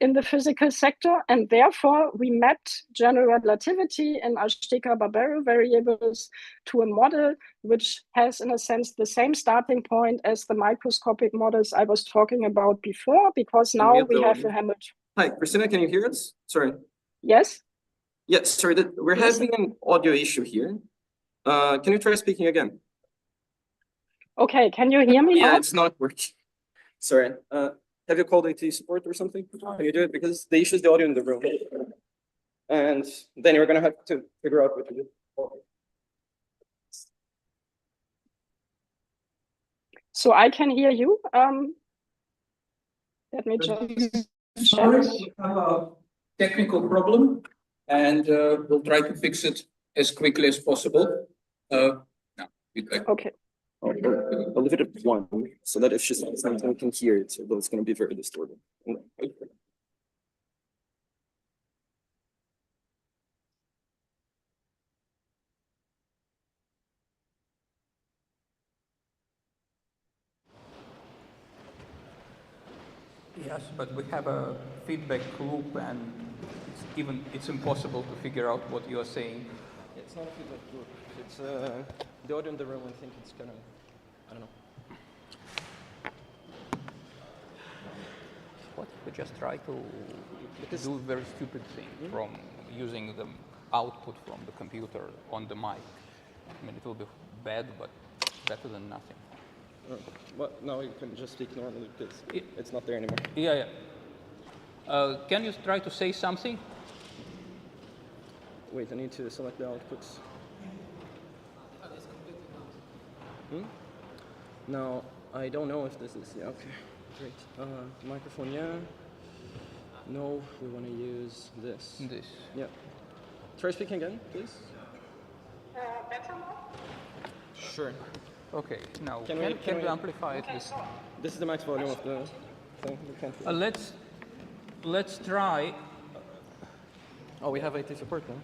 in the physical sector. And therefore, we mapped general relativity in Ashtika-Barbero variables to a model which has, in a sense, the same starting point as the microscopic models I was talking about before, because now we have a Hamiltonian. Hi, Christina, can you hear us? Sorry. Yes? Yes, sorry, we're having an audio issue here. Can you try speaking again? Okay, can you hear me now? Yeah, it's not working. Sorry. Have you called IT support or something? Can you do it? Because the issue is the audio in the room. And then you're going to have to figure out what to do. So I can hear you. Let me just... Sorry, we have a technical problem, and we'll try to fix it as quickly as possible. Okay. I'll leave it at 1, so that if she's saying something, we can hear it, although it's going to be very distorted. Yes, but we have a feedback loop, and it's impossible to figure out what you are saying. It's not a feedback loop. It's the audio in the room. I think it's kind of, I don't know. What if we just try to do a very stupid thing from using the output from the computer on the mic? I mean, it will be bad, but better than nothing. Well, now you can just speak normally because it's not there anymore. Yeah, yeah. Can you try to say something? Wait, I need to select the outputs. No, I don't know if this is, yeah, okay, great. Microphone, yeah. No, we want to use this. This. Yeah. Try speaking again, please. Better now? Sure. Okay, now can we amplify it? This is the max volume of the thing. We can't. Let's try. Oh, we have IT support now.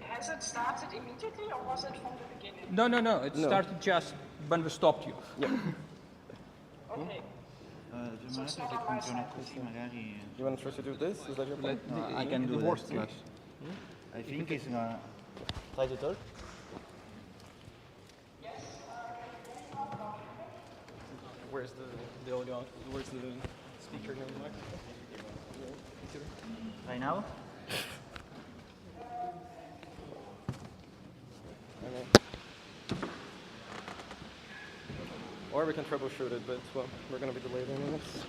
Has it started immediately or was it from the beginning? No. It started just when we stopped you. Yeah. Okay. You want to try to do this? Is that your plan? I can do this, but I think it's gonna try to talk. Where's the audio? Where's the speaker here? Right now? Or we can troubleshoot it, but well, we're going to be delayed in minutes.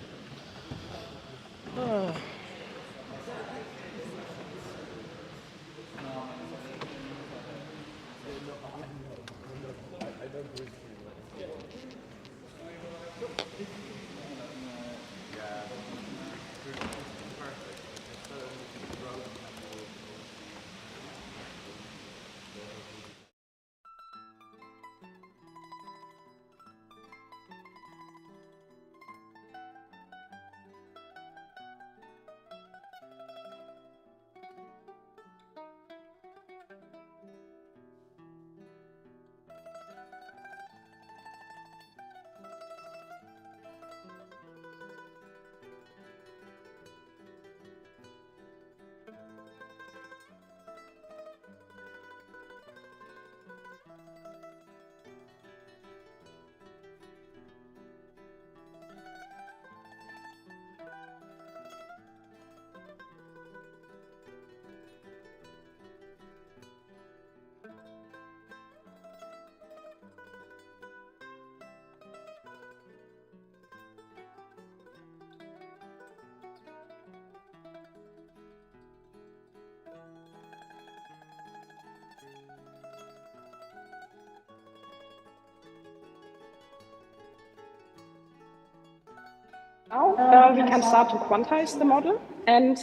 Now we can start to quantize the model. And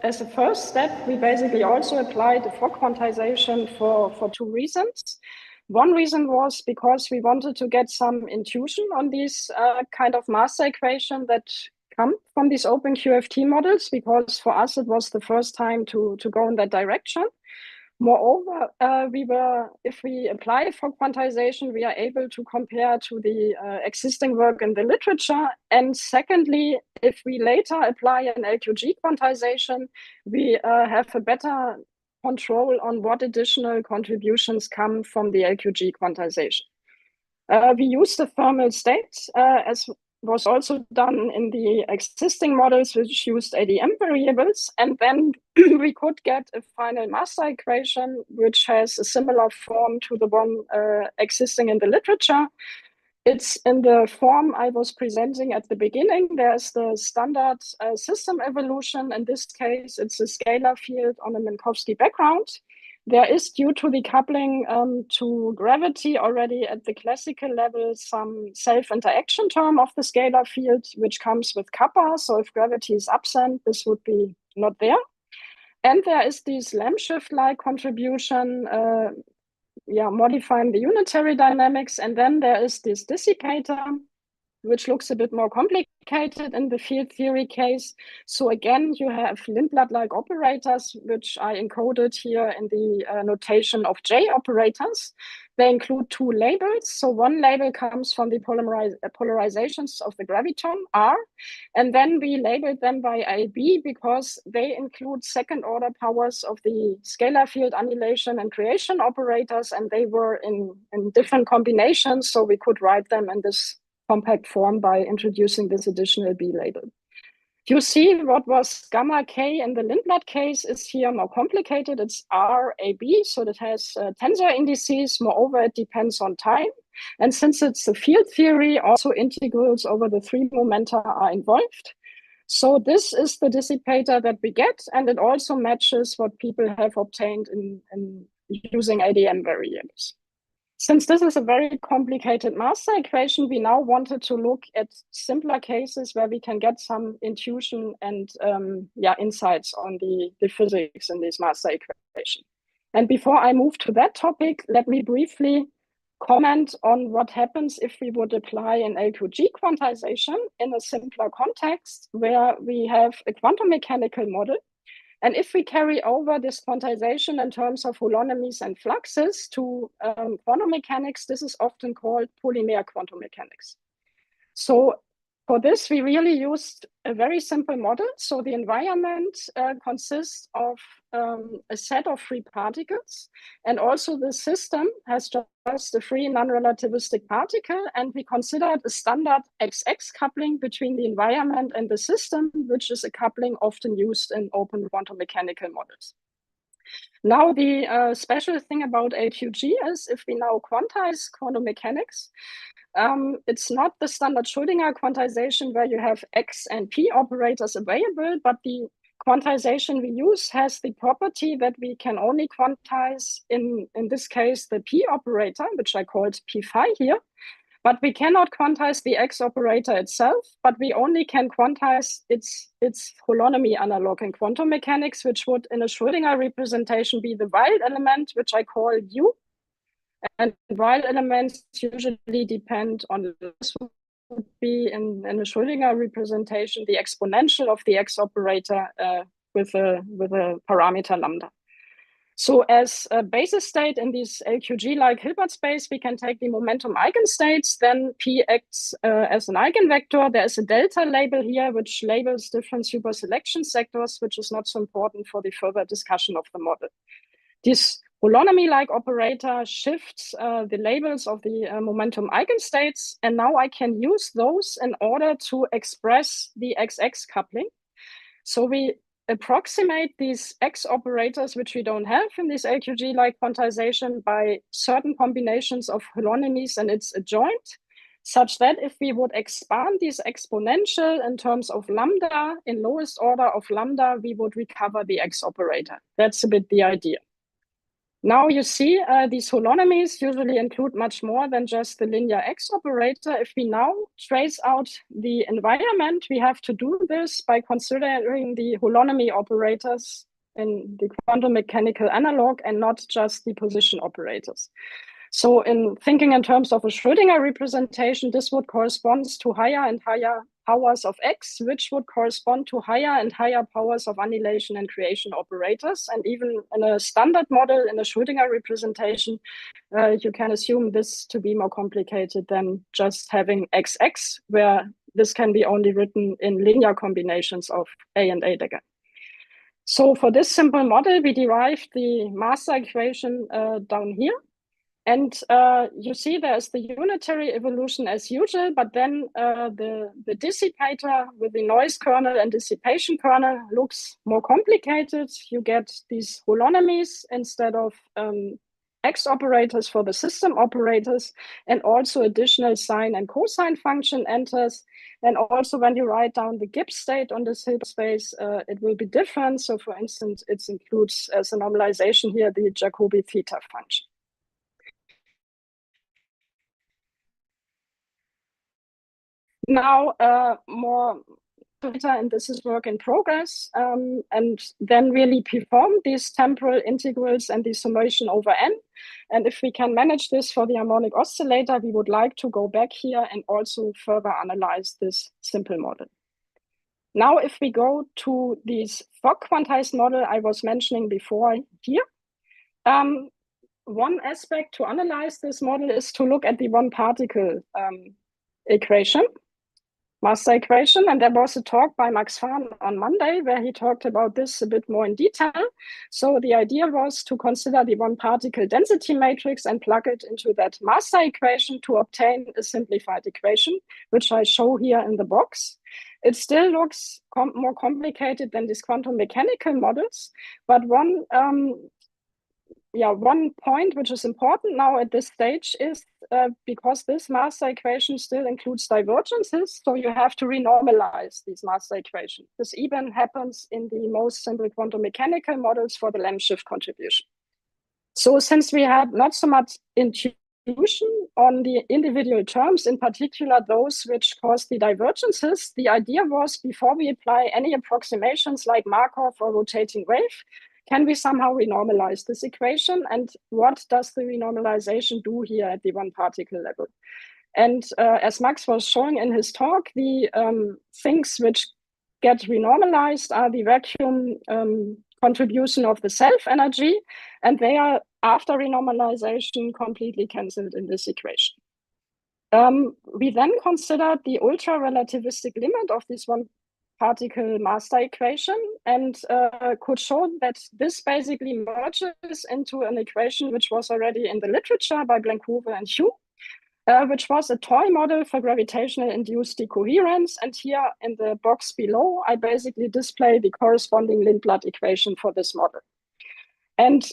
as a first step, we basically also applied the fog quantization for two reasons. One reason was because we wanted to get some intuition on these kind of master equation that come from these open QFT models, because for us it was the first time to go in that direction. Moreover, if we apply for quantization, we are able to compare to the existing work in the literature. And secondly, if we later apply an LQG quantization, we have a better control on what additional contributions come from the LQG quantization. We use the thermal state as was also done in the existing models, which used ADM variables. And then we could get a final master equation, which has a similar form to the one existing in the literature. It's in the form I was presenting at the beginning. There's the standard system evolution. In this case, it's a scalar field on a Minkowski background. There is, due to the coupling to gravity already at the classical level, some self-interaction term of the scalar field, which comes with kappa. So if gravity is absent, this would be not there. And there is this Lamb shift-like contribution, modifying the unitary dynamics. And then there is this dissipator, which looks a bit more complicated in the field theory case. So again, you have Lindblad-like operators, which I encoded here in the notation of J operators. They include two labels. So one label comes from the polarizations of the graviton, R, and then we labeled them by IB because they include second-order powers of the scalar field annihilation and creation operators, and they were in different combinations, so we could write them in this compact form by introducing this additional B label. You see what was gamma K in the Lindblad case is here more complicated. It's RAB, so that has tensor indices. Moreover, it depends on time. And since it's a field theory, also integrals over the three momenta are involved. So this is the dissipator that we get, and it also matches what people have obtained in using ADM variables. Since this is a very complicated master equation, we now wanted to look at simpler cases where we can get some intuition and insights on the physics in this master equation. And before I move to that topic, let me briefly comment on what happens if we would apply an LQG quantization in a simpler context where we have a quantum mechanical model. And if we carry over this quantization in terms of holonomies and fluxes to quantum mechanics, this is often called polymer quantum mechanics. So for this, we really used a very simple model. So the environment consists of a set of free particles, and also the system has just a free non-relativistic particle, and we considered a standard XX coupling between the environment and the system, which is a coupling often used in open quantum mechanical models. Now, the special thing about LQG is if we now quantize quantum mechanics, it's not the standard Schrödinger quantization where you have X and P operators available, but the quantization we use has the property that we can only quantize, in this case, the P operator, which I called P phi here, but we cannot quantize the X operator itself, but we only can quantize its holonomy analog in quantum mechanics, which would in a Schrödinger representation be the wild element, which I call U. And wild elements usually depend on this would be in a Schrödinger representation, the exponential of the X operator with a parameter lambda. So as a basis state in this LQG-like Hilbert space, we can take the momentum eigenstates, then P acts as an eigenvector. There is a delta label here, which labels different superselection sectors, which is not so important for the further discussion of the model. This holonomy-like operator shifts the labels of the momentum eigenstates, and now I can use those in order to express the XX coupling. So we approximate these X operators, which we don't have in this LQG-like quantization, by certain combinations of holonomies and its adjoint, such that if we would expand this exponential in terms of lambda, in lowest order of lambda, we would recover the X operator. That's a bit the idea. Now you see these holonomies usually include much more than just the linear X operator. If we now trace out the environment, we have to do this by considering the holonomy operators in the quantum mechanical analog and not just the position operators. So in thinking in terms of a Schrödinger representation, this would correspond to higher and higher powers of X, which would correspond to higher and higher powers of annihilation and creation operators. And even in a standard model, in a Schrödinger representation, you can assume this to be more complicated than just having XX, where this can be only written in linear combinations of A and A dagger. So for this simple model, we derived the master equation down here. And you see there's the unitary evolution as usual, but then the dissipator with the noise kernel and dissipation kernel looks more complicated. You get these holonomies instead of X operators for the system operators, and also additional sine and cosine function enters. And also when you write down the Gibbs state on this Hilbert space, it will be different. So for instance, it includes as a normalization here, the Jacobi theta function. Now, more data, and this is work in progress, and then really perform these temporal integrals and the summation over n. And if we can manage this for the harmonic oscillator, we would like to go back here and also further analyze this simple model. Now, if we go to this Fock quantized model I was mentioning before here, one aspect to analyze this model is to look at the one particle equation. Master equation, and there was a talk by Max Fahn on Monday where he talked about this a bit more in detail. So the idea was to consider the one particle density matrix and plug it into that master equation to obtain a simplified equation, which I show here in the box. It still looks more complicated than these quantum mechanical models, but one point which is important now at this stage is because this master equation still includes divergences, so you have to renormalize these master equations. This even happens in the most simple quantum mechanical models for the Lamb shift contribution. So since we had not so much intuition on the individual terms, in particular those which cause the divergences, the idea was before we apply any approximations like Markov or rotating wave, can we somehow renormalize this equation? And what does the renormalization do here at the one particle level? And as Max was showing in his talk, the things which get renormalized are the vacuum contribution of the self energy, and they are, after renormalization, completely cancelled in this equation. We then considered the ultra-relativistic limit of this one particle master equation and could show that this basically merges into an equation which was already in the literature by Blancourt and Hugh, which was a toy model for gravitational induced decoherence. And here in the box below, I basically display the corresponding Lindblad equation for this model. And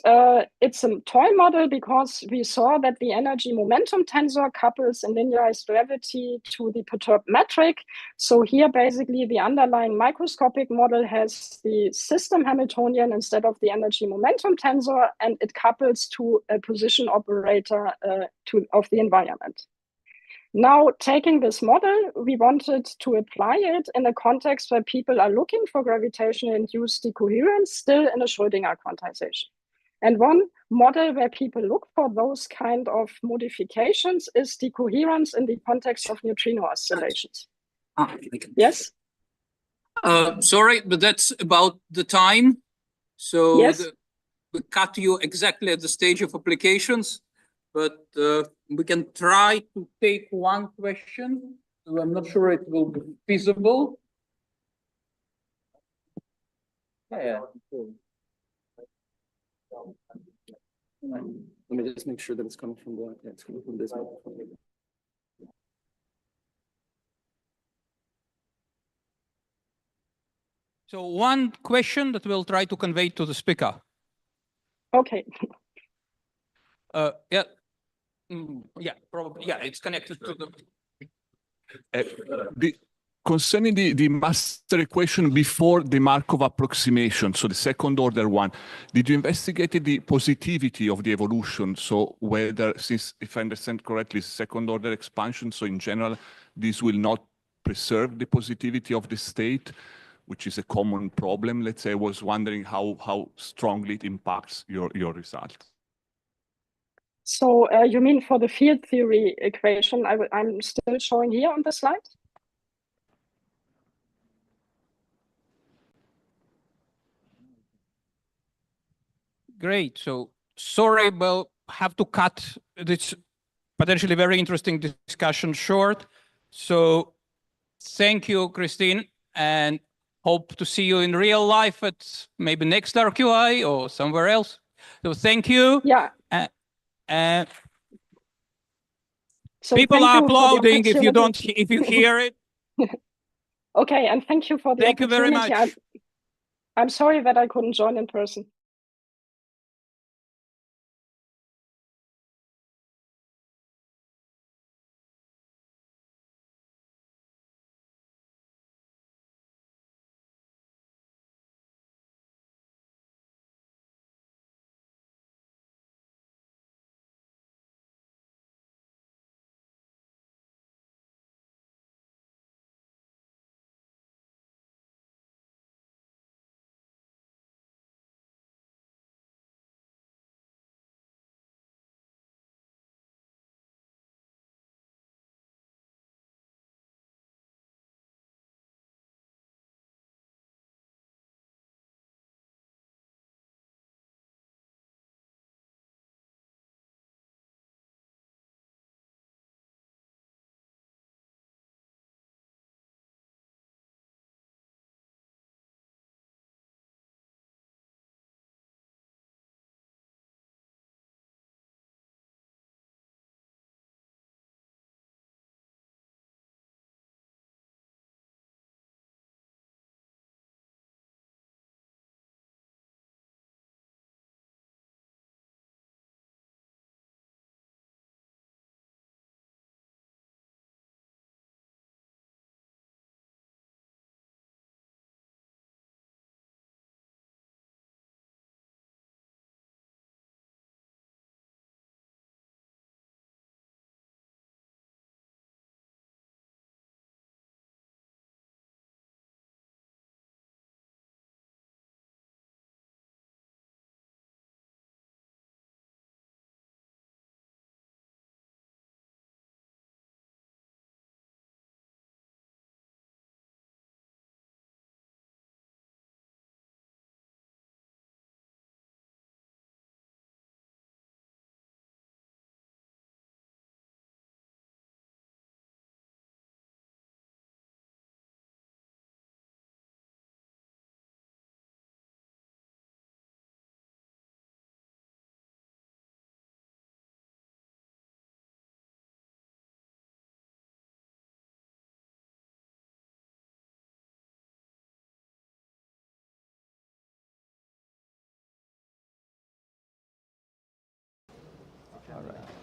it's a toy model because we saw that the energy momentum tensor couples in linearized gravity to the perturbed metric. So here, basically, the underlying microscopic model has the system Hamiltonian instead of the energy momentum tensor, and it couples to a position operator of the environment. Now, taking this model, we wanted to apply it in a context where people are looking for gravitational-induced decoherence still in a Schrödinger quantization. And one model where people look for those kind of modifications is decoherence in the context of neutrino oscillations. Yes? Sorry, but that's about the time. So yes. we cut you exactly at the stage of applications, but we can try to take one question. So I'm not sure it will be feasible. Yeah. Let me just make sure that it's coming from the, yeah, it's coming from this microphone. So one question that we'll try to convey to the speaker. Okay. Yeah. Yeah, probably. Yeah, it's connected to the. Concerning the master equation before the Markov approximation, so the second order one, did you investigate the positivity of the evolution? So whether, since if I understand correctly, second order expansion, so in general, this will not preserve the positivity of the state, which is a common problem. Let's say I was wondering how strongly it impacts your results. So you mean for the field theory equation I'm still showing here on the slide? Great. So sorry, we'll have to cut this potentially very interesting discussion short. So thank you, Christine, and hope to see you in real life at maybe next RQI or somewhere else. So thank you. Yeah. So people are applauding if you hear it. Okay, and thank you for the opportunity. Thank you very much. I'm sorry that I couldn't join in person.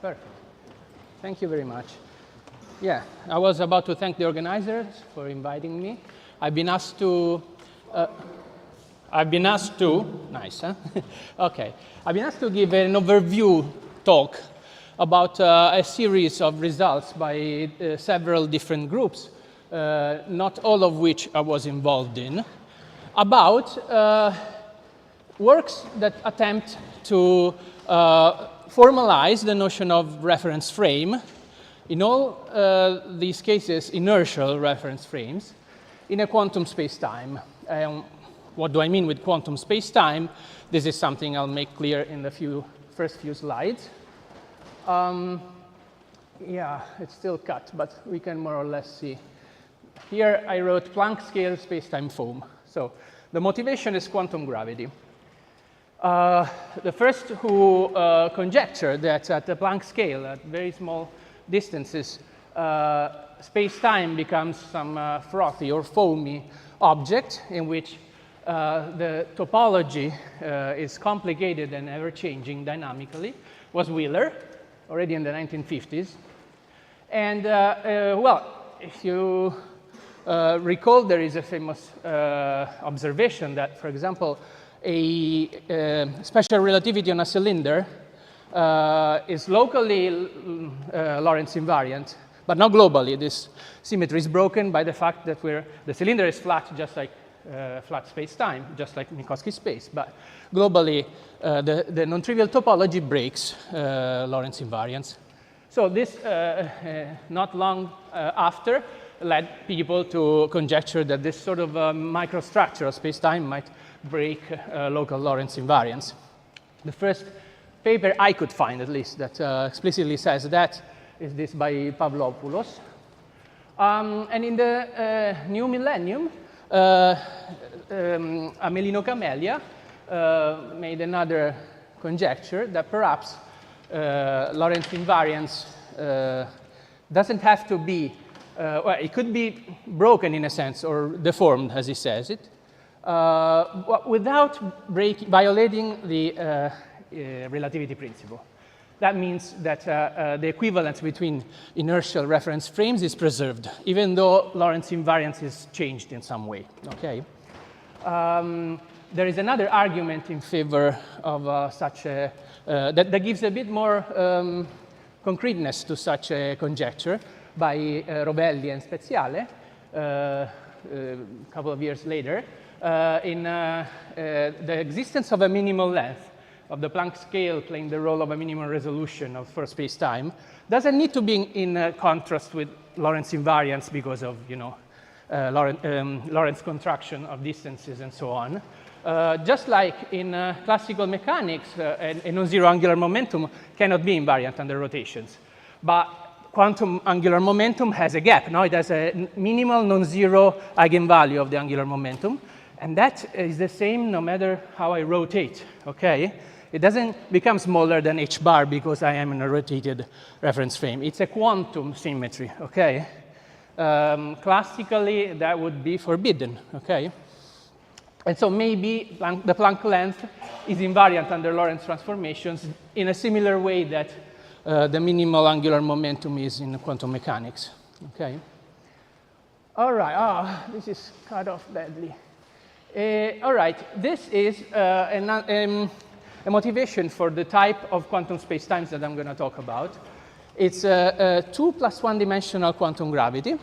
Perfect. Thank you very much. Yeah, I was about to thank the organizers for inviting me. I've been asked to, nice, huh? Okay. I've been asked to give an overview talk about a series of results by several different groups, not all of which I was involved in, about works that attempt to formalize the notion of reference frame, in all these cases, inertial reference frames, in a quantum space-time. What do I mean with quantum space-time? This is something I'll make clear in the first few slides. Yeah, it's still cut, but we can more or less see. Here I wrote Planck scale space-time foam. So the motivation is quantum gravity. The first who conjectured that at the Planck scale, at very small distances, space-time becomes some frothy or foamy object in which the topology is complicated and ever-changing dynamically was Wheeler, already in the 1950s. And well, if you recall, there is a famous observation that, for example, a special relativity on a cylinder is locally Lorentz invariant, but not globally. This symmetry is broken by the fact that the cylinder is flat, just like flat space-time, just like Minkowski space. But globally, the non-trivial topology breaks Lorentz invariance. So this, not long after, led people to conjecture that this sort of microstructure of space-time might break local Lorentz invariance. The first paper I could find, at least, that explicitly says that is this by Pavlopoulos. And in the new millennium, Amelino Camelia made another conjecture that perhaps Lorentz invariance doesn't have to be, well, it could be broken in a sense, or deformed, as he says it, without violating the relativity principle. That means that the equivalence between inertial reference frames is preserved, even though Lorentz invariance is changed in some way. Okay. There is another argument in favor of such a that gives a bit more concreteness to such a conjecture by Rovelli and Speziale a couple of years later in the existence of a minimal length of the Planck scale playing the role of a minimal resolution for space-time doesn't need to be in contrast with Lorentz invariance because of, you know, Lorentz contraction of distances and so on. Just like in classical mechanics, a non-zero angular momentum cannot be invariant under rotations. But quantum angular momentum has a gap. Now it has a minimal non-zero eigenvalue of the angular momentum. And that is the same no matter how I rotate, okay? It doesn't become smaller than h bar because I am in a rotated reference frame. It's a quantum symmetry, okay? Classically, that would be forbidden, okay? And so maybe the Planck length is invariant under Lorentz transformations in a similar way that the minimal angular momentum is in quantum mechanics, okay? All right, this is cut off badly. All right, this is a motivation for the type of quantum spacetimes that I'm going to talk about. It's a 2 + 1 dimensional quantum gravity,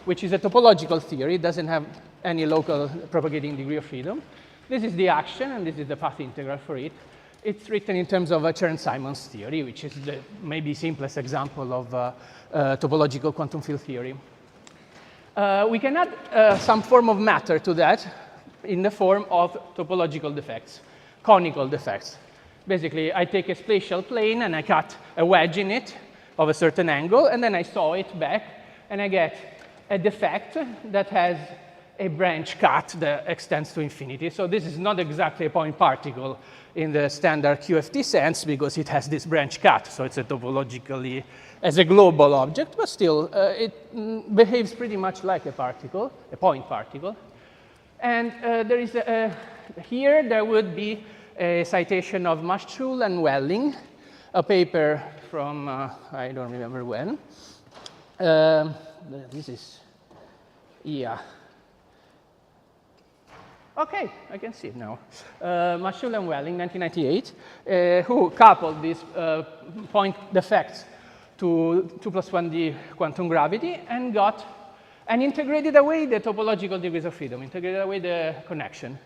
which is a topological theory. It doesn't have any local propagating degree of freedom. This is the action, and this is the path integral for it. It's written in terms of a Chern-Simons theory, which is the maybe simplest example of topological quantum field theory. We can add some form of matter to that in the form of topological defects, conical defects. Basically, I take a spatial plane and I cut a wedge in it of a certain angle, and then I saw it back, and I get a defect that has a branch cut that extends to infinity. So this is not exactly a point particle in the standard QFT sense because it has this branch cut. So it's a topologically as a global object, but still it behaves pretty much like a particle, a point particle. And there is here there would be a citation of Maschul and Welling a paper from, I don't remember when. This is, yeah. Okay, I can see it now. Mashul and Welling, 1998, who coupled these point defects to 2+1D quantum gravity and integrated away the topological degrees of freedom, integrated away the connection.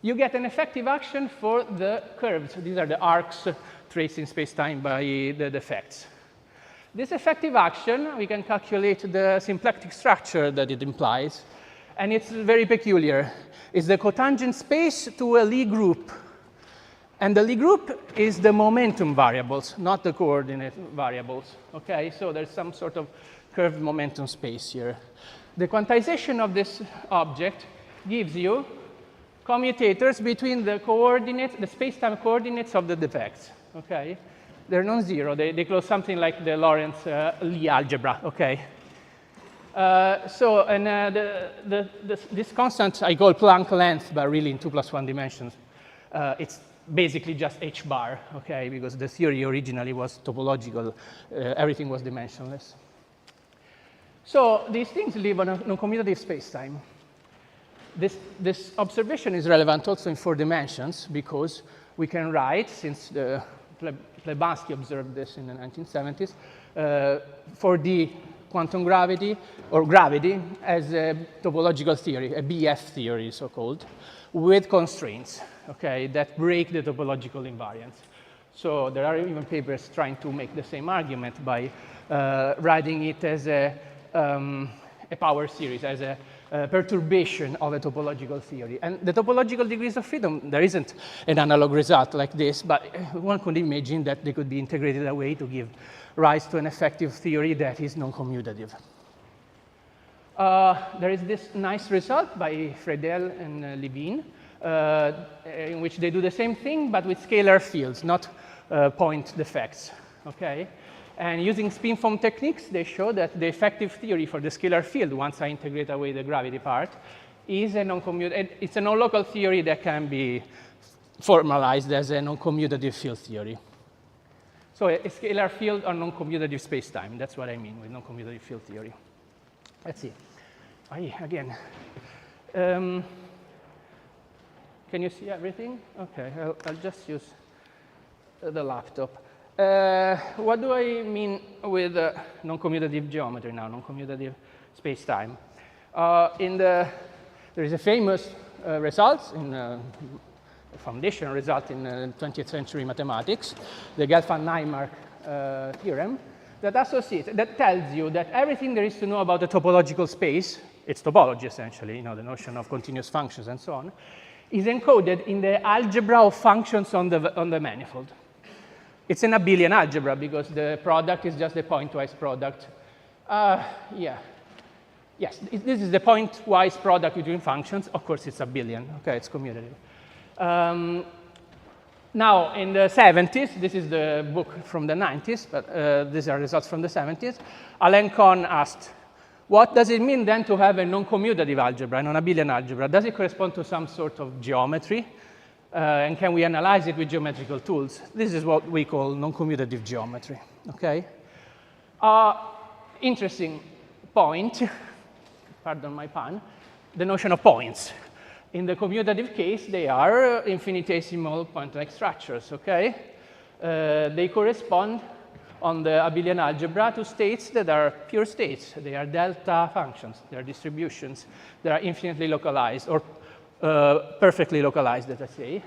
You get an effective action for the curves. These are the arcs traced in space-time by the defects. This effective action, we can calculate the symplectic structure that it implies, and it's very peculiar. It's the cotangent space to a Lie group. And the Lie group is the momentum variables, not the coordinate variables. Okay, so there's some sort of curved momentum space here. The quantization of this object gives you commutators between the coordinates, the space-time coordinates of the defects. Okay, they're non-zero. They close something like the Lorentz Lie algebra. Okay. This constant I call Planck length, but really in 2+1 dimensions, it's basically just h bar, okay, because the theory originally was topological, everything was dimensionless. So these things live on a non-commutative space-time. This observation is relevant also in 4 dimensions because we can write, since the Plebanski observed this in the 1970s, 4D quantum gravity, or gravity, as a topological theory, a BF theory, so-called, with constraints, okay, that break the topological invariance. So there are even papers trying to make the same argument by writing it as a power series, as a perturbation of a topological theory. And the topological degrees of freedom, there isn't an analog result like this, but one could imagine that they could be integrated away to give rise to an effective theory that is non-commutative. There is this nice result by Friedel and Levine, in which they do the same thing, but with scalar fields, not point defects. Okay? And using spin foam techniques, they show that the effective theory for the scalar field, once I integrate away the gravity part, is a non-commutative. It's a non-local theory that can be formalized as a non-commutative field theory. So a scalar field on non-commutative space-time. That's what I mean with non-commutative field theory. Let's see. Again. Can you see everything? OK, I'll just use the laptop. What do I mean with non-commutative geometry now, non-commutative space-time? There is a famous result in foundation result in 20th century mathematics, the Gelfand-Naimark theorem, that tells you that everything there is to know about the topological space, its topology essentially, the notion of continuous functions and so on, is encoded in the algebra of functions on the manifold. It's an abelian algebra because the product is just the pointwise product. Yes, this is the pointwise product between functions. Of course, it's abelian. Okay, it's commutative. Now, in the 70s, this is the book from the 90s, but these are results from the 70s. Alain Kohn asked, what does it mean then to have a non-commutative algebra, a non-abelian algebra? Does it correspond to some sort of geometry? And can we analyze it with geometrical tools? This is what we call non-commutative geometry. Okay? Interesting point, pardon my pun, the notion of points. In the commutative case, they are infinitesimal point-like structures, okay? They correspond on the abelian algebra to states that are pure states. They are delta functions. They are distributions. They are infinitely localized, or perfectly localized, let us say.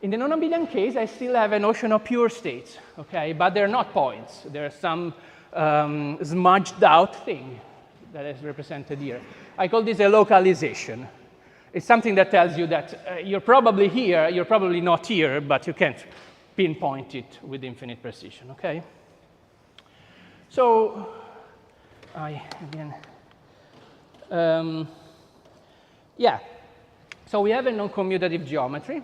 In the non-abelian case, I still have a notion of pure states, okay? But they're not points. There's some smudged out thing that is represented here. I call this a localization. It's something that tells you that you're probably here, you're probably not here, but you can't pinpoint it with infinite precision, okay? So, yeah. So we have a non-commutative geometry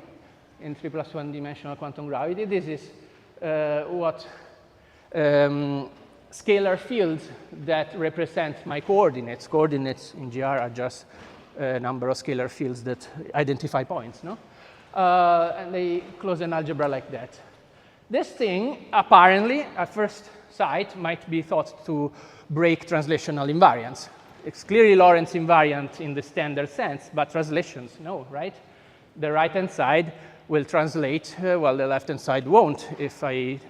in 3+1 dimensional quantum gravity. This is what scalar fields that represent my coordinates. Coordinates in GR are just a number of scalar fields that identify points, no? And they close an algebra like that. This thing, apparently, at first sight, might be thought to break translational invariance. It's clearly Lorentz invariant in the standard sense, but translations, no, right? The right-hand side will translate, while the left-hand side won't if I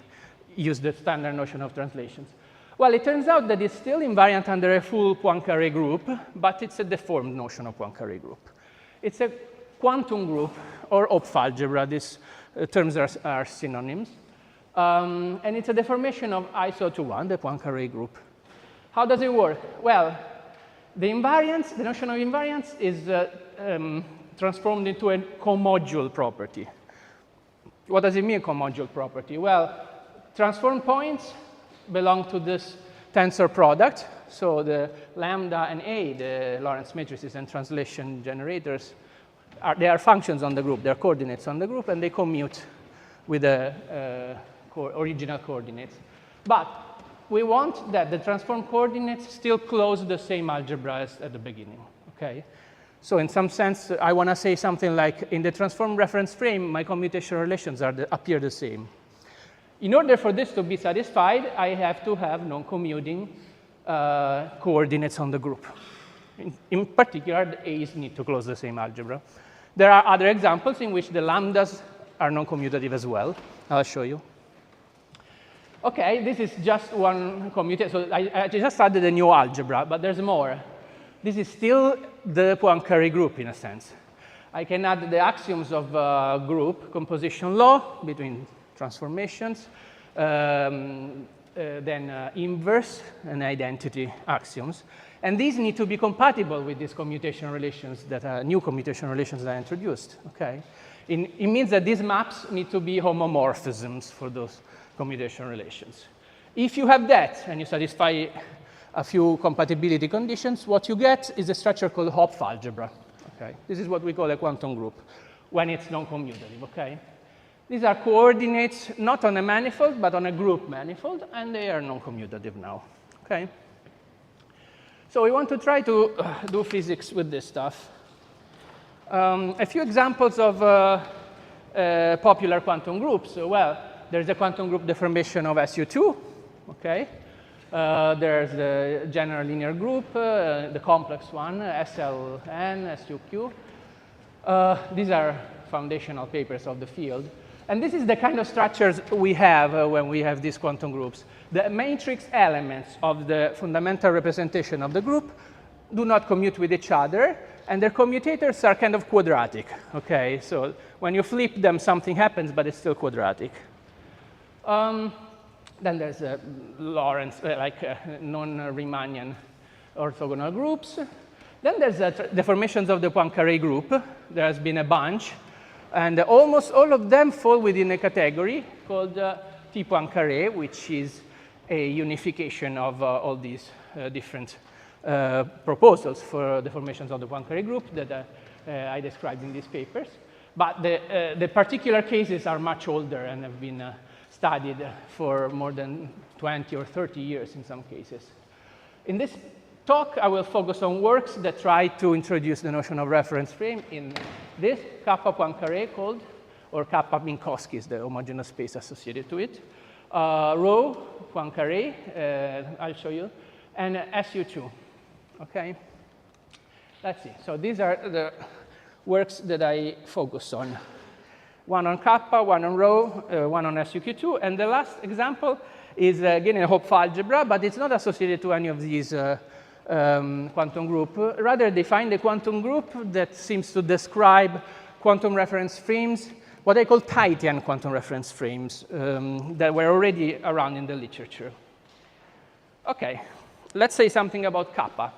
use the standard notion of translations. Well, it turns out that it's still invariant under a full Poincare group, but it's a deformed notion of Poincare group. It's a quantum group or Hopf algebra. These terms are synonyms. And it's a deformation of iso to 1, the Poincare group. How does it work? Well, the invariance, the notion of invariance is transformed into a comodule property. What does it mean, comodule property? Well, transform points belong to this tensor product. So the lambda and A, the Lorentz matrices and translation generators, they are functions on the group. They're coordinates on the group, and they commute with the original coordinates. But we want that the transform coordinates still close the same algebra as at the beginning, okay? So in some sense, I want to say something like, in the transform reference frame, my commutation relations appear the same. In order for this to be satisfied, I have to have non-commuting coordinates on the group. In particular, the A's need to close the same algebra. There are other examples in which the lambdas are non-commutative as well. I'll show you. OK, this is just one commutation. So I just added a new algebra, but there's more. This is still the Poincare group, in a sense. I can add the axioms of group composition law between transformations, then inverse and identity axioms. And these need to be compatible with these commutation relations that new commutation relations that I introduced. Okay, it means that these maps need to be homomorphisms for those commutation relations. If you have that and you satisfy a few compatibility conditions, what you get is a structure called Hopf algebra. Okay, this is what we call a quantum group when it's non-commutative. Okay, these are coordinates not on a manifold but on a group manifold, and they are non-commutative now. Okay. So we want to try to do physics with this stuff. A few examples of popular quantum groups. So, well, there's a quantum group deformation of SU2. Okay. There's the general linear group, the complex one, SLN, SUQ. These are foundational papers of the field. And this is the kind of structures we have when we have these quantum groups. The matrix elements of the fundamental representation of the group do not commute with each other, and their commutators are kind of quadratic. Okay, so when you flip them, something happens, but it's still quadratic. Then there's Lorentz, non-Riemannian orthogonal groups. Then there's the formations of the Poincare group. There has been a bunch. And almost all of them fall within a category called T Poincare, which is a unification of all these different proposals for the formations of the Poincare group that I described in these papers. But the particular cases are much older and have been studied for more than 20 or 30 years in some cases. In this talk, I will focus on works that try to introduce the notion of reference frame in this kappa Poincare called, or kappa Minkowski is the homogeneous space associated to it, rho Poincare, I'll show you, and SU2. Okay? Let's see. So these are the works that I focus on. One on kappa, one on rho, one on SUQ2, and the last example is again a Hopf algebra, but it's not associated to any of these quantum group. Rather, they find a quantum group that seems to describe quantum reference frames, what I call Titian quantum reference frames that were already around in the literature. Okay, let's say something about kappa.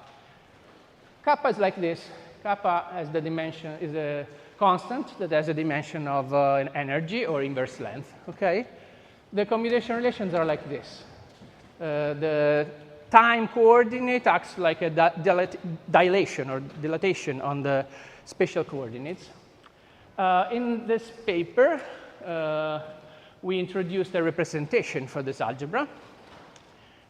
Kappa is like this. Kappa has the dimension, is a constant that has a dimension of an energy or inverse length. Okay, the commutation relations are like this. The time coordinate acts like a dilation or dilatation on the spatial coordinates. In this paper, we introduced a representation for this algebra.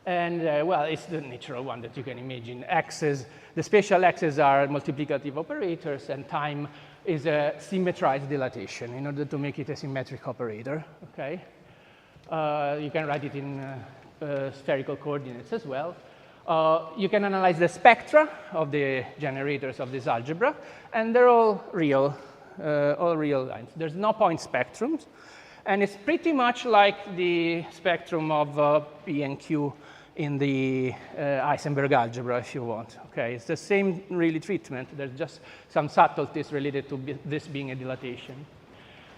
And, well, it's the natural one that you can imagine. X's, the spatial X's are multiplicative operators, and time is a symmetrized dilatation in order to make it a symmetric operator. Okay? You can write it in spherical coordinates as well. You can analyze the spectra of the generators of this algebra, and they're all real lines. There's no point spectrums, and it's pretty much like the spectrum of P and Q in the Heisenberg algebra, if you want. Okay, it's the same really treatment. There's just some subtleties related to this being a dilatation.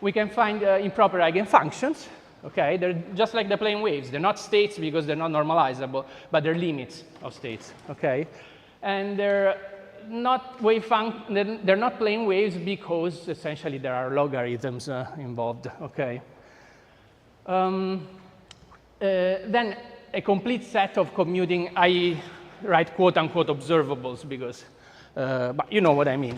We can find improper eigenfunctions. Okay, they're just like the plane waves. They're not states because they're not normalizable, but they're limits of states. Okay, and they're not they're not plane waves because essentially there are logarithms involved. Okay. Then a complete set of commuting, I write quote-unquote observables because, but you know what I mean,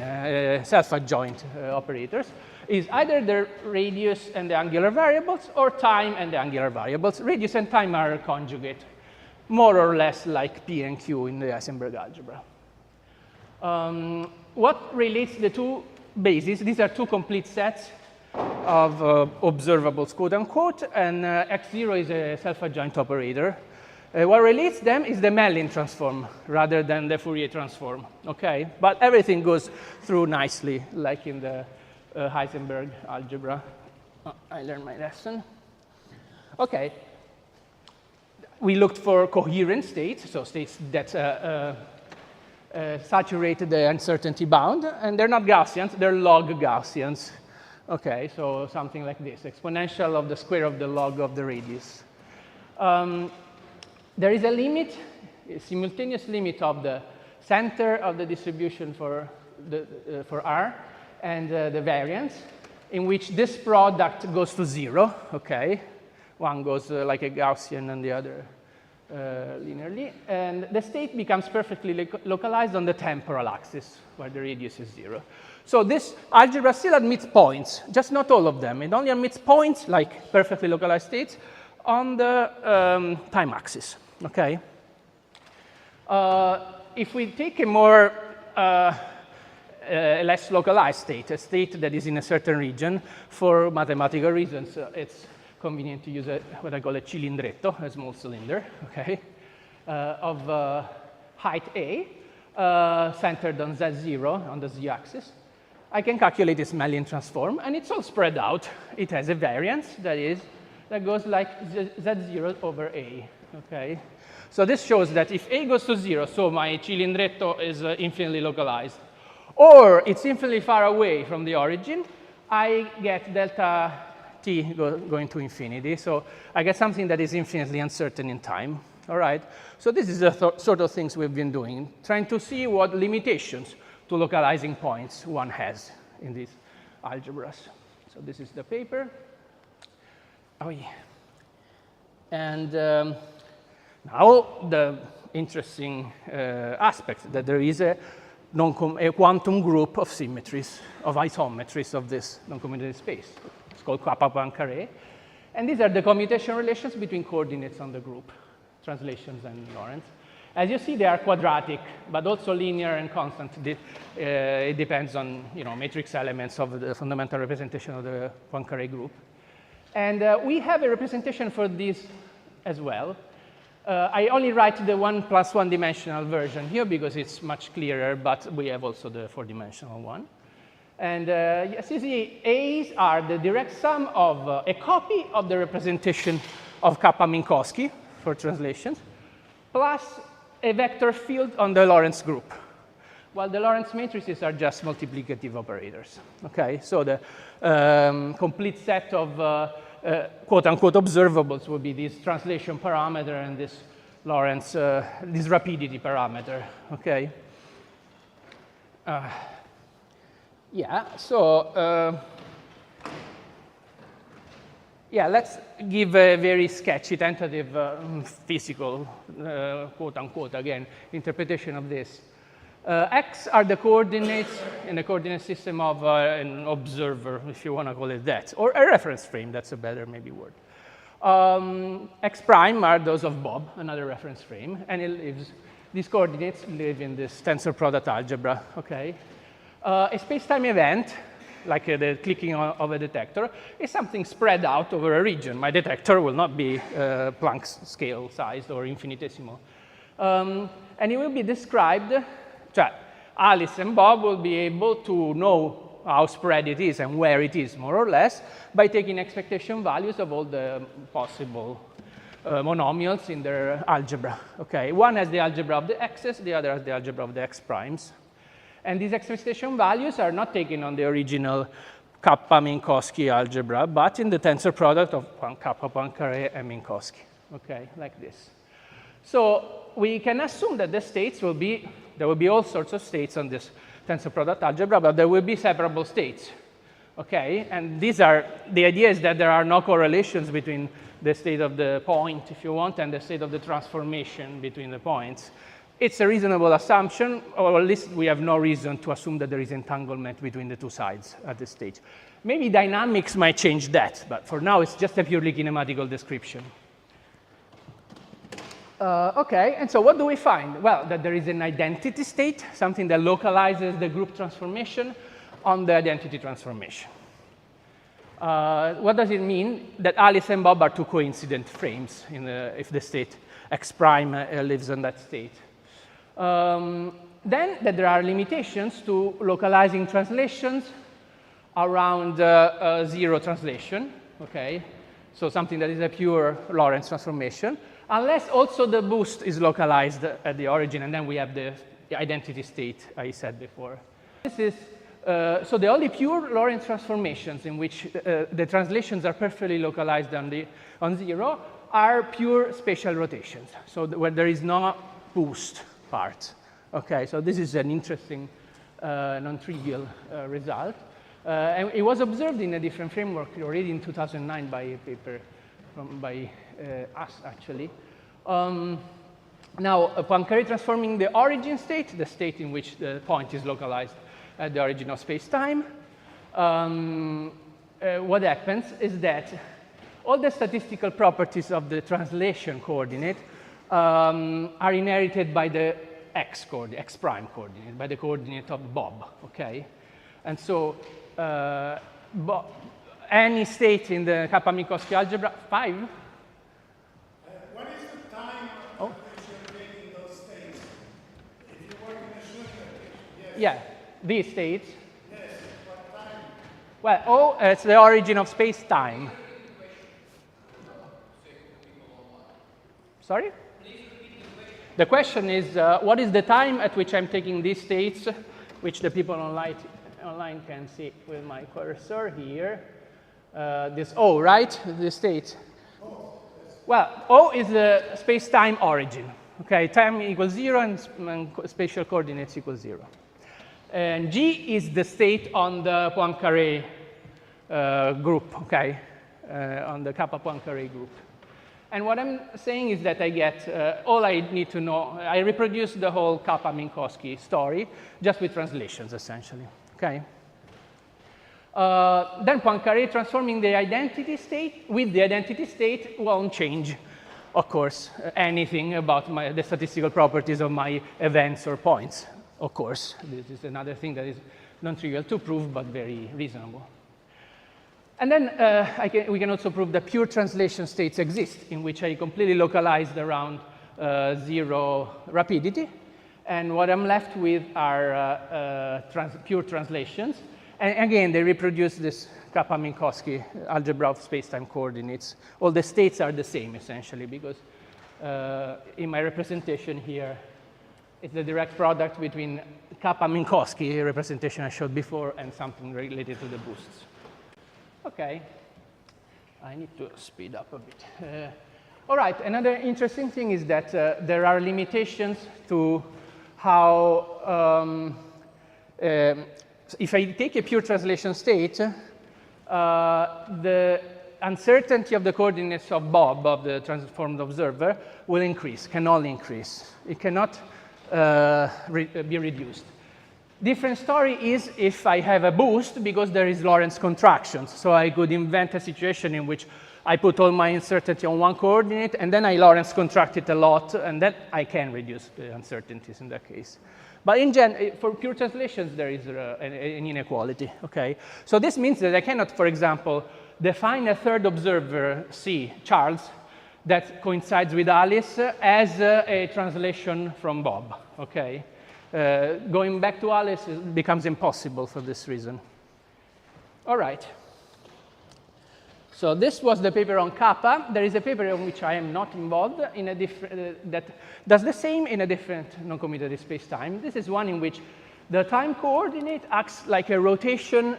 self-adjoint operators, is either the radius and the angular variables or time and the angular variables. Radius and time are conjugate, more or less like P and Q in the Heisenberg algebra. What relates the two bases? These are two complete sets of observables, quote-unquote, and x0 is a self-adjoint operator. What relates them is the Mellin transform rather than the Fourier transform, okay? But everything goes through nicely, like in the Heisenberg algebra. I learned my lesson. Okay. We looked for coherent states, so states that saturate the uncertainty bound, and they're not Gaussians, they're log Gaussians. Okay, so something like this, exponential of the square of the log of the radius. There is a limit, a simultaneous limit of the center of the distribution for R and the variance, in which this product goes to 0, okay? One goes like a Gaussian and the other linearly. And the state becomes perfectly localized on the temporal axis, where the radius is 0. So this algebra still admits points, just not all of them. It only admits points, like perfectly localized states, on the time axis, okay? If we take a more less localized state, a state that is in a certain region, for mathematical reasons, it's convenient to use what I call a cilindretto, a small cylinder, okay, of height A, centered on Z0, on the Z-axis. I can calculate this Mellin transform, and it's all spread out. It has a variance that goes like Z0 over A, okay? So this shows that if A goes to 0, so my cilindretto is infinitely localized, or it's infinitely far away from the origin, I get delta t going to infinity. So I get something that is infinitely uncertain in time, all right? So this is the sort of things we've been doing, trying to see what limitations to localizing points one has in these algebras. So this is the paper. Oh, yeah. And now the interesting aspect that there is a quantum group of symmetries, of isometries of this non-commutative space. It's called kappa Poincare. And these are the commutation relations between coordinates on the group, translations and Lorentz. As you see, they are quadratic, but also linear and constant. It depends on matrix elements of the fundamental representation of the Poincare group. And we have a representation for this as well. I only write the 1+1 dimensional version here because it's much clearer, but we have also the 4-dimensional one. And as you see, A's are the direct sum of a copy of the representation of kappa Minkowski for translations, plus a vector field on the Lorentz group, while the Lorentz matrices are just multiplicative operators. Okay, so the complete set of quote-unquote observables would be this translation parameter and this Lorentz, this rapidity parameter. Okay. Yeah. So. Yeah, let's give a very sketchy, tentative physical, quote-unquote, again, interpretation of this. X are the coordinates in the coordinate system of an observer, if you want to call it that, or a reference frame, that's a better maybe word. X prime are those of Bob, another reference frame, and these coordinates live in this tensor product algebra, okay? A space-time event, like the clicking of a detector, is something spread out over a region. My detector will not be Planck scale sized or infinitesimal. And it will be described, Alice and Bob will be able to know how spread it is and where it is, more or less, by taking expectation values of all the possible monomials in their algebra. Okay, one has the algebra of the x's, the other has the algebra of the x primes. And these expectation values are not taken on the original Kappa-Minkowski algebra, but in the tensor product of Kappa-Poincaré and Minkowski, okay, like this. So we can assume that the states will be, there will be all sorts of states on this tensor product algebra, but there will be separable states, okay? And these are, the idea is that there are no correlations between the state of the point, if you want, and the state of the transformation between the points. It's a reasonable assumption, or at least we have no reason to assume that there is entanglement between the two sides at this stage. Maybe dynamics might change that, but for now it's just a purely kinematical description. Okay, and so what do we find? Well, that there is an identity state, something that localizes the group transformation on the identity transformation. What does it mean? That Alice and Bob are two coincident frames if the state x prime lives on that state. Then that there are limitations to localizing translations around zero translation, okay? So something that is a pure Lorentz transformation, unless also the boost is localized at the origin, and then we have the identity state I said before. This is, so the only pure Lorentz transformations in which the translations are perfectly localized on zero are pure spatial rotations, so where there is no boost part. Okay, so this is an interesting, non-trivial result. And it was observed in a different framework already in 2009 by a paper by us, actually. Now, Poincaré transforming the origin state, the state in which the point is localized at the origin of space-time, what happens is that all the statistical properties of the translation coordinate are inherited by the x prime coordinate, by the coordinate of Bob, okay? And so any state in the Kappa-Minkowski algebra, 5? What is the time at which you're taking those states? If you work in a Schlichter, yes. Yeah, these states. Yes, what time? Well, it's the origin of space-time. Sorry? The question is, what is the time at which I'm taking these states, which the people online can see with my cursor here. This O, right? The state. Well, O is the space-time origin. Okay, time equals 0 and spatial coordinates equal 0. And G is the state on the Poincaré group, okay, on the Kappa-Poincaré group. And what I'm saying is that I get all I need to know. I reproduce the whole Kappa-Minkowski story just with translations, essentially. Okay. Then Poincaré transforming the identity state with the identity state won't change, of course, anything about the statistical properties of my events or points. Of course, this is another thing that is non-trivial to prove, but very reasonable. And then we can also prove that pure translation states exist, in which I completely localized around 0 rapidity. And what I'm left with are pure translations. And again, they reproduce this Kappa-Minkowski algebra of space-time coordinates. All the states are the same, essentially, because in my representation here, it's the direct product between Kappa-Minkowski representation I showed before and something related to the boosts. Okay, I need to speed up a bit. All right, another interesting thing is that there are limitations to how, if I take a pure translation state, the uncertainty of the coordinates of Bob, of the transformed observer, will increase, can only increase. It cannot be reduced. Different story is if I have a boost because there is Lorentz contractions. So I could invent a situation in which I put all my uncertainty on one coordinate and then I Lorentz contract it a lot and then I can reduce the uncertainties in that case. But for pure translations, there is an inequality, okay? So this means that I cannot, for example, define a third observer, C, Charles, that coincides with Alice as a translation from Bob, okay? Going back to Alice becomes impossible for this reason. All right. So this was the paper on kappa. There is a paper in which I am not involved in a different, that does the same in a different non-commutative space-time. This is one in which the time coordinate acts like a rotation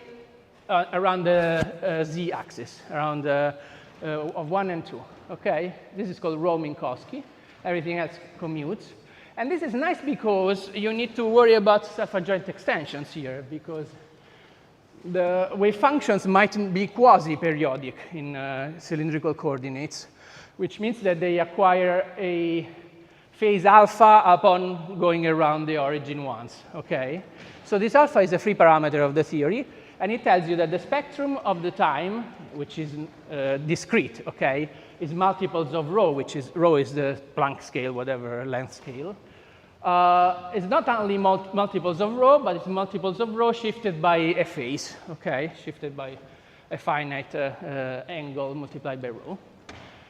around the z-axis, around of 1 and 2. Okay, this is called Rho-Minkowski. Everything else commutes. And this is nice because you need to worry about self-adjoint extensions here, because the wave functions might be quasi-periodic in cylindrical coordinates, which means that they acquire a phase alpha upon going around the origin once. Okay, so this alpha is a free parameter of the theory, and it tells you that the spectrum of the time, which is discrete, okay, is multiples of rho, which is rho is the Planck scale, whatever length scale. It's not only multiples of rho, but it's multiples of rho shifted by a phase, okay, shifted by a finite angle multiplied by rho.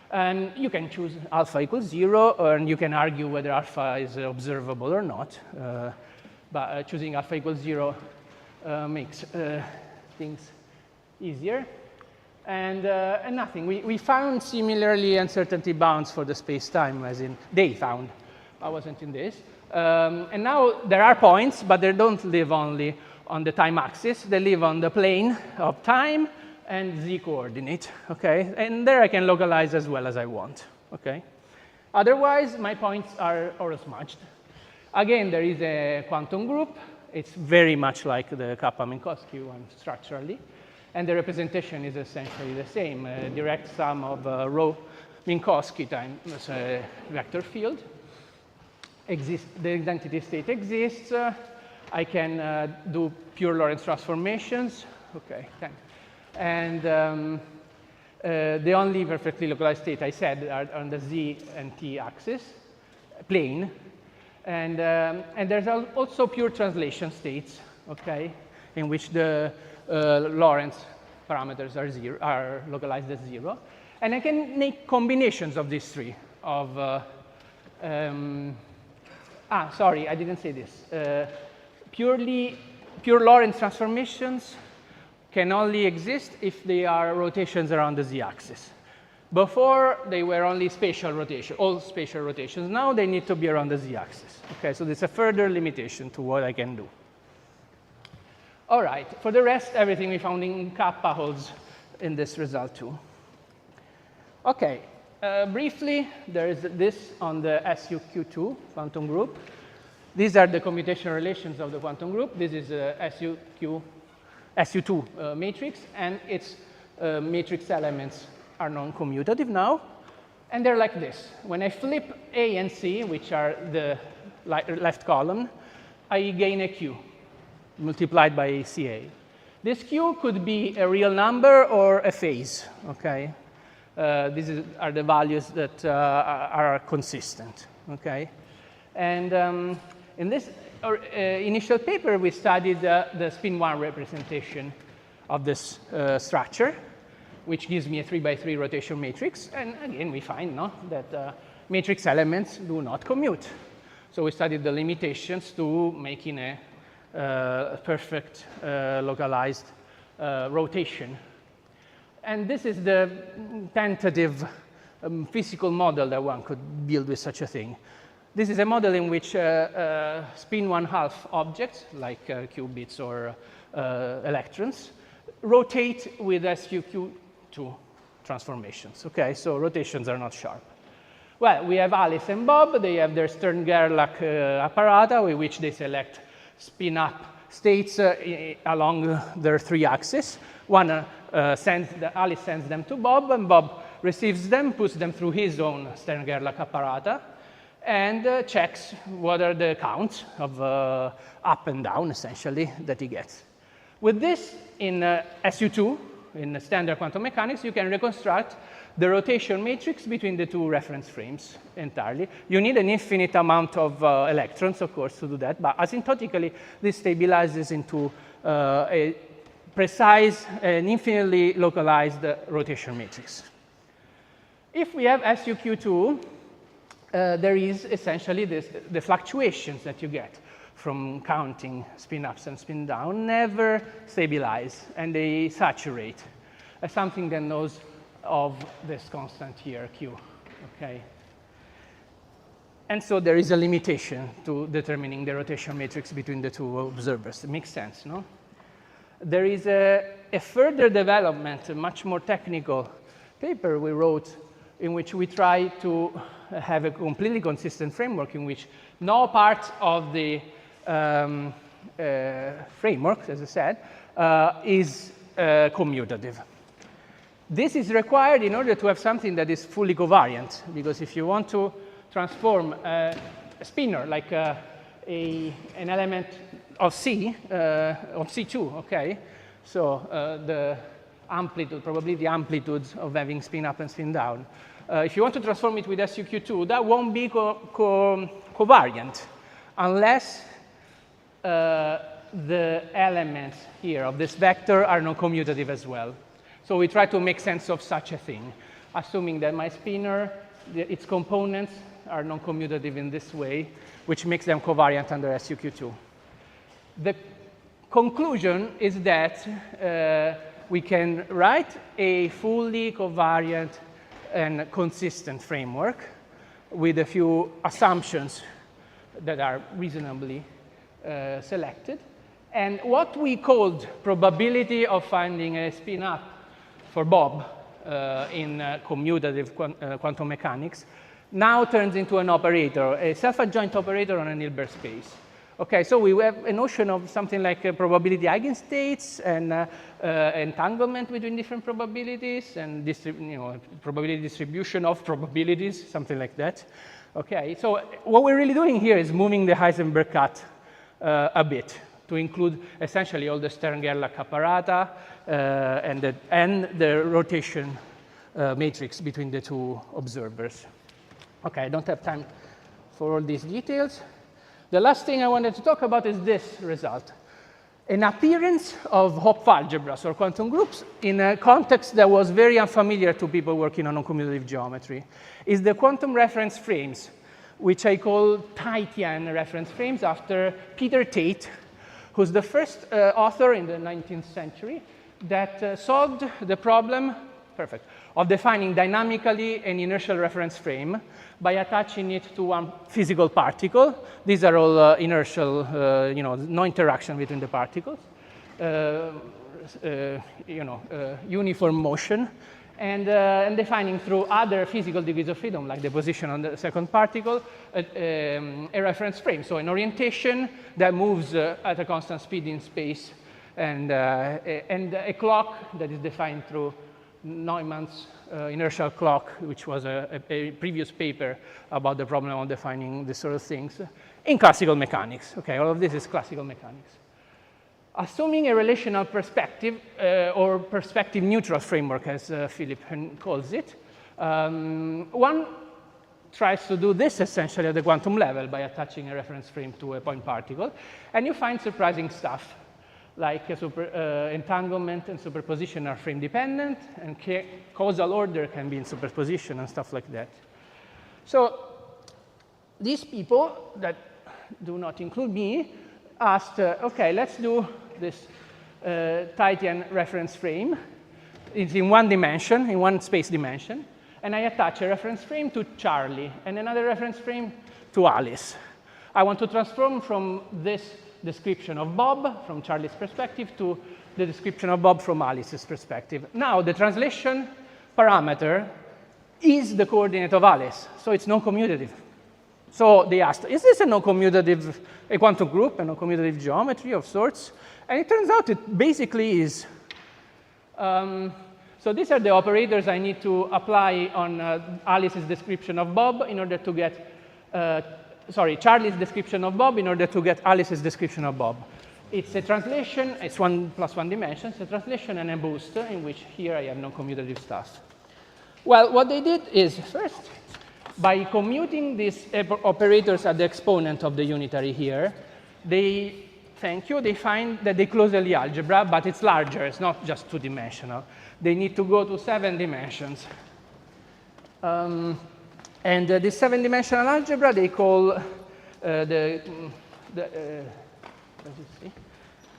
And you can choose alpha equals 0, and you can argue whether alpha is observable or not. But choosing alpha equals 0 makes things easier. And nothing. We found similarly uncertainty bounds for the space-time, as in they found. I wasn't in this. And now there are points, but they don't live only on the time axis. They live on the plane of time and z coordinate. Okay, and there I can localize as well as I want. Okay. Otherwise, my points are Orosmached. Again, there is a quantum group. It's very much like the Kappa-Minkowski one structurally. And the representation is essentially the same, a direct sum of rho Minkowski times a vector field. The identity state exists. I can do pure Lorentz transformations. Okay, thanks. And the only perfectly localized state I said are on the z and t axis, plane. And there's also pure translation states, okay, in which the Lorentz parameters are localized as 0. And I can make combinations of these three of sorry, I didn't say this. Pure Lorentz transformations can only exist if they are rotations around the z-axis. Before, they were only spatial rotation, all spatial rotations. Now they need to be around the z-axis. Okay, so there's a further limitation to what I can do. All right, for the rest, everything we found in kappa holds in this result too. Okay, briefly, there is this on the SUQ2 quantum group. These are the commutation relations of the quantum group. This is SU2 matrix, and its matrix elements are non-commutative now. And they're like this. When I flip A and C, which are the left column, I gain a Q multiplied by CA. This Q could be a real number or a phase, okay? These are the values that are consistent, okay? And in this initial paper, we studied the spin 1 representation of this structure, which gives me a 3×3 rotation matrix. And again, we find that matrix elements do not commute. So we studied the limitations to making a perfect localized rotation. And this is the tentative physical model that one could build with such a thing. This is a model in which spin 1/2 objects, like qubits or electrons, rotate with SUQ2 transformations. Okay, so rotations are not sharp. Well, we have Alice and Bob. They have their Stern-Gerlach apparata, with which they select spin-up states along their 3 axes. Alice sends them to Bob, and Bob receives them, puts them through his own Stern-Gerlach apparata, and checks what are the counts of up and down, essentially, that he gets. With this in SU2, in the standard quantum mechanics, you can reconstruct the rotation matrix between the two reference frames entirely. You need an infinite amount of electrons, of course, to do that, but asymptotically, this stabilizes into a precise and infinitely localized rotation matrix. If we have SUQ2, there is essentially the fluctuations that you get from counting spin-ups and spin-down never stabilize, and they saturate as something that knows of this constant here, Q, okay? And so there is a limitation to determining the rotation matrix between the two observers. It makes sense, no? There is a further development, a much more technical paper we wrote in which we try to have a completely consistent framework in which no part of the framework, as I said, is commutative. This is required in order to have something that is fully covariant, because if you want to transform a spinor like an element of C, of C2, okay? So the amplitude, probably the amplitudes of having spin up and spin down. If you want to transform it with SUQ2, that won't be covariant unless the elements here of this vector are non-commutative as well. So we try to make sense of such a thing, assuming that my spinor, its components are non-commutative in this way, which makes them covariant under SUQ2. The conclusion is that we can write a fully covariant and consistent framework with a few assumptions that are reasonably selected. And what we called probability of finding a spin-up for Bob in commutative quantum mechanics now turns into an operator, a self-adjoint operator on an Hilbert space. Okay, so we have a notion of something like a probability eigenstates and entanglement between different probabilities and probability distribution of probabilities, something like that. Okay, so what we're really doing here is moving the Heisenberg cut a bit to include essentially all the Stern-Gerlach apparata and the rotation matrix between the two observers. Okay, I don't have time for all these details. The last thing I wanted to talk about is this result. An appearance of Hopf algebras or quantum groups in a context that was very unfamiliar to people working on non-commutative geometry is the quantum reference frames, which I call Titian reference frames after Peter Tate, who's the first author in the 19th century that solved the problem of defining dynamically an inertial reference frame by attaching it to one physical particle. These are all inertial, no interaction between the particles, uniform motion, and defining through other physical degrees of freedom, like the position on the second particle, a reference frame. So an orientation that moves at a constant speed in space, and a clock that is defined through Neumann's inertial clock, which was a previous paper about the problem of defining this sort of things in classical mechanics. Okay, all of this is classical mechanics. Assuming a relational perspective or perspective neutral framework, as Philip calls it, one tries to do this essentially at the quantum level by attaching a reference frame to a point particle, and you find surprising stuff. Like entanglement and superposition are frame dependent, and causal order can be in superposition and stuff like that. So these people that do not include me asked, okay, let's do this Titian reference frame. It's in one dimension, in one space dimension, and I attach a reference frame to Charlie and another reference frame to Alice. I want to transform from this description of Bob from Charlie's perspective to the description of Bob from Alice's perspective. Now, the translation parameter is the coordinate of Alice, so it's non-commutative. So they asked, is this a non-commutative, a quantum group, a non-commutative geometry of sorts? And it turns out it basically is. So these are the operators I need to apply on Alice's description of Bob in order to get Charlie's description of Bob in order to get Alice's description of Bob. It's a translation, it's 1 plus 1 dimensions, a translation and a boost, in which here I have non-commutative stuff. Well, what they did is, first, by commuting these operators at the exponent of the unitary here, they find that they close the Lie algebra, but it's larger, it's not just 2-dimensional. They need to go to 7 dimensions. And this 7-dimensional algebra they call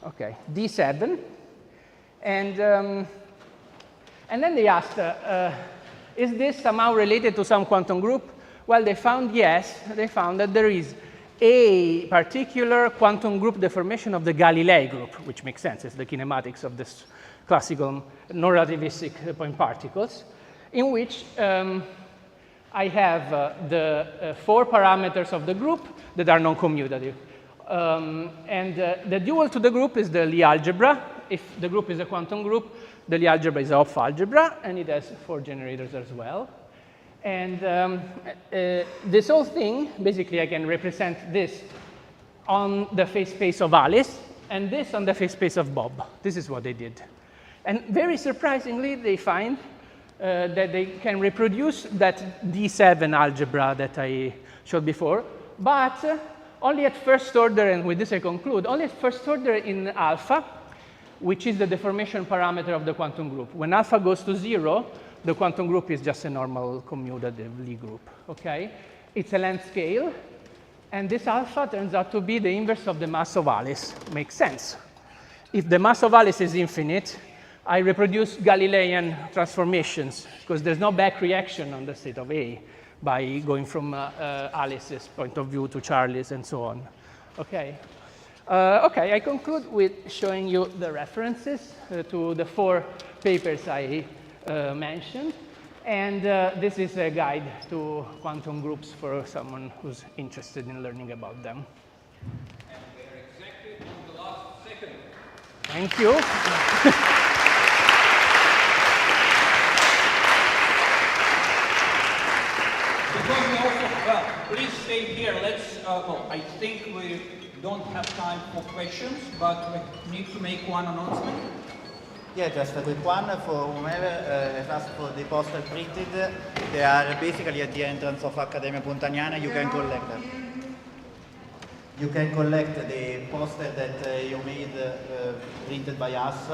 okay, D7. And then they asked, is this somehow related to some quantum group? Well, they found yes. They found that there is a particular quantum group deformation of the Galilei group, which makes sense. It's the kinematics of this classical non-relativistic point particles, in which I have the 4 parameters of the group that are non-commutative. The dual to the group is the Lie algebra. If the group is a quantum group, the Lie algebra is a Hopf algebra, and it has 4 generators as well. And this whole thing, basically, I can represent this on the phase space of Alice, and this on the phase space of Bob. This is what they did. And very surprisingly, they find that they can reproduce that D7 algebra that I showed before, but only at first order, and with this I conclude, only at first order in alpha, which is the deformation parameter of the quantum group. When alpha goes to 0, the quantum group is just a normal commutative Lie group, okay? It's a length scale, and this alpha turns out to be the inverse of the mass of Alice. Makes sense. If the mass of Alice is infinite, I reproduce Galilean transformations, because there's no back reaction on the state of A by going from Alice's point of view to Charlie's and so on. Okay. Okay, I conclude with showing you the references to the 4 papers I mentioned. And this is a guide to quantum groups for someone who's interested in learning about them. And we're exactly on the last second. Thank you. Because we also, well, please stay here. Let's, well, I think we don't have time for questions, but we need to make one announcement. Yeah, just a quick one for whomever has asked for the poster printed. They are basically at the entrance of Accademia Pontaniana. You can collect them. You can collect the poster that you made printed by us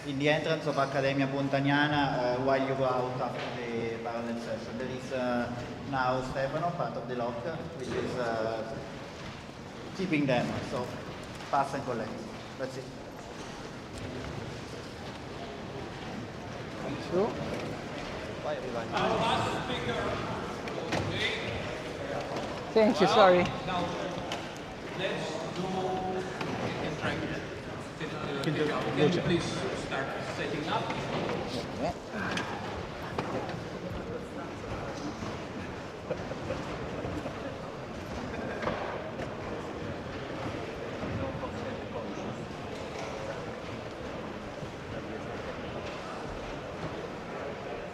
in the entrance of Accademia Pontaniana while you go out after the parallel session. There is now Stefano, part of the lock, which is keeping them. So pass and collect. That's it. Thank you. Bye, everybody. Our last speaker today. Thank you, sorry. Now, let's do, you can try to, can you please start setting up? Yeah.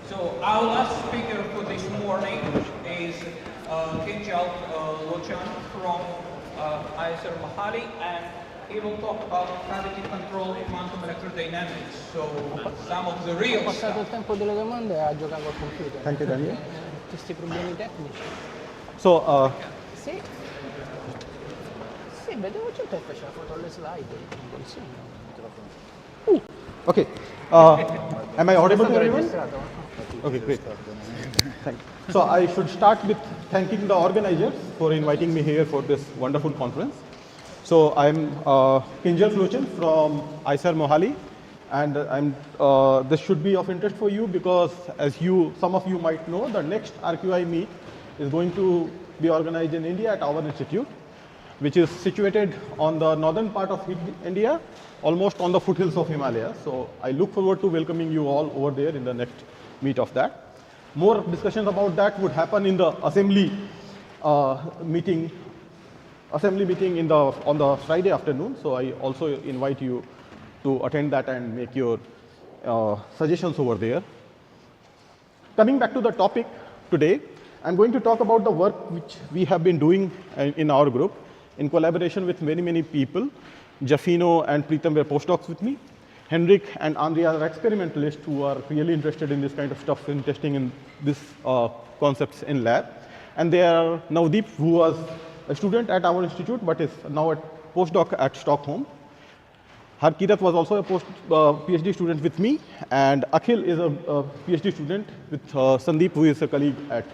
So our last speaker for this morning is Giesel Lochan from ISR Mahali, and he will talk about cavity control quantum electrodynamics. So some of the real Ho passato il stuff. tempo delle domande a giocare col computer. Thank you, Daniel. Questi problemi tecnici. So, Sì. Sì, vedevo già che faceva foto alle slide. Non consiglio. okay. Am I audible to everyone? Registrato? Okay, great. Thank you. So I should start with thanking the organizers for inviting me here for this wonderful conference. So I'm Giesel Lochan from ISR Mohali, and this should be of interest for you because, as some of you might know, the next RQI meet is going to be organized in India at our institute, which is situated on the northern part of India, almost on the foothills of Himalaya. So I look forward to welcoming you all over there in the next meet of that. More discussions about that would happen in the assembly meeting on the Friday afternoon. So I also invite you to attend that and make your suggestions over there. Coming back to the topic today, I'm going to talk about the work which we have been doing in our group in collaboration with many people Jafino and Preetham were postdocs with me. Henrik and Andrea are experimentalists who are really interested in this kind of stuff, in testing in these concepts in lab. And they are Navdeep, who was a student at our institute, but is now a postdoc at Stockholm. Harkirat was also a PhD student with me, and Akhil is a PhD student with Sandeep, who is a colleague at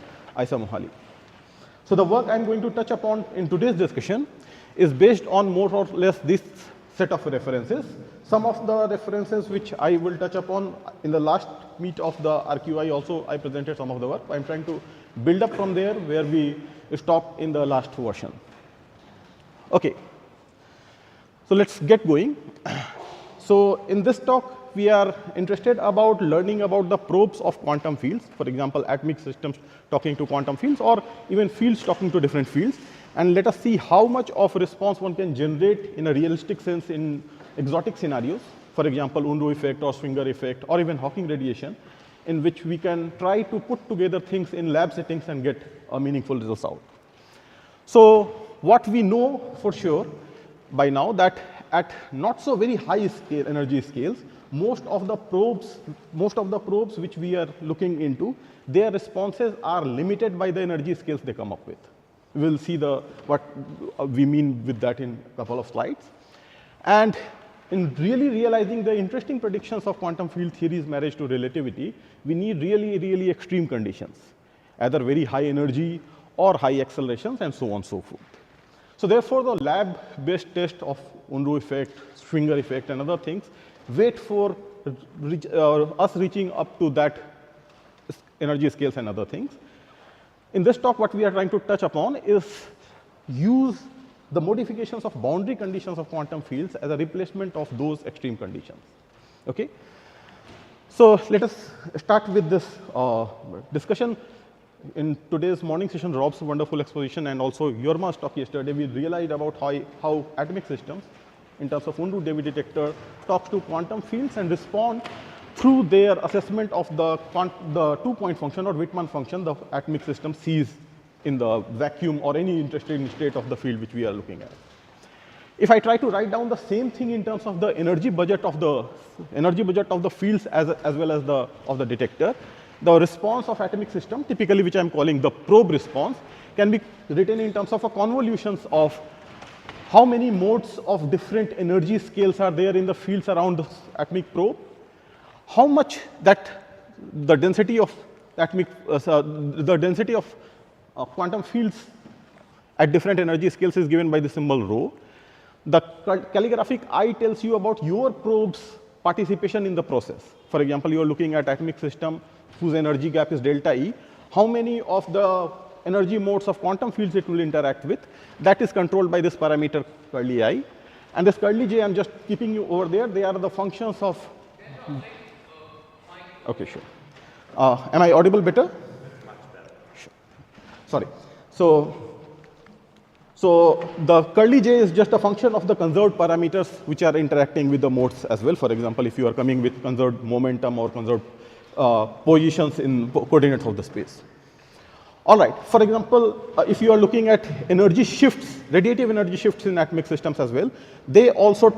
ISA Mohali. So the work I'm going to touch upon in today's discussion is based on more or less this set of references. Some of the references which I will touch upon in the last meet of the RQI also, I presented some of the work. I'm trying to build up from there where we stopped in the last version. Okay, so let's get going. So in this talk, we are interested about learning about the probes of quantum fields, for example, atomic systems talking to quantum fields, or even fields talking to different fields. And let us see how much of response one can generate in a realistic sense in exotic scenarios, for example, Unruh effect or Schwinger effect, or even Hawking radiation, in which we can try to put together things in lab settings and get a meaningful results out. So what we know for sure by now that at not so very high scale energy scales, most of the probes which we are looking into, their responses are limited by the energy scales they come up with. We'll see what we mean with that in a couple of slides. And in really realizing the interesting predictions of quantum field theory's marriage to relativity, we need really, really extreme conditions, either very high energy or high accelerations, and so on and so forth. So therefore, the lab-based test of Unruh effect, Schwinger effect, and other things wait for us reaching up to that energy scales and other things. In this talk, what we are trying to touch upon is use the modifications of boundary conditions of quantum fields as a replacement of those extreme conditions. Okay? So let us start with this discussion. In today's morning session, Rob's wonderful exposition and also Jorma's talk yesterday, we realized about how atomic systems, in terms of Unruh-David detector, talks to quantum fields and respond through their assessment of the two-point function or Wittmann function the atomic system sees in the vacuum or any interesting state of the field which we are looking at. If I try to write down the same thing in terms of the energy budget of the fields as well as of the detector, the response of atomic system, typically which I'm calling the probe response, can be written in terms of a convolutions of how many modes of different energy scales are there in the fields around the atomic probe, how much that the density of quantum fields at different energy scales is given by the symbol rho. The calligraphic I tells you about your probe's participation in the process. For example, you are looking at atomic system whose energy gap is delta E. How many of the energy modes of quantum fields it will interact with? That is controlled by this parameter curly I. And this curly J, I'm just keeping you over there. They are the functions of. Okay, sure. Am I audible better? Sure. Sorry. So the curly J is just a function of the conserved parameters which are interacting with the modes as well. For example, if you are coming with conserved momentum or conserved positions in coordinates of the space. All right. For example, if you are looking at energy shifts, radiative energy shifts in atomic systems as well, they also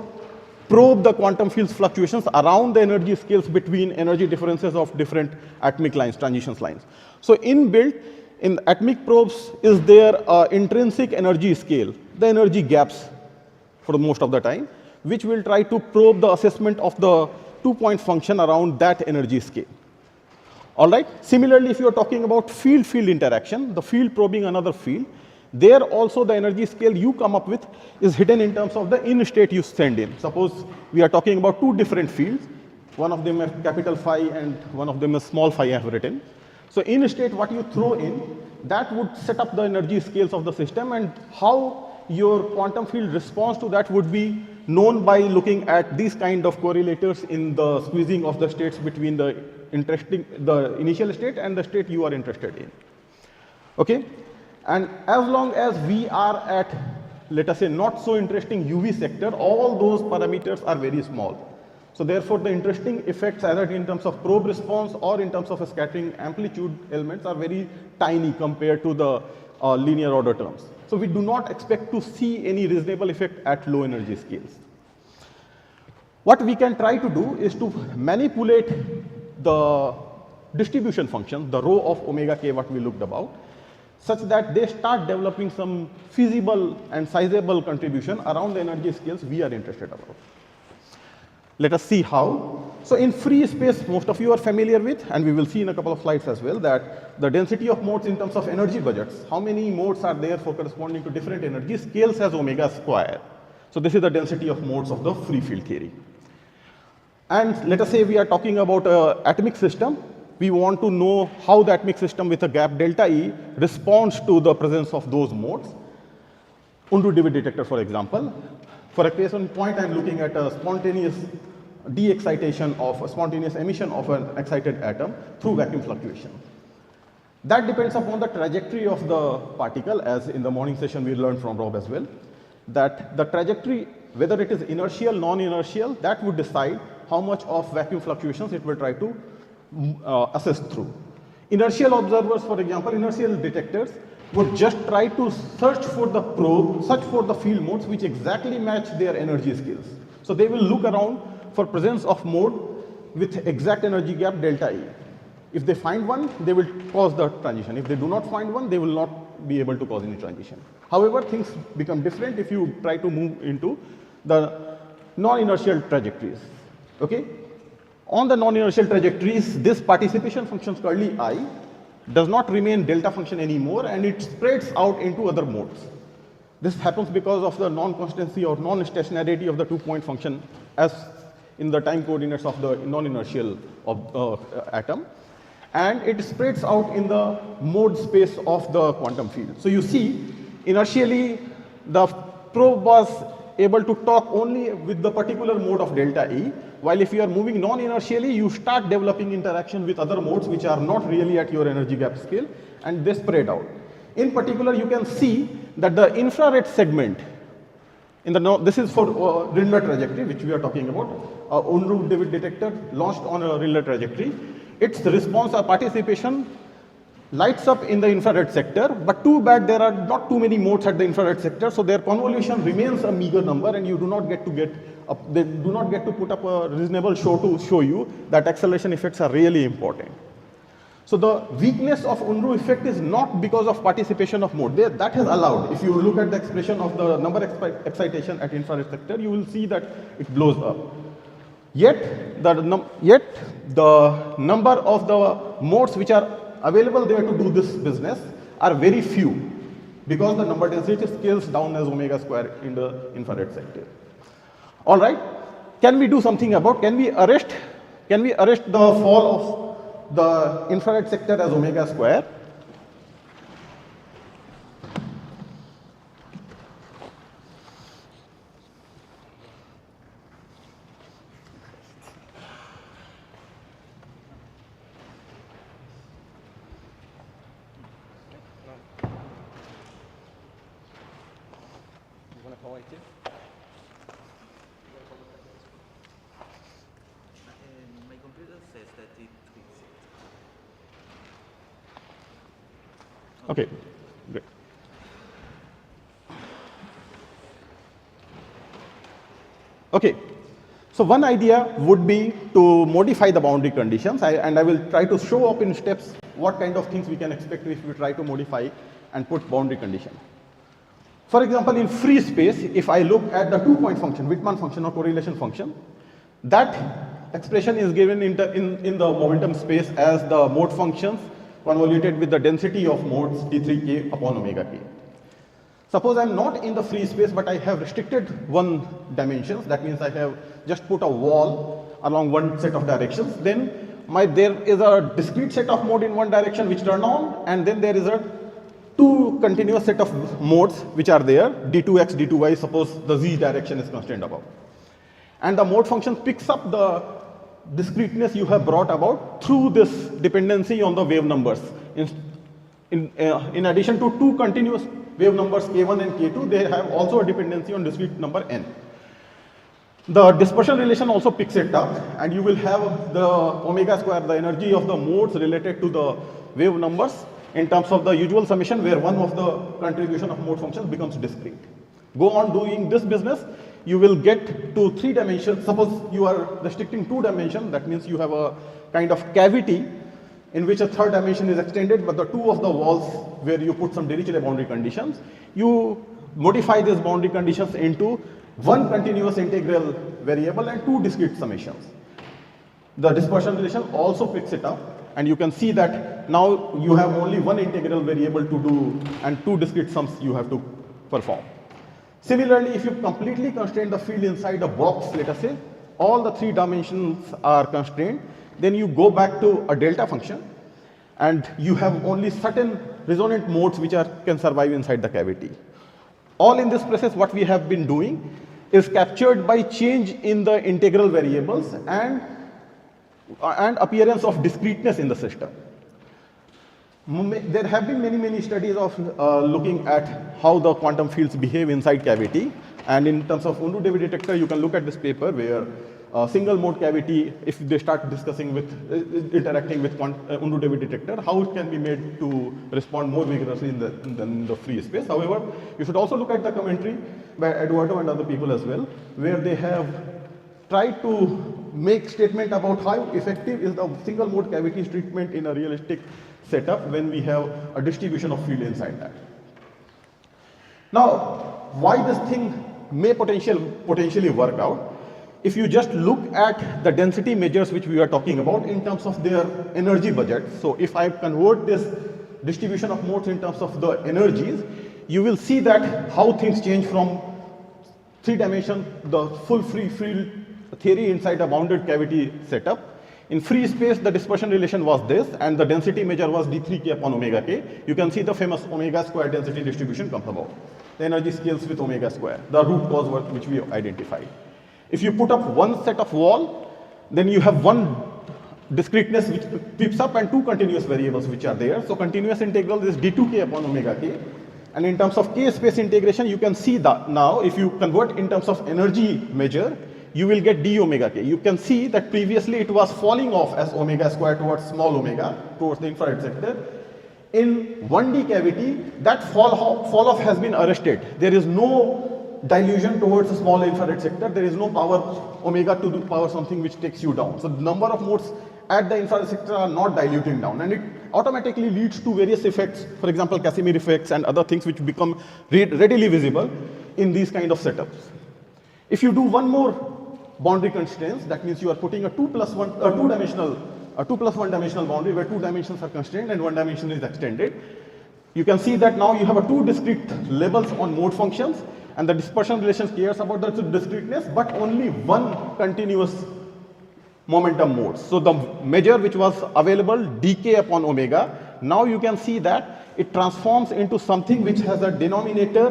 probe the quantum fields fluctuations around the energy scales between energy differences of different atomic lines, transitions lines. So inbuilt in atomic probes is their intrinsic energy scale, the energy gaps for most of the time, which will try to probe the assessment of the two-point function around that energy scale. All right. Similarly, if you are talking about field-field interaction, the field probing another field, there also the energy scale you come up with is hidden in terms of the in state you send in. Suppose we are talking about two different fields. One of them is capital phi and one of them is small phi I have written. So in state, what you throw in, that would set up the energy scales of the system, and how your quantum field response to that would be known by looking at these kind of correlators in the squeezing of the states between the initial state and the state you are interested in. Okay? And as long as we are at, let us say, not so interesting UV sector, all those parameters are very small. So therefore, the interesting effects either in terms of probe response or in terms of a scattering amplitude elements are very tiny compared to the linear order terms. So we do not expect to see any reasonable effect at low energy scales. What we can try to do is to manipulate the distribution function, the rho of omega k what we looked about, such that they start developing some feasible and sizable contribution around the energy scales we are interested about. Let us see how. So in free space, most of you are familiar with, and we will see in a couple of slides as well, that the density of modes in terms of energy budgets, how many modes are there for corresponding to different energy scales as omega square. So this is the density of modes of the free field theory. And let us say we are talking about an atomic system. We want to know how the atomic system with a gap delta E responds to the presence of those modes. Unruh-Dewitt detector, for example. For a case in point, I'm looking at a spontaneous de-excitation of a spontaneous emission of an excited atom through vacuum fluctuation. That depends upon the trajectory of the particle, as in the morning session we learned from Rob as well, that the trajectory, whether it is inertial, non-inertial, that would decide how much of vacuum fluctuations it will try to assess through. Inertial observers, for example, inertial detectors, would just try to search for the probe, search for the field modes which exactly match their energy scales. So they will look around for presence of mode with exact energy gap delta E. If they find one, they will cause the transition. If they do not find one, they will not be able to cause any transition. However, things become different if you try to move into the non-inertial trajectories. Okay? On the non-inertial trajectories, this participation function curly I does not remain delta function anymore, and it spreads out into other modes. This happens because of the non-constancy or non-stationarity of the two-point function as in the time coordinates of the non-inertial atom, and it spreads out in the mode space of the quantum field. So you see, inertially, the probe was able to talk only with the particular mode of delta E, while if you are moving non-inertially, you start developing interaction with other modes which are not really at your energy gap scale, and they spread out. In particular, you can see that the infrared segment, this is for Rindler trajectory, which we are talking about, Unruh-Dewitt detector launched on a Rindler trajectory. Its response or participation lights up in the infrared sector, but too bad there are not too many modes at the infrared sector, so their convolution remains a meager number, and you do not get to they do not get to put up a reasonable show to show you that acceleration effects are really important. So the weakness of Unruh effect is not because of participation of mode. That has allowed. If you look at the expression of the number excitation at infrared sector, you will see that it blows up. Yet the number of the modes which are available there to do this business are very few, because the number density scales down as omega square in the infrared sector. All right, can we do something about? Can we arrest the fall of the infrared sector as omega square? My computer says that it tweaks it. Okay, great. Okay, so one idea would be to modify the boundary conditions, and I will try to show up in steps what kind of things we can expect if we try to modify and put boundary condition. For example, in free space, if I look at the two-point function, Wittmann function or correlation function, that expression is given in the momentum space as the mode functions convoluted with the density of modes d3k upon omega k. Suppose I'm not in the free space, but I have restricted one dimensions. That means I have just put a wall along one set of directions. Then there is a discrete set of mode in one direction which turn on, and then there is a two continuous set of modes which are there, d2x, d2y, suppose the z direction is constant above. And the mode function picks up the discreteness you have brought about through this dependency on the wave numbers. In addition to two continuous wave numbers k1 and k2, they have also a dependency on discrete number n. The dispersion relation also picks it up, and you will have the omega square, the energy of the modes related to the wave numbers in terms of the usual summation, where one of the contribution of mode functions becomes discrete. Go on doing this business. you will get to 3 dimensions. Suppose you are restricting 2 dimensions, that means you have a kind of cavity in which a 3rd dimension is extended, but the 2 of the walls where you put some Dirichlet boundary conditions, you modify these boundary conditions into 1 continuous integral variable and 2 discrete summations. The dispersion relation also picks it up, and you can see that now you have only 1 integral variable to do and 2 discrete sums you have to perform. Similarly, if you completely constrain the field inside a box, let us say, all the 3 dimensions are constrained, then you go back to a delta function, and you have only certain resonant modes which can survive inside the cavity. All in this process, what we have been doing is captured by change in the integral variables and appearance of discreteness in the system. There have been many studies of looking at how the quantum fields behave inside cavity, and in terms of Unruh-David detector, you can look at this paper where single mode cavity, if they start discussing with interacting with Unruh-David detector, how it can be made to respond more vigorously than the free space. However, you should also look at the commentary by Eduardo and other people as well, where they have tried to make statement about how effective is the single mode cavity treatment in a realistic setup when we have a distribution of field inside that. Now, why this thing may potentially work out? If you just look at the density measures which we are talking about in terms of their energy budget, so if I convert this distribution of modes in terms of the energies, you will see that how things change from 3 dimension, the full free field theory inside a bounded cavity setup. In free space, the dispersion relation was this, and the density measure was d3k upon omega k. You can see the famous omega square density distribution comes about. The energy scales with omega square, the root cause work which we identified. If you put up 1 set of wall, then you have 1 discreteness which creeps up and 2 continuous variables which are there. So continuous integral is d2k upon omega k. And in terms of k space integration, you can see that now if you convert in terms of energy measure, you will get d omega k. You can see that previously it was falling off as omega square towards small omega, towards the infrared sector. In 1D cavity, that fall off has been arrested. There is no dilution towards a small infrared sector. There is no power omega to the power something which takes you down. So the number of modes at the infrared sector are not diluting down, and it automatically leads to various effects, for example, Casimir effects and other things which become readily visible in these kind of setups. If you do one more boundary constraints, that means you are putting a 2 plus 1 dimensional boundary where 2 dimensions are constrained and 1 dimension is extended. You can see that now you have a 2 discrete levels on mode functions, and the dispersion relation cares about the discreteness, but only 1 continuous momentum mode. So the measure which was available, dk upon omega, now you can see that it transforms into something which has a denominator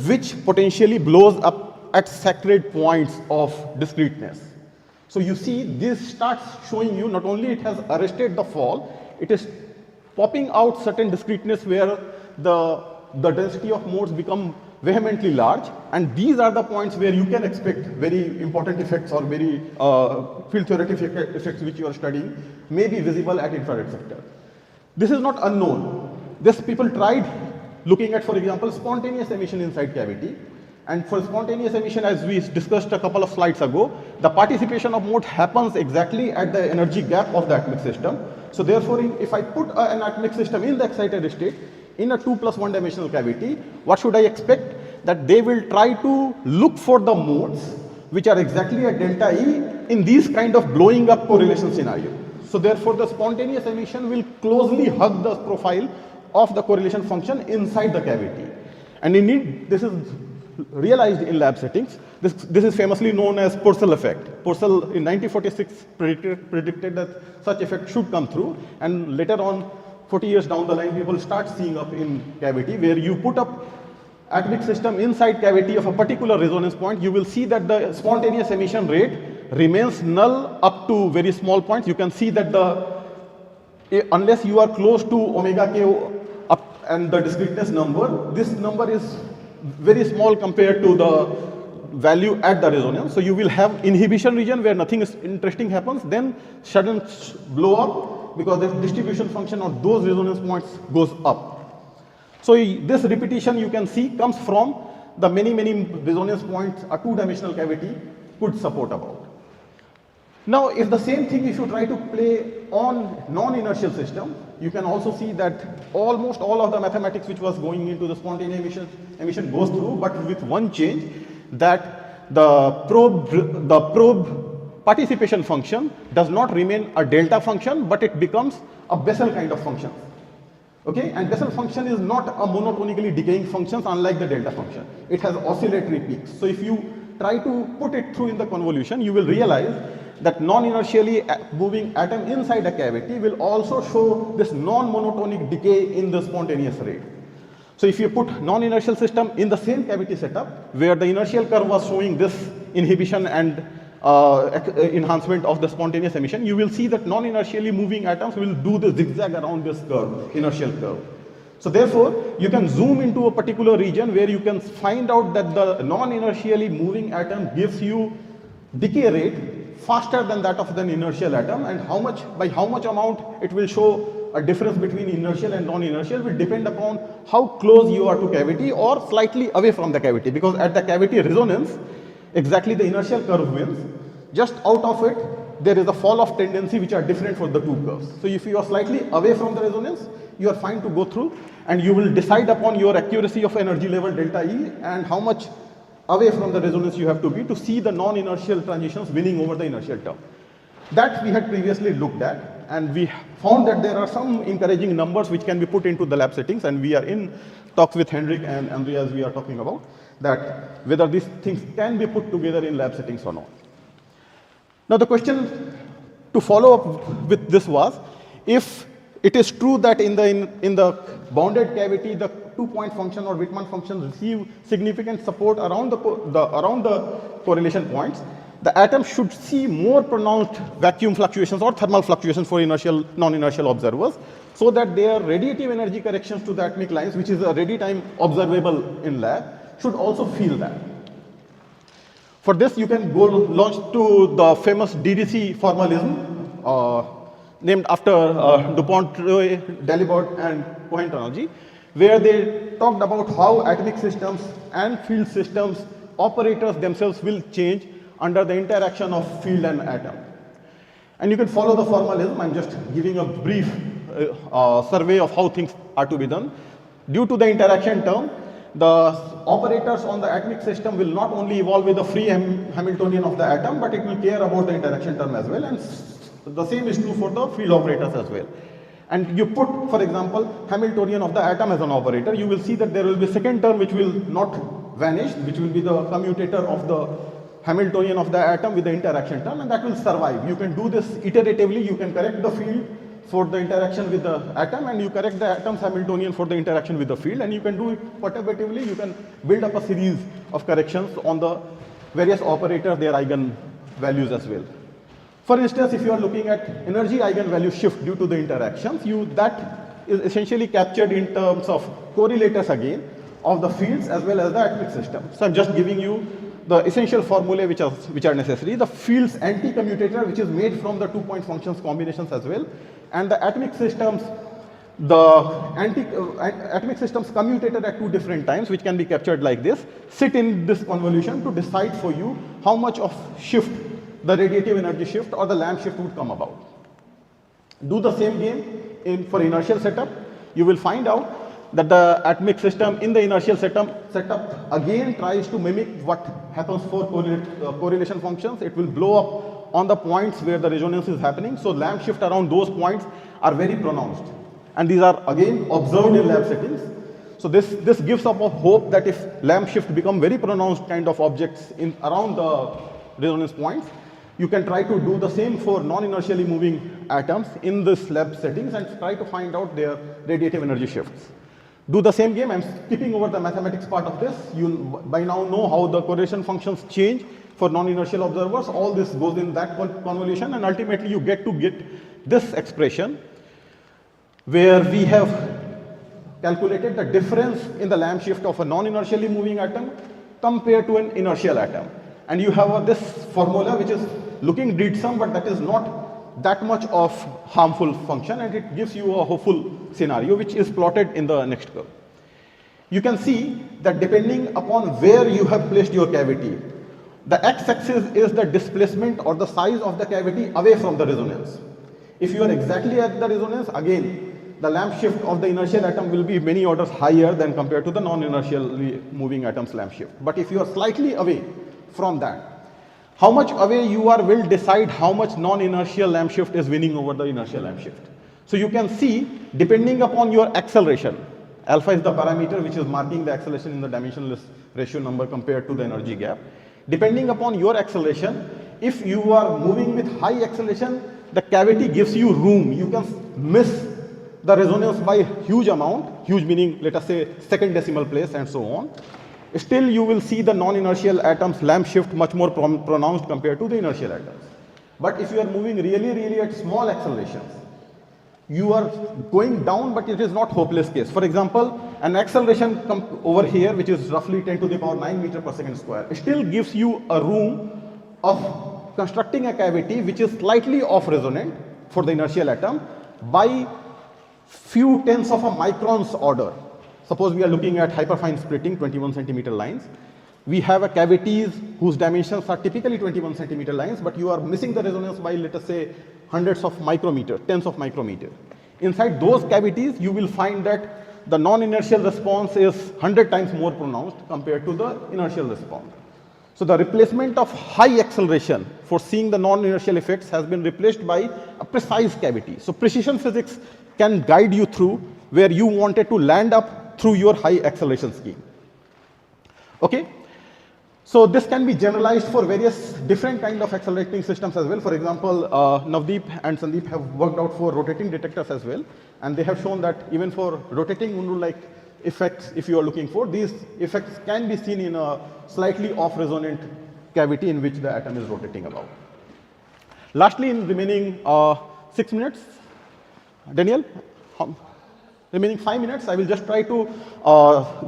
which potentially blows up at sacred points of discreteness. So you see this starts showing you not only it has arrested the fall, it is popping out certain discreteness where the density of modes become vehemently large, and these are the points where you can expect very important effects or very field theoretic effects which you are studying may be visible at infrared sector. This is not unknown. This people tried looking at, for example, spontaneous emission inside cavity. And for spontaneous emission, as we discussed a couple of slides ago, the participation of mode happens exactly at the energy gap of the atomic system. So therefore, if I put an atomic system in the excited state, in a 2 plus 1 dimensional cavity, what should I expect? That they will try to look for the modes which are exactly at delta E in these kind of blowing up correlation scenario. So therefore, the spontaneous emission will closely hug the profile of the correlation function inside the cavity. And indeed, this is realized in lab settings. This is famously known as Purcell effect. Purcell in 1946 predicted that such effect should come through, and later on 40 years down the line people start seeing up in cavity where you put up atomic system inside cavity of a particular resonance point, you will see that the spontaneous emission rate remains null up to very small points. You can see that unless you are close to omega k up and the discreteness number, this number is very small compared to the value at the resonance. So you will have inhibition region where nothing interesting happens, then sudden blow up because the distribution function of those resonance points goes up. So this repetition you can see comes from the many resonance points a two-dimensional cavity could support about. Now, if the same thing if you try to play on non-inertial system, you can also see that almost all of the mathematics which was going into the spontaneous emission goes through, but with one change, that the probe participation function does not remain a delta function, but it becomes a Bessel kind of function. Okay, and Bessel function is not a monotonically decaying function unlike the delta function. It has oscillatory peaks. So if you try to put it through in the convolution, you will realize that non-inertially moving atom inside a cavity will also show this non-monotonic decay in the spontaneous rate. So if you put non-inertial system in the same cavity setup, where the inertial curve was showing this inhibition and enhancement of the spontaneous emission, you will see that non-inertially moving atoms will do the zigzag around this curve, inertial curve. So therefore, you can zoom into a particular region where you can find out that the non-inertially moving atom gives you decay rate faster than that of an inertial atom, and by how much amount it will show a difference between inertial and non-inertial will depend upon how close you are to cavity or slightly away from the cavity, because at the cavity resonance, exactly the inertial curve wins. Just out of it, there is a fall off tendency which are different for the two curves. So if you are slightly away from the resonance, you are fine to go through, and you will decide upon your accuracy of energy level delta E and how much away from the resonance you have to be to see the non-inertial transitions winning over the inertial term. That we had previously looked at, and we found that there are some encouraging numbers which can be put into the lab settings, and we are in talks with Henrik and Andreas, we are talking about that whether these things can be put together in lab settings or not. Now the question to follow up with this was, if it is true that in the bounded cavity the 2-point function or Wittmann function receive significant support around the correlation points, the atom should see more pronounced vacuum fluctuations or thermal fluctuations for inertial, non-inertial observers, so that their radiative energy corrections to the atomic lines, which is a ready time observable in lab, should also feel that. For this, you can go launch to the famous DDC formalism named after DuPont, Dalibard, and Cohen-Tranagi, where they talked about how atomic systems and field systems operators themselves will change under the interaction of field and atom. And you can follow the formalism. I'm just giving a brief survey of how things are to be done. Due to the interaction term, the operators on the atomic system will not only evolve with the free Hamiltonian of the atom, but it will care about the interaction term as well, and the same is true for the field operators as well. And you put, for example, Hamiltonian of the atom as an operator, you will see that there will be a second term which will not vanish, which will be the commutator of the Hamiltonian of the atom with the interaction term, and that will survive. You can do this iteratively. You can correct the field for the interaction with the atom, and you correct the atom's Hamiltonian for the interaction with the field, and you can do it perturbatively. You can build up a series of corrections on the various operators, their eigen values as well. For instance, if you are looking at energy eigenvalue shift due to the interactions, that is essentially captured in terms of correlators again of the fields as well as the atomic system. So I'm just giving you the essential formulae which are necessary. The fields anti-commutator, which is made from the 2-point functions combinations as well, and the atomic systems, atomic systems commutated at 2 different times, which can be captured like this, sit in this convolution to decide for you how much of shift, the radiative energy shift or the Lamb shift would come about. Do the same game for inertial setup. You will find out that the atomic system in the inertial setup again tries to mimic what happens for correlation functions. It will blow up on the points where the resonance is happening. So Lamb shift around those points are very pronounced. And these are again observed in lab settings. So this gives up a hope that if Lamb shift become very pronounced kind of objects around the resonance points, you can try to do the same for non-inertially moving atoms in this lab settings and try to find out their radiative energy shifts. Do the same game. I'm skipping over the mathematics part of this. You by now know how the correlation functions change for non-inertial observers. All this goes in that convolution, and ultimately you get this expression where we have calculated the difference in the Lamb shift of a non-inertially moving atom compared to an inertial atom. And you have this formula which is looking dreadsome, but that is not that much of harmful function, and it gives you a hopeful scenario which is plotted in the next curve. you can see that depending upon where you have placed your cavity, the x-axis is the displacement or the size of the cavity away from the resonance. If you are exactly at the resonance, again, the lamp shift of the inertial atom will be many orders higher than compared to the non-inertially moving atom's lamp shift. But if you are slightly away from that, how much away you are will decide how much non-inertial lamp shift is winning over the inertial lamp shift. So you can see, depending upon your acceleration, alpha is the parameter which is marking the acceleration in the dimensionless ratio number compared to the energy gap. Depending upon your acceleration, if you are moving with high acceleration, the cavity gives you room. You can miss the resonance by a huge amount, huge meaning, let us say, second decimal place and so on. Still, you will see the non-inertial atom's lamp shift much more pronounced compared to the inertial atoms. But if you are moving really at small accelerations, you are going down, but it is not hopeless case. For example, an acceleration over here, which is roughly 10 to the power 9 meter per second square, still gives you a room of constructing a cavity which is slightly off resonant for the inertial atom by few tenths of a micron's order. Suppose we are looking at hyperfine splitting 21 centimeter lines. We have a cavities whose dimensions are typically 21 centimeter lines, but you are missing the resonance by, let us say, hundreds of micrometer, tens of micrometer. Inside those cavities, you will find that the non-inertial response is 100 times more pronounced compared to the inertial response. So the replacement of high acceleration for seeing the non-inertial effects has been replaced by a precise cavity. So precision physics can guide you through where you wanted to land up through your high acceleration scheme. Okay? So this can be generalized for various different kind of accelerating systems as well. For example, Navdeep and Sandeep have worked out for rotating detectors as well. And they have shown that even for rotating Unruh-like effects, if you are looking for, these effects can be seen in a slightly off-resonant cavity in which the atom is rotating about. Lastly, in remaining 6 minutes, Daniel, remaining 5 minutes, I will just try to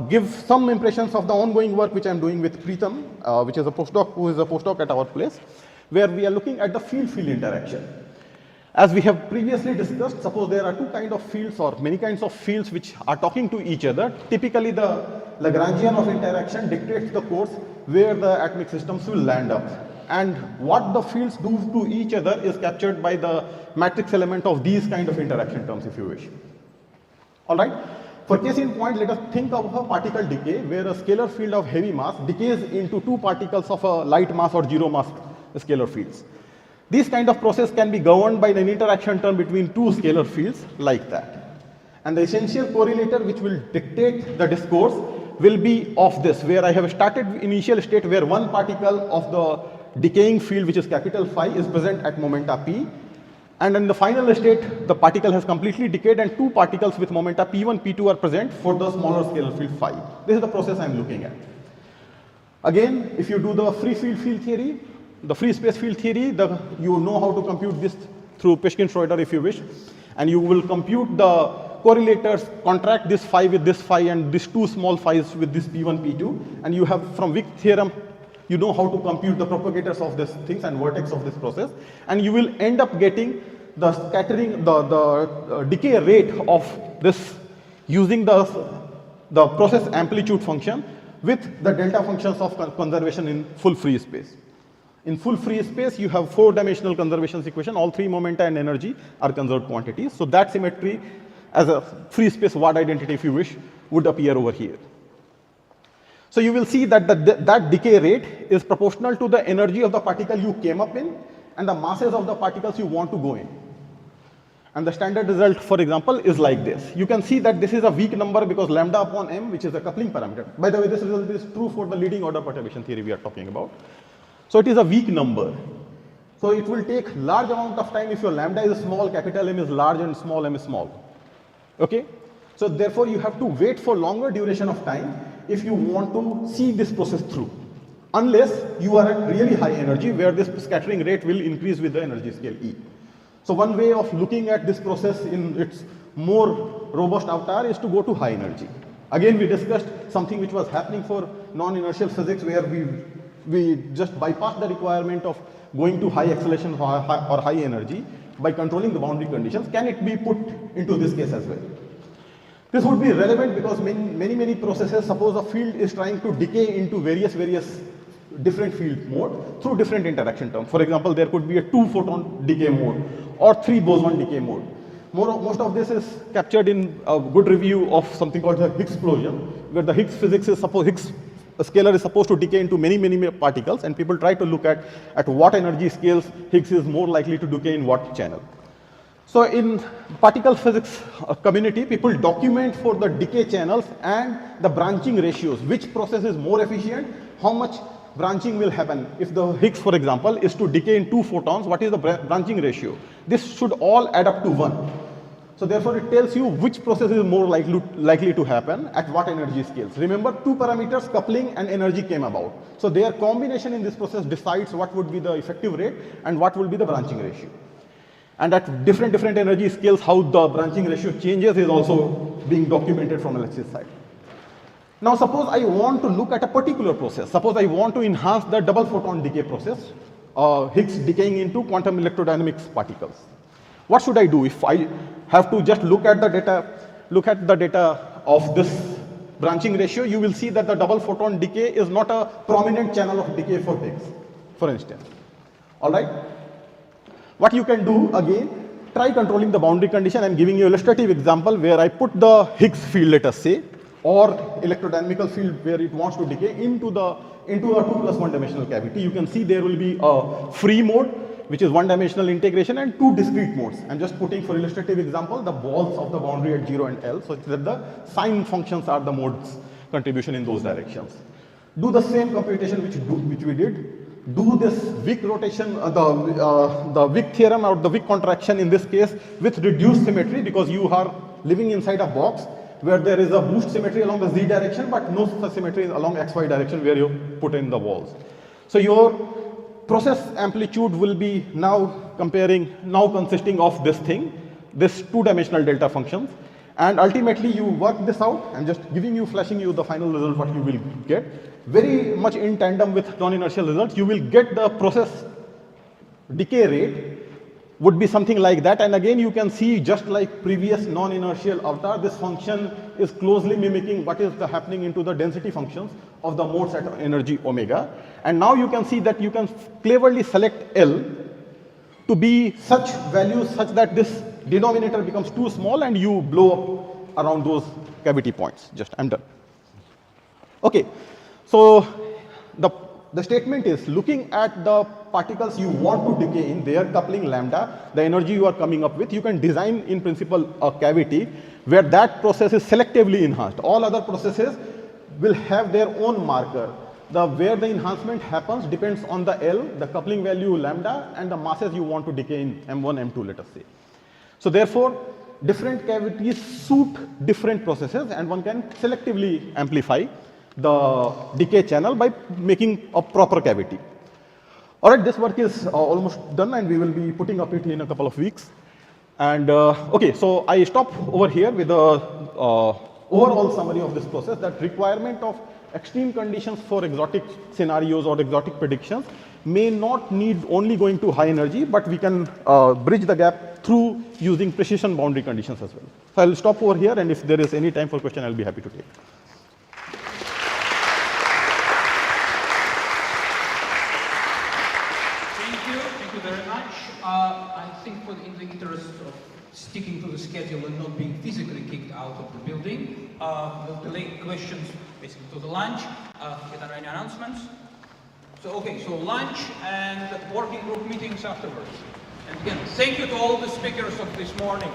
give some impressions of the ongoing work which I am doing with Preetham, which is a postdoc, who is a postdoc at our place, where we are looking at the field-field interaction. As we have previously discussed, suppose there are two kinds of fields or many kinds of fields which are talking to each other. Typically, the Lagrangian of interaction dictates the course where the atomic systems will land up. And what the fields do to each other is captured by the matrix element of these kind of interaction terms, if you wish. All right. For case in point, let us think of a particle decay where a scalar field of heavy mass decays into two particles of a light mass or zero mass scalar fields. This kind of process can be governed by an interaction term between two scalar fields like that. And the essential correlator which will dictate the discourse will be of this, where I have started initial state where one particle of the decaying field, which is capital phi, is present at momenta p. And in the final state, the particle has completely decayed and two particles with momenta p1, p2 are present for the smaller scalar field phi. This is the process I am looking at. Again, if you do the free field theory, the free space field theory, you know how to compute this through Peschkin-Schroeder if you wish. And you will compute the correlators, contract this phi with this phi and these two small phis with this p1, p2. And you have from Wick theorem, you know how to compute the propagators of these things and vertex of this process. And you will end up getting the scattering, the decay rate of this using the process amplitude function with the delta functions of conservation in full free space. In full free space, you have four-dimensional conservation equation. All three momenta and energy are conserved quantities. So that symmetry as a free space word identity, if you wish, would appear over here. So you will see that that decay rate is proportional to the energy of the particle you came up in and the masses of the particles you want to go in. And the standard result, for example, is like this. You can see that this is a weak number because lambda upon m, which is a coupling parameter. By the way, this result is true for the leading order perturbation theory we are talking about. So it is a weak number. So it will take large amount of time if your lambda is small, capital M is large and small m is small. Okay? So therefore you have to wait for longer duration of time if you want to see this process through. Unless you are at really high energy where this scattering rate will increase with the energy scale E. So one way of looking at this process in its more robust avatar is to go to high energy. Again, we discussed something which was happening for non-inertial physics where we just bypass the requirement of going to high acceleration or high energy by controlling the boundary conditions. Can it be put into this case as well? This would be relevant because many processes, suppose a field is trying to decay into various different field mode through different interaction terms. For example, there could be a 2-photon decay mode or 3-boson decay mode. Most of this is captured in a good review of something called the Higgs explosion, where the Higgs physics is Higgs scalar is supposed to decay into many particles, and people try to look at what energy scales Higgs is more likely to decay in what channel. So in particle physics community, people document for the decay channels and the branching ratios, which process is more efficient, how much branching will happen. If the Higgs, for example, is to decay in 2 photons, what is the branching ratio? This should all add up to 1. So therefore, it tells you which process is more likely to happen at what energy scales. Remember, 2 parameters, coupling and energy, came about. So their combination in this process decides what would be the effective rate and what will be the branching ratio. And at different energy scales, how the branching ratio changes is also being documented from LHC side. Now suppose I want to look at a particular process. Suppose I want to enhance the double photon decay process, Higgs decaying into quantum electrodynamics particles. What should I do if I have to just look at the data of this branching ratio? You will see that the double photon decay is not a prominent channel of decay for Higgs, for instance. All right? What you can do, again, try controlling the boundary condition. I'm giving you an illustrative example where I put the Higgs field, let us say, or electrodynamical field where it wants to decay into a 2+1 dimensional cavity. You can see there will be a free mode, which is 1-dimensional integration, and 2 discrete modes. I'm just putting, for illustrative example, the balls of the boundary at 0 and L, so that the sign functions are the modes contribution in those directions. Do the same computation which we did. Do this Wick rotation, the Wick theorem or the Wick contraction in this case with reduced symmetry, because you are living inside a box where there is a boost symmetry along the z direction, but no such symmetry along xy direction where you put in the walls. So your process amplitude will be now consisting of this thing, this 2-dimensional delta functions, and ultimately you work this out. I'm just flashing you the final result, what you will get. Very much in tandem with non-inertial results, you will get the process decay rate would be something like that. And again, you can see, just like previous non-inertial avatar, this function is closely mimicking what is happening into the density functions of the modes at energy omega. And now you can see that you can cleverly select L to be such values such that this denominator becomes too small and you blow up around those cavity points. I'm done. Okay, so the statement is, looking at the particles you want to decay in, their coupling lambda, the energy you are coming up with, you can design in principle a cavity where that process is selectively enhanced. All other processes will have their own marker. Where the enhancement happens depends on the L, the coupling value lambda, and the masses you want to decay in M1, M2, let us say. So therefore, different cavities suit different processes, and one can selectively amplify the decay channel by making a proper cavity. All right, this work is almost done, and we will be putting up it in a couple of weeks. And okay, so I stop over here with the overall summary of this process, that requirement of extreme conditions for exotic scenarios or exotic predictions may not need only going to high energy, but we can bridge the gap through using precision boundary conditions as well. So I'll stop over here, and if there is any time for question, I'll be happy to take. Thank you very much. I think in the interest of sticking to the schedule and not being physically kicked out of the building, we'll delay questions basically to the lunch. Are there any announcements? So, okay, so lunch and working group meetings afterwards. And again, thank you to all the speakers of this morning.